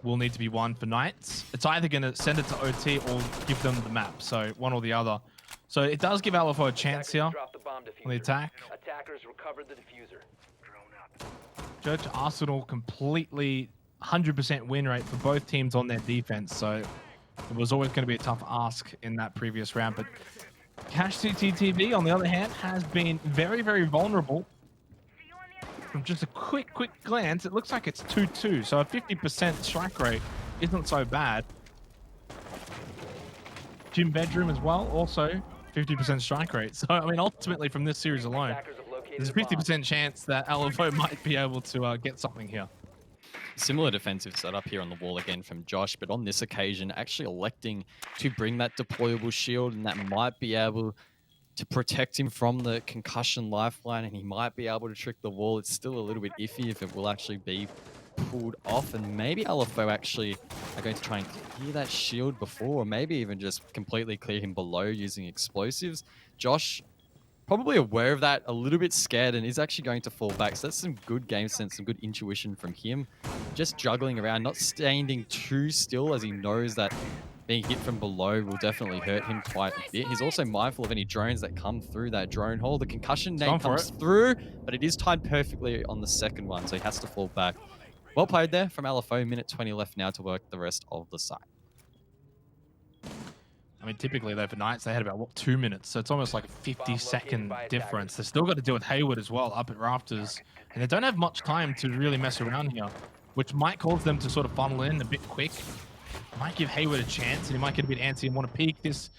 E: will need to be won for Knights. It's either going to send it to OT or give them the map. So one or the other. So it does give LFO a chance here
G: Attackers dropped the bomb
E: on the
G: diffuser.
E: attack.
G: Attackers recovered the diffuser.
E: Church Arsenal completely 100% win rate for both teams on their defense. So it was always going to be a tough ask in that previous round. But Cash CCTV, on the other hand, has been very, very vulnerable. From just a quick glance, it looks like it's 2-2. So a 50% strike rate isn't so bad. Gym Bedroom as well, also 50% strike rate. So, I mean, ultimately from this series alone,
G: Attackers have located
E: there's a
G: the bomb.
E: 50% chance that LFO might be able to get something here.
F: Similar defensive setup here on the wall again from Josh, but on this occasion, actually electing to bring that deployable shield, and that might be able to protect him from the concussion lifeline, and he might be able to trick the wall. It's still a little bit iffy if it will actually be pulled off, and maybe LFO actually are going to try and clear that shield before, or maybe even just completely clear him below using explosives. Josh, probably aware of that, a little bit scared, and is actually going to fall back. So that's some good game sense, some good intuition from him. Just juggling around, not standing too still, as he knows that being hit from below will definitely hurt him quite a bit. He's also mindful of any drones that come through that drone hole. The concussion nade comes through, but it is timed perfectly on the second one, so he has to fall back. Well played there from LFO. Minute 20 left now to work the rest of the site.
E: I mean, typically though for Knights, they had about, what, 2 minutes? So it's almost like a 50-second difference. They've still got to deal with Hayward as well up at Rafters. And they don't have much time to really mess around here, which might cause them to sort of funnel in a bit quick. Might give Hayward a chance, and he might get a bit antsy and want to peek. This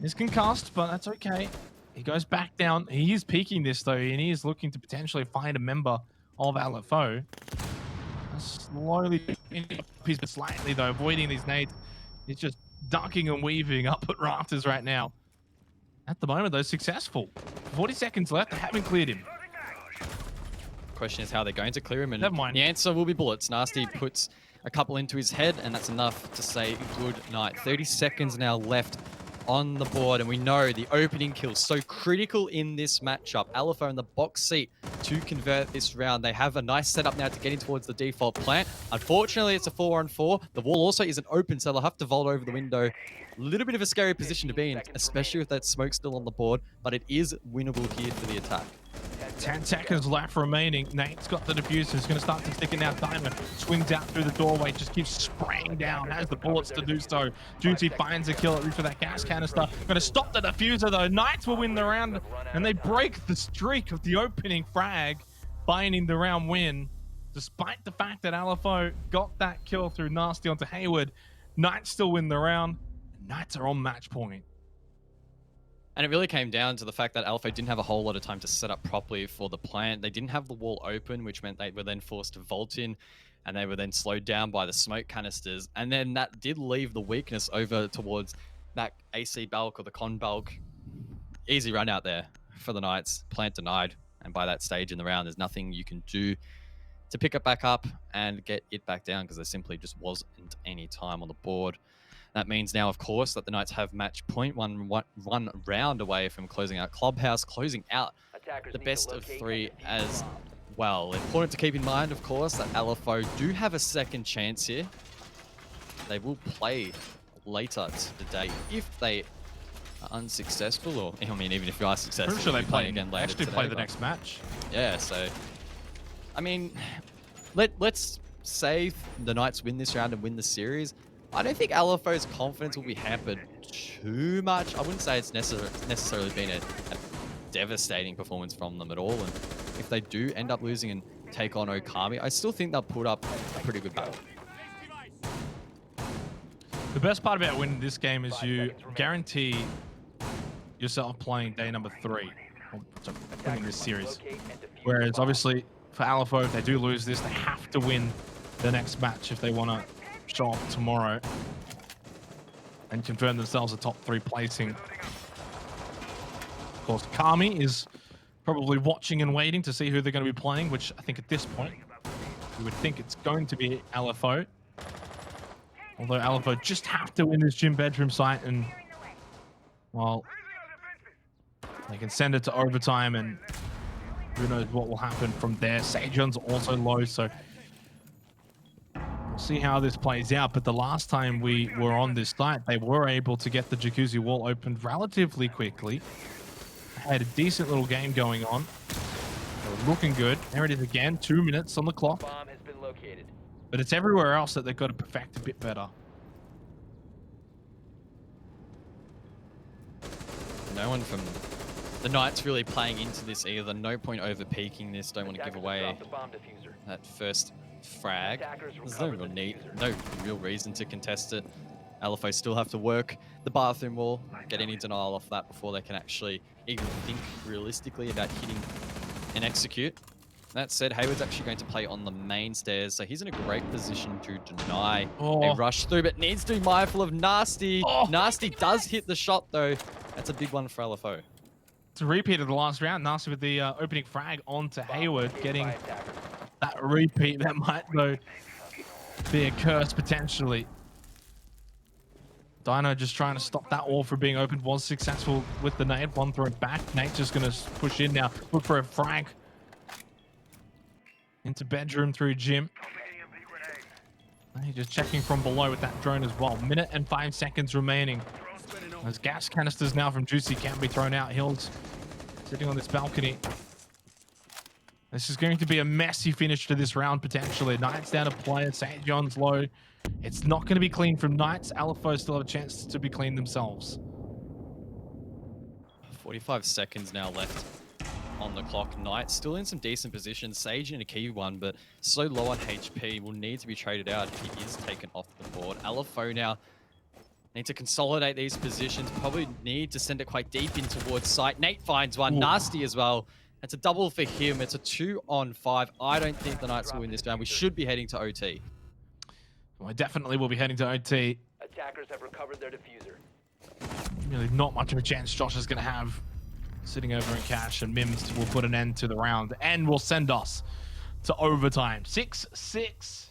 E: is concussed, but that's okay. He goes back down. He is peeking this though, and he is looking to potentially find a member of LFO. Slowly, he's slightly though, avoiding these nades. He's just ducking and weaving up at Rafters right now. At the moment though, successful. 40 seconds left, they haven't cleared him.
F: Question is how they're going to clear him, and
E: Never mind.
F: the answer will be bullets. Nasty puts a couple into his head, and that's enough to say good night. 30 seconds now left on the board, and we know the opening kill so critical in this matchup. LFO in the box seat to convert this round. They have a nice setup now to get in towards the default plant. Unfortunately, it's a 4-on-4. The wall also isn't open, so they'll have to vault over the window. A little bit of a scary position to be in, especially with that smoke still on the board, but it is winnable here for the attack.
E: 10 seconds left remaining. Nate's got the diffuser. He's going to start to stick it now. Diamond swings out through the doorway, just keeps spraying down, has the bullets to do so. Juicy finds a kill, at least for that gas canister. Going to stop the diffuser though. Knights will win the round, and they break the streak of the opening frag, binding the round win. Despite the fact that LFO got that kill through Nasty onto Hayward, Knights still win the round. Knights are on match point.
F: And it really came down to the fact that LFO didn't have a whole lot of time to set up properly for the plant. They didn't have the wall open, which meant they were then forced to vault in, and they were then slowed down by the smoke canisters. And then that did leave the weakness over towards that AC bulk or the con bulk. Easy run out there for the Knights. Plant denied. And by that stage in the round, there's nothing you can do to pick it back up and get it back down, because there simply just wasn't any time on the board. That means now, of course, that the Knights have match point, one round away from closing out Clubhouse, closing out the best of three as well. Important to keep in mind, of course, that LFO do have a second chance here. they will play later today if they are unsuccessful, or I mean, even if you are successful,
I: Pretty sure
F: you'll
I: they
F: be playing again later
I: actually
F: today,
I: play the
F: but-
I: next match.
F: Yeah, so I mean, let's say the Knights win this round and win the series. I don't think LFO's confidence will be hampered too much. I wouldn't say it's necessarily been a devastating performance from them at all. And if they do end up losing and take on Okami, I still think they'll put up a pretty good battle.
I: The best part about winning this game is you guarantee yourself playing day number 3 winning this series. Whereas obviously for LFO, if they do lose this, they have to win the next match if they want to show up tomorrow and confirm themselves a top 3 placing. Of course, Kami is probably watching and waiting to see who they're going to be playing, which I think at this point, you would think it's going to be LFO. Although LFO just have to win this gym bedroom site, and well, they can send it to overtime, and who knows what will happen from there. Sajon's also low, so we'll see how this plays out. But the last time we were on this site, they were able to get the jacuzzi wall opened relatively quickly. Had a decent little game going on. They were looking good. There it is again, 2 minutes on the clock.
G: Bomb has been located.
I: But it's everywhere else that they've got to perfect a bit better.
F: No one from the Knights really playing into this either. No point over peaking this. Don't want to give away
G: The bomb diffuser.
F: that first frag. There's no real need, no real reason to contest it. LFO still have to work the bathroom wall, get any denial off that before they can actually even think realistically about hitting and execute. That said, Hayward's actually going to play on the main stairs, so he's in a great position to deny a rush through, but needs to be mindful of Nasty. Nasty does hit the shot, though. That's a big one for LFO.
I: It's a repeat of the last round. Nasty with the opening frag onto Hayward, getting that repeat. That might, though, be a curse potentially. Dino just trying to stop that wall from being opened. Was successful with the nade. One throw back. Nate's just going to push in now. Look for a frag. Into bedroom through gym. He's just checking from below with that drone as well. Minute and 5 seconds remaining. As gas canisters now from Juicy can be thrown out. Hills sitting on this balcony. This is going to be a messy finish to this round potentially. Knights down a player. St. John's low. It's not going to be clean from Knights. LFO still have a chance to be clean themselves.
F: 45 seconds now left on the clock. Knights still in some decent positions. Sage in a key one, but so low on HP, will need to be traded out if he is taken off the board. LFO now need to consolidate these positions. Probably need to send it quite deep in towards site. Nate finds one. Ooh. Nasty as well. It's a double for him. It's a 2-on-5. I don't think the Knights will win this round. We should be heading to OT.
I: Well, I definitely will be heading to OT.
G: Attackers have recovered their diffuser.
I: Really not much of a chance Josh is going to have sitting over in cash, and Mims will put an end to the round and will send us to overtime. 6-6.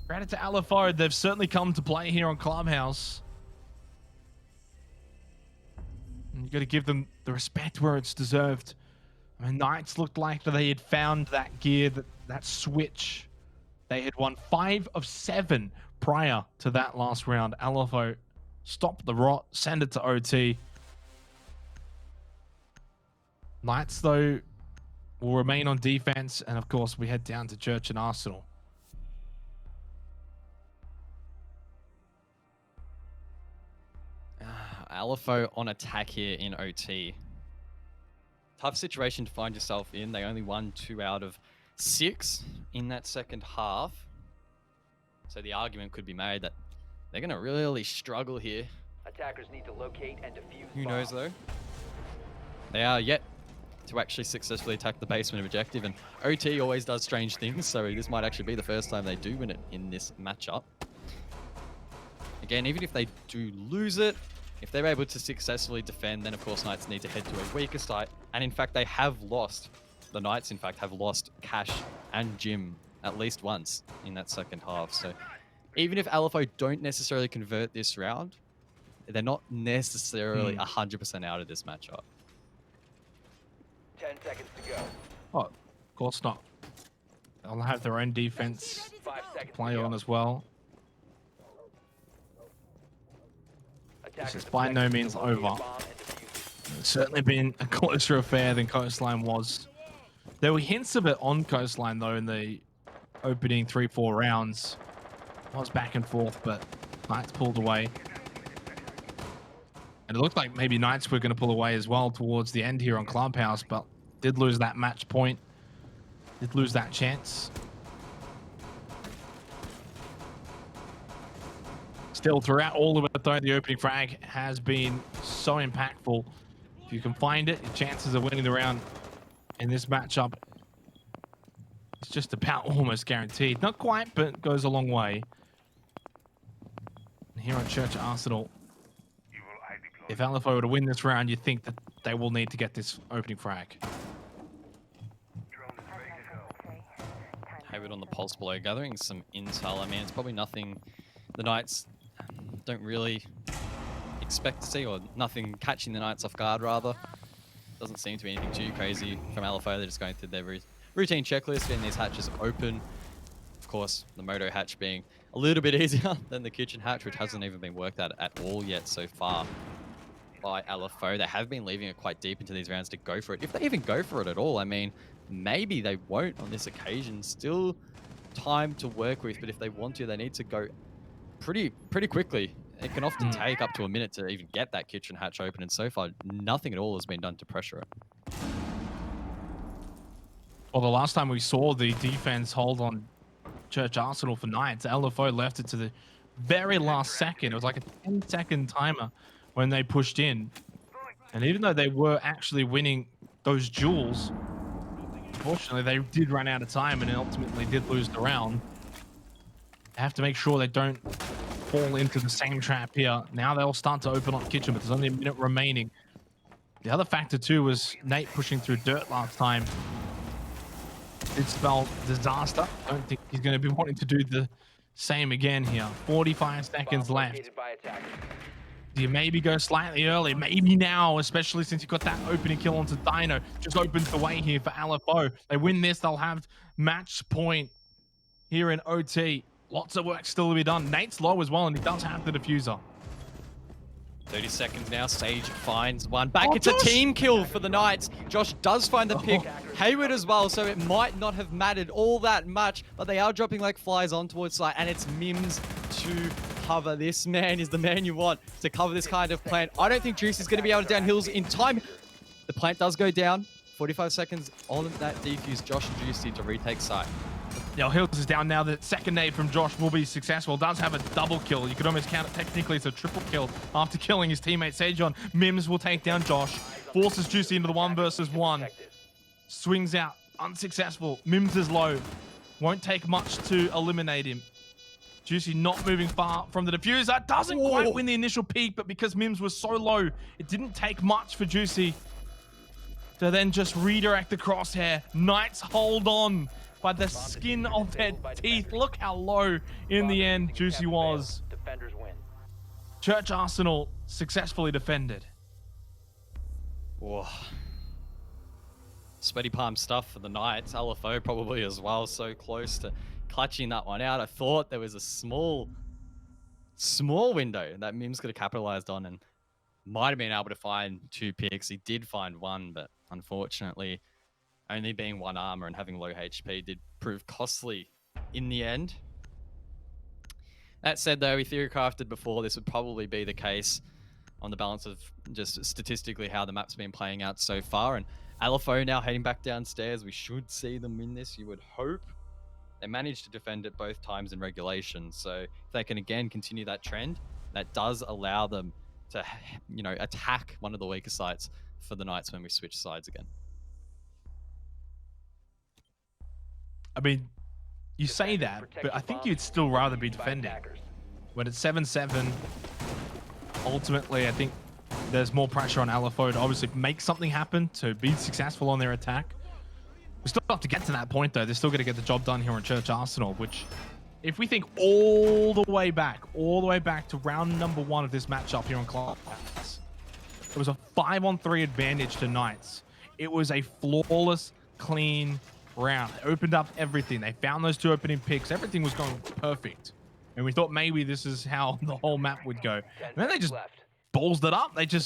I: Credit to LFO. They've certainly come to play here on Clubhouse. And you've got to give them the respect where it's deserved. I mean, Knights looked like they had found that gear, that switch. They had won 5 of 7 prior to that last round. LFO stop the rot, send it to OT. Knights, though, will remain on defense, and of course, we head down to Church and Arsenal.
F: LFO on attack here in OT. Tough situation to find yourself in. They only won 2 out of 6 in that second half. So the argument could be made that they're going to really struggle here.
G: Attackers need to locate and defuse.
F: Who knows, though? They are yet to actually successfully attack the basement objective, and OT always does strange things, so this might actually be the first time they do win it in this matchup. Again, even if they do lose it, if they're able to successfully defend, then of course Knights need to head to a weaker site, and in fact they have lost. The Knights, in fact, have lost Cash and Jim at least once in that second half, so even if LFO don't necessarily convert this round, they're not necessarily 100% out of this matchup.
G: 10 seconds to go.
I: Oh, of course not. They'll have their own defense
G: 5 seconds
I: play
G: to go.
I: on as well. This is by no means over. It's certainly been a closer affair than Coastline was. There were hints of it on Coastline, though, in the opening 3-4 rounds. It was back and forth, but Knights pulled away. And it looked like maybe Knights were going to pull away as well towards the end here on Clubhouse, but did lose that match point. Did lose that chance. Still, throughout all of it, though, the opening frag has been so impactful. If you can find it, your chances of winning the round in this matchup, it's just about almost guaranteed. Not quite, but goes a long way. Here on Church Arsenal, if LFO were to win this round, you think that they will need to get this opening frag.
F: Hayward on the pulse below, gathering some intel. I mean, it's probably nothing the Knights don't really expect to see, or nothing catching the Knights off guard, rather. Doesn't seem to be anything too crazy from LFO. They're just going through their routine checklist, getting these hatches open. Of course, the Moto hatch being a little bit easier than the kitchen hatch, which hasn't even been worked out at all yet so far by LFO. They have been leaving it quite deep into these rounds to go for it. If they even go for it at all, I mean, maybe they won't on this occasion. Still time to work with, but if they want to, they need to go pretty quickly. It can often take up to a minute to even get that kitchen hatch open, and so far, nothing at all has been done to pressure it.
I: Well, the last time we saw the defense hold on Church Arsenal for Knights, LFO left it to the very last second. It was like a 10-second timer when they pushed in. And even though they were actually winning those duels, unfortunately, they did run out of time and ultimately did lose the round. They have to make sure they don't fall into the same trap here. Now they'll start to open up kitchen, but there's only a minute remaining. The other factor too was Nate pushing through dirt last time. Did spell disaster. I don't think he's going to be wanting to do the same again here. 45 seconds left. Do you maybe go slightly early? Maybe now, especially since you got that opening kill onto Dino. Just opens the way here for LFO. They win this, they'll have match point here in OT. Lots of work still to be done. Nate's low as well, and he does have the diffuser.
F: 30 seconds now. Sage finds one back. It's a team kill for the Knights. Josh does find the pick. Hayward as well, so it might not have mattered all that much, but they are dropping like flies on towards site, and it's Mims to cover. This man is the man you want to cover this kind of plant. I don't think Juice is going to be able to down hills in time. The plant does go down. 45 seconds on that defuse. Josh and Juicy to retake site.
I: Now Hills is down now. The second nade from Josh will be successful. Does have a double kill. You could almost count it technically as a triple kill after killing his teammate Sejon. Mims will take down Josh. Forces Juicy into the 1 versus 1. Swings out. Unsuccessful. Mims is low. Won't take much to eliminate him. Juicy not moving far from the diffuser. Doesn't quite win the initial peak, but because Mims was so low, it didn't take much for Juicy to then just redirect the crosshair. Knights hold on by the skin of their teeth. Look how low in the end Juicy was. Church Arsenal successfully defended.
F: Whoa. Sweaty palm stuff for the Knights. LFO probably as well. So close to clutching that one out. I thought there was a small window that Mims could have capitalized on and might have been able to find 2 picks. He did find 1, but unfortunately, only being 1 armor and having low HP did prove costly in the end. That said, though, we theory crafted before this would probably be the case on the balance of just statistically how the map's been playing out so far. And LFO now heading back downstairs. We should see them win this, you would hope. They managed to defend it both times in regulation. So if they can again continue that trend, that does allow them to, you know, attack one of the weaker sites for the Knights when we switch sides again.
I: I mean, you say that, but I think you'd still rather be defending. When it's 7-7, ultimately, I think there's more pressure on LFO to obviously make something happen, to be successful on their attack. We still have to get to that point, though. They're still going to get the job done here on Church Arsenal, which, if we think all the way back to round number 1 of this matchup here on Clubhouse, it was a 5-on-3 advantage to Knights. It was a flawless, clean round. They opened up everything. They found those 2 opening picks. Everything was going perfect. And we thought maybe this is how the whole map would go. And then they just balls it up. Dino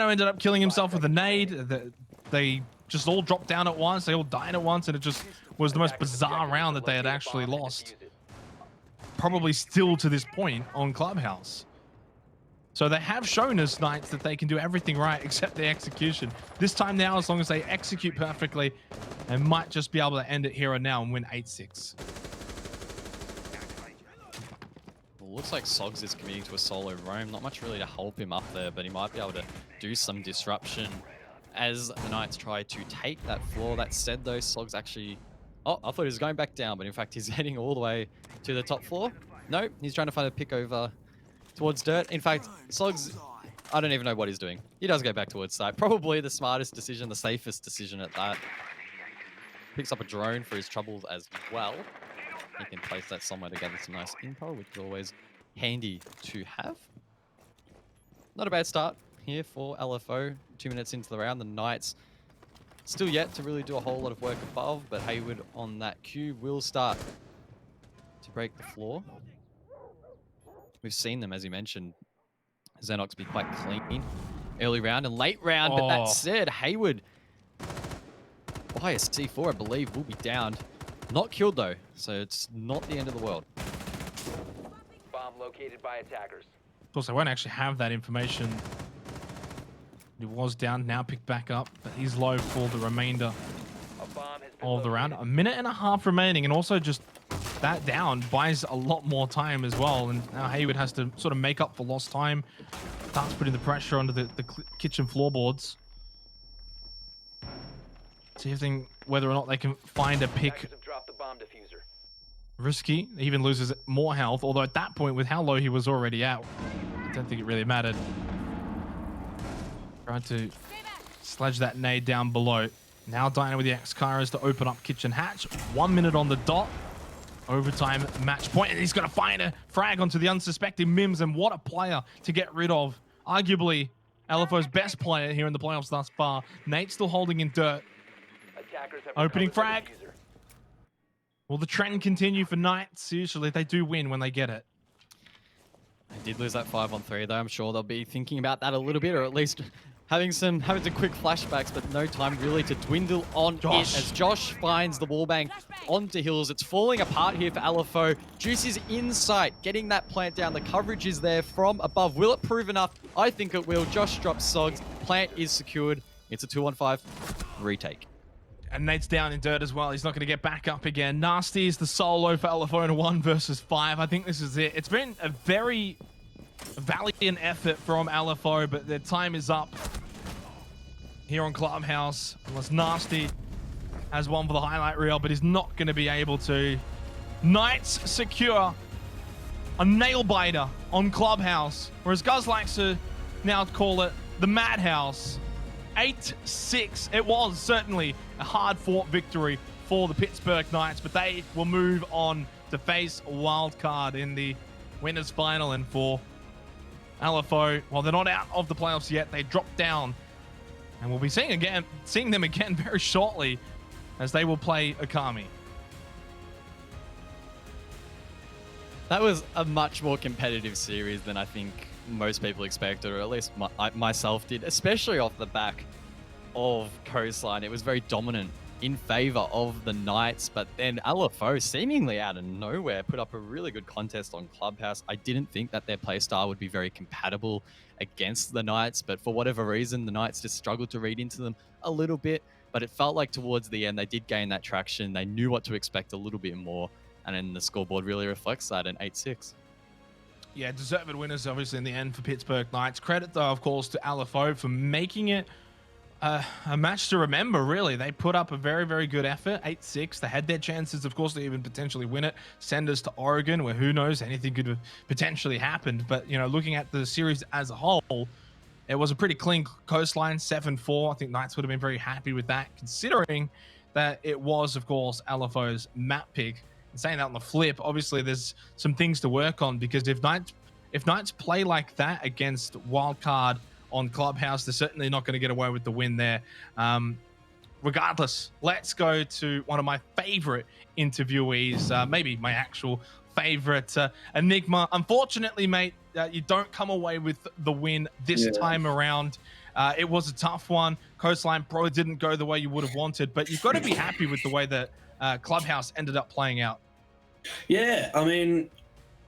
I: ended up killing himself with a nade. They just all dropped down at once. They all died at once, and it just was the most bizarre round that they had actually lost. Probably still to this point on Clubhouse. So they have shown us, Knights, that they can do everything right except the execution. This time now, as long as they execute perfectly, they might just be able to end it here and now and win 8-6.
F: Well, looks like Sogs is committing to a solo roam. Not much really to help him up there, but he might be able to do some disruption as the Knights try to take that floor. That said, though, Sogs actually... Oh, I thought he was going back down, but in fact, he's heading all the way to the top floor. No, he's trying to find a pick over towards dirt. In fact, Sogs, I don't even know what he's doing. He does go back towards site. Probably the smartest decision, the safest decision at that. Picks up a drone for his troubles as well. He can place that somewhere to gather some nice info, which is always handy to have. Not a bad start here for LFO. 2 minutes into the round, the Knights still yet to really do a whole lot of work above, but Hayward on that cue will start to break the floor. We've seen them, as you mentioned, Xenox be quite clean early round and late round, but that said, Hayward by a C4, I believe, will be downed. Not killed though, so it's not the end of the world.
G: Bomb located by attackers.
I: Of course, they won't actually have that information. He was down, now picked back up, but he's low for the remainder of the round. A minute and a half remaining, and also just that down buys a lot more time as well. And now Hayward has to sort of make up for lost time. Starts putting the pressure onto the kitchen floorboards. See if whether or not they can find a pick. Risky. He even loses more health, although at that point, with how low he was already at, I don't think it really mattered. Trying to sledge that nade down below. Now Dino with the X-Kairos to open up kitchen hatch. 1 minute on the dot. Overtime match point, and he's going to find a frag onto the unsuspecting Mims, and what a player to get rid of. Arguably LFO's best player here in the playoffs thus far. Nate still holding in dirt. Opening frag. Will the trend continue for Knights? Usually they do win when they get it.
F: They did lose that 5-on-3 though. I'm sure they'll be thinking about that a little bit, or at least having some quick flashbacks, but no time really to dwindle on it as Josh finds the wallbang onto Hills. It's falling apart here for LFO. Juice is in sight, getting that plant down. The coverage is there from above. Will it prove enough? I think it will. Josh drops Sogs. Plant is secured. It's a 2-on-5 retake.
I: And Nate's down in dirt as well. He's not going to get back up again. Nasty is the solo for LFO in a 1 versus 5. I think this is it. It's been a very valiant effort from LFO, but their time is up here on Clubhouse. Unless Nasty has one for the highlight reel, but he's not going to be able to. Knights secure a nail biter on Clubhouse, or as Guz likes to now call it, the Madhouse. 8-6. It was certainly a hard-fought victory for the Pittsburgh Knights, but they will move on to face a wild card in the winners final. And for LFO, while they're not out of the playoffs yet, they dropped down, and we'll be seeing them again very shortly as they will play Akami.
F: That was a much more competitive series than I think most people expected, or at least myself did, especially off the back of Coastline. It was very dominant in favor of the Knights, but then LFO seemingly out of nowhere put up a really good contest on Clubhouse. I didn't think that their playstyle would be very compatible against the Knights, but for whatever reason, the Knights just struggled to read into them a little bit, but it felt like towards the end, they did gain that traction. They knew what to expect a little bit more, and then the scoreboard really reflects that in 8-6.
I: Yeah, deserved winners, obviously, in the end for Pittsburgh Knights. Credit, though, of course, to LFO for making it a match to remember, really. They put up a very, very good effort, 8-6. They had their chances, of course, to even potentially win it. Send us to Oregon, where who knows, anything could have potentially happened. But, you know, looking at the series as a whole, it was a pretty clean Coastline, 7-4. I think Knights would have been very happy with that, considering that it was, of course, LFO's map pick. Saying that on the flip, obviously there's some things to work on, because if Knights play like that against Wildcard on Clubhouse, they're certainly not going to get away with the win there. Regardless, let's go to one of my favorite interviewees, maybe my actual favorite, Enigma. Unfortunately, mate, you don't come away with the win this time around. It was a tough one. Coastline probably didn't go the way you would have wanted, but you've got to be happy with the way that Clubhouse ended up playing out.
J: Yeah, I mean,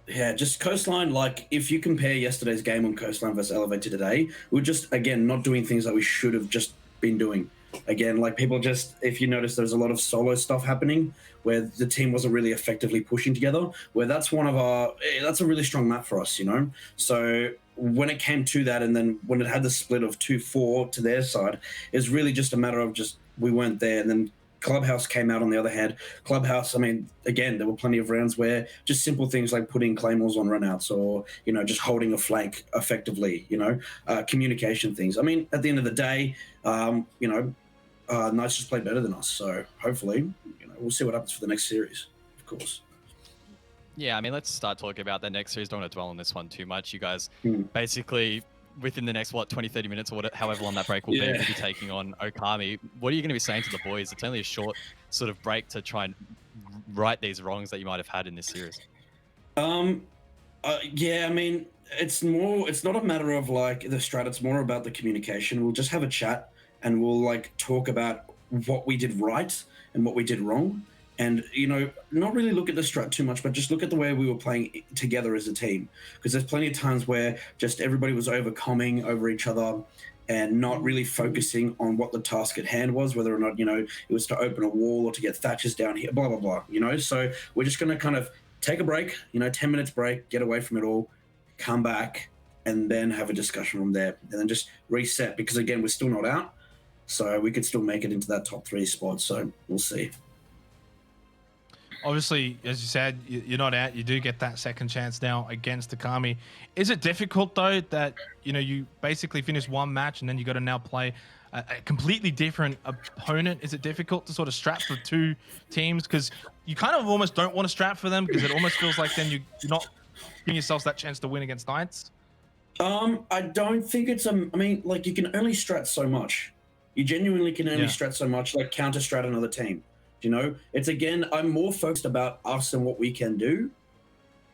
J: yeah, just Coastline, like, if you compare yesterday's game on Coastline versus Elevate to today, we're just, again, not doing things that we should have just been doing. Again, like, people just, if you notice, there's a lot of solo stuff happening where the team wasn't really effectively pushing together, where that's a really strong map for us, you know? So when it came to that, and then when it had the split of 2-4 to their side, it's really just a matter of just, we weren't there, and then Clubhouse came out on the other hand. Clubhouse, I mean, again, there were plenty of rounds where just simple things like putting claymores on runouts or, you know, just holding a flank effectively, you know, communication things. I mean, at the end of the day, you know, Knights just played better than us. So hopefully, you know, we'll see what happens for the next series, of course.
F: Yeah, I mean, let's start talking about the next series. Don't want to dwell on this one too much. You guys basically, within the next, 20-30 minutes or however long that break will be, will be taking on Okami. What are you going to be saying to the boys? It's only a short sort of break to try and right these wrongs that you might have had in this series.
J: Yeah, I mean, it's not a matter of like the strat, it's more about the communication. We'll just have a chat and we'll like talk about what we did right and what we did wrong. And, you know, not really look at the strat too much, but just look at the way we were playing together as a team. Because there's plenty of times where just everybody was overcoming over each other and not really focusing on what the task at hand was, whether or not, you know, it was to open a wall or to get Thatchers down here, blah, blah, blah, you know? So we're just going to kind of take a break, you know, 10 minutes break, get away from it all, come back, and then have a discussion from there. And then just reset, because, again, we're still not out. So we could still make it into that top 3 spot. So we'll see.
I: Obviously, as you said, you're not out. You do get that second chance now against Okami. Is it difficult, though, that, you know, you basically finish one match and then you got to now play a completely different opponent? Is it difficult to sort of strap for 2 teams? Because you kind of almost don't want to strap for them, because it almost feels like then you're not giving yourselves that chance to win against Knights.
J: I don't think it's I mean, like, you can only strat so much. You genuinely can only strat so much, like counter strat another team. You know, it's, again, I'm more focused about us and what we can do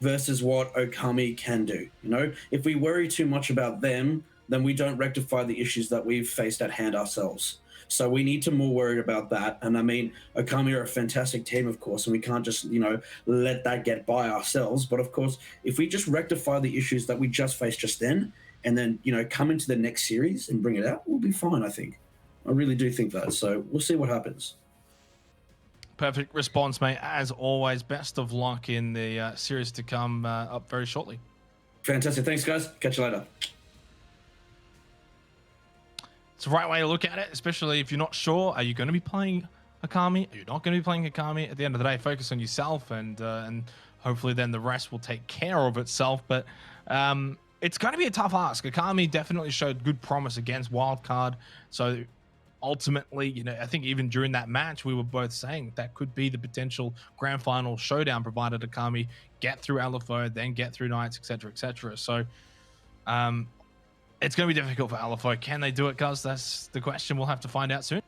J: versus what Okami can do. You know, if we worry too much about them, then we don't rectify the issues that we've faced at hand ourselves. So we need to more worry about that. And I mean, Okami are a fantastic team, of course, and we can't just, you know, let that get by ourselves. But of course, if we just rectify the issues that we just faced just then, and then, you know, come into the next series and bring it out, we'll be fine, I think. I really do think that. So we'll see what happens.
I: Perfect response, mate. As always, best of luck in the series to come up very shortly.
J: Fantastic. Thanks, guys. Catch you later.
I: It's the right way to look at it, especially if you're not sure. Are you going to be playing Okami? Are you not going to be playing Okami? At the end of the day, focus on yourself, and hopefully then the rest will take care of itself. But it's going to be a tough ask. Okami definitely showed good promise against Wildcard. So ultimately, you know, I think even during that match, we were both saying that could be the potential grand final showdown, provided Okami get through LFO, then get through Knights, etc., etc. So it's going to be difficult for LFO. Can they do it, guys? That's the question. We'll have to find out soon.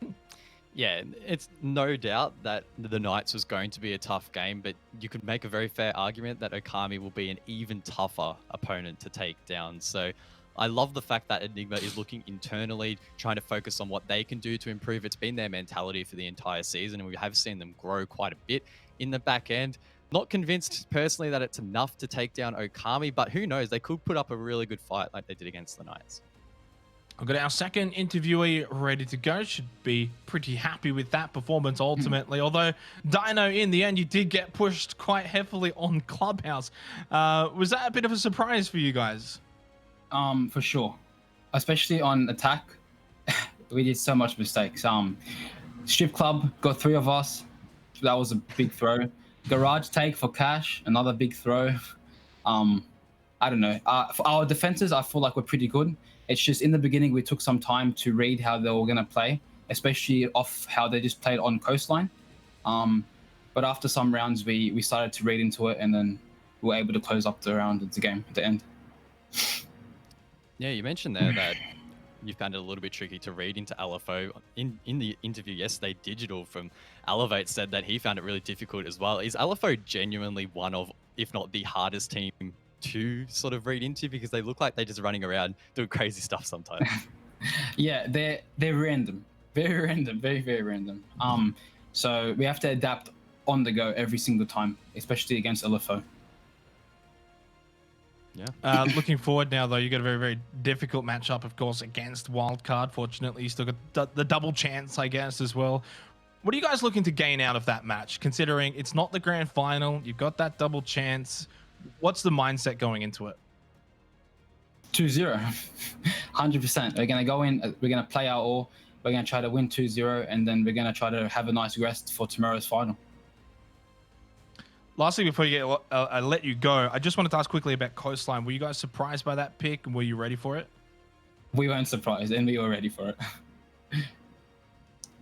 F: Yeah, it's no doubt that the Knights was going to be a tough game, but you could make a very fair argument that Okami will be an even tougher opponent to take down. So I love the fact that Enigma is looking internally, trying to focus on what they can do to improve. It's been their mentality for the entire season, and we have seen them grow quite a bit in the back end. Not convinced personally that it's enough to take down Okami, but who knows? They could put up a really good fight like they did against the Knights.
I: I've got our second interviewee ready to go. Should be pretty happy with that performance ultimately. Although, Dino, in the end, you did get pushed quite heavily on Clubhouse. Was that a bit of a surprise for you guys?
K: For sure, especially on attack. We did so much mistakes. Strip club got 3 of us. That was a big throw. Garage take for Cash, another big throw. I don't know. For our defenses, I feel like we're pretty good. It's just in the beginning we took some time to read how they were gonna play, especially off how they just played on Coastline. But after some rounds, we started to read into it, and then we were able to close up the round of the game at the end.
F: Yeah, you mentioned there that you found it a little bit tricky to read into LFO. In the interview yesterday, Digital from Elevate said that he found it really difficult as well. Is LFO genuinely one of, if not the hardest team to sort of read into because they look like they're just running around doing crazy stuff sometimes.
K: Yeah, they're random, very random, very random. So we have to adapt on the go every single time, especially against LFO.
F: Yeah.
I: Looking forward now, though, you got a very difficult matchup, of course, against Wildcard. Fortunately, you still got the double chance, I guess, as well. What are you guys looking to gain out of that match, considering it's not the grand final? You've got that double chance. What's the mindset going into it?
K: 2-0, 100%. We're gonna go in. We're gonna play our all. We're gonna try to win 2-0, and then we're gonna try to have a nice rest for tomorrow's final.
I: Lastly, before you get I let you go, I just wanted to ask quickly about Coastline. Were you guys surprised by that pick, and were you ready for it?
K: We weren't surprised, and we were ready for it.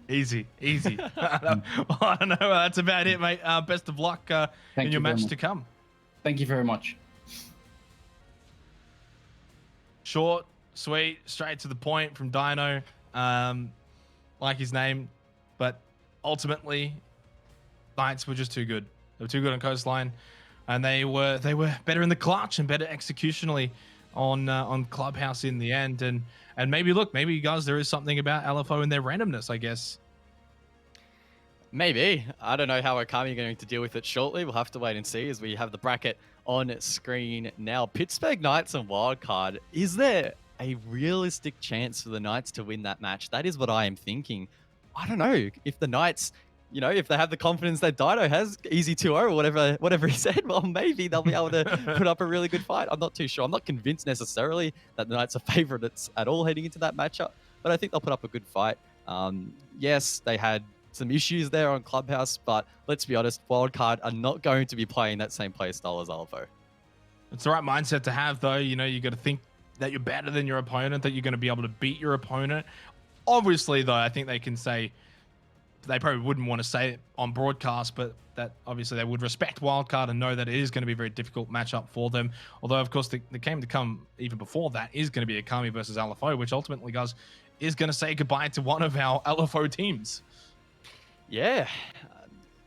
I: Easy. Well, I don't know. That's about it, mate. Best of luck in your match to come.
K: Thank you very much.
I: Short, sweet, straight to the point from Dino. Like his name, but ultimately, Knights were just too good. They were too good on Coastline, and they were better in the clutch and better executionally on Clubhouse in the end. And maybe you guys, there is something about LFO and their randomness, I guess.
F: Maybe. I don't know how Okami are going to deal with it shortly. We'll have to wait and see as we have the bracket on screen now. Pittsburgh Knights and Wildcard. Is there a realistic chance for the Knights to win that match? That is what I am thinking. I don't know if the Knights, if they have the confidence that Dino has, easy 2-0 or whatever he said, well, maybe they'll be able to put up a really good fight. I'm not too sure. I'm not convinced necessarily that the Knights are favourites at all heading into that matchup, but I think they'll put up a good fight. Yes, they had some issues there on Clubhouse, but let's be honest, Wildcard are not going to be playing that same play style as LFO.
I: It's the right mindset to have, though. You got to think that you're better than your opponent, that you're going to be able to beat your opponent. Obviously, though, I think they can say, they probably wouldn't want to say it on broadcast, but that obviously they would respect Wildcard and know that it is going to be a very difficult matchup for them. Although, of course, the game to come even before that is going to be Okami versus LFO, which ultimately, guys, is going to say goodbye to one of our LFO teams.
F: Yeah.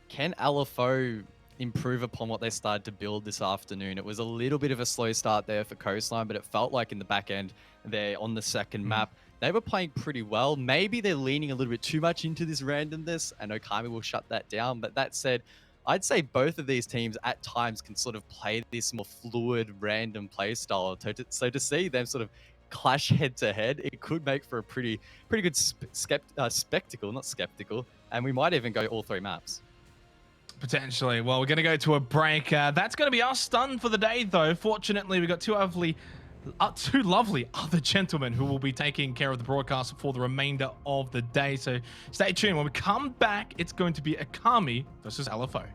F: Can LFO improve upon what they started to build this afternoon? It was a little bit of a slow start there for Coastline, but it felt like in the back end there on the second map, they were playing pretty well. Maybe they're leaning a little bit too much into this randomness, and Okami will shut that down. But that said, I'd say both of these teams at times can sort of play this more fluid, random play style. So to see them sort of clash head to head, it could make for a pretty good spectacle, not skeptical. And we might even go all 3 maps.
I: Potentially. Well, we're going to go to a break. That's going to be us done for the day, though. Fortunately, we've got two lovely other gentlemen who will be taking care of the broadcast for the remainder of the day. So stay tuned. When we come back, it's going to be Okami versus LFO.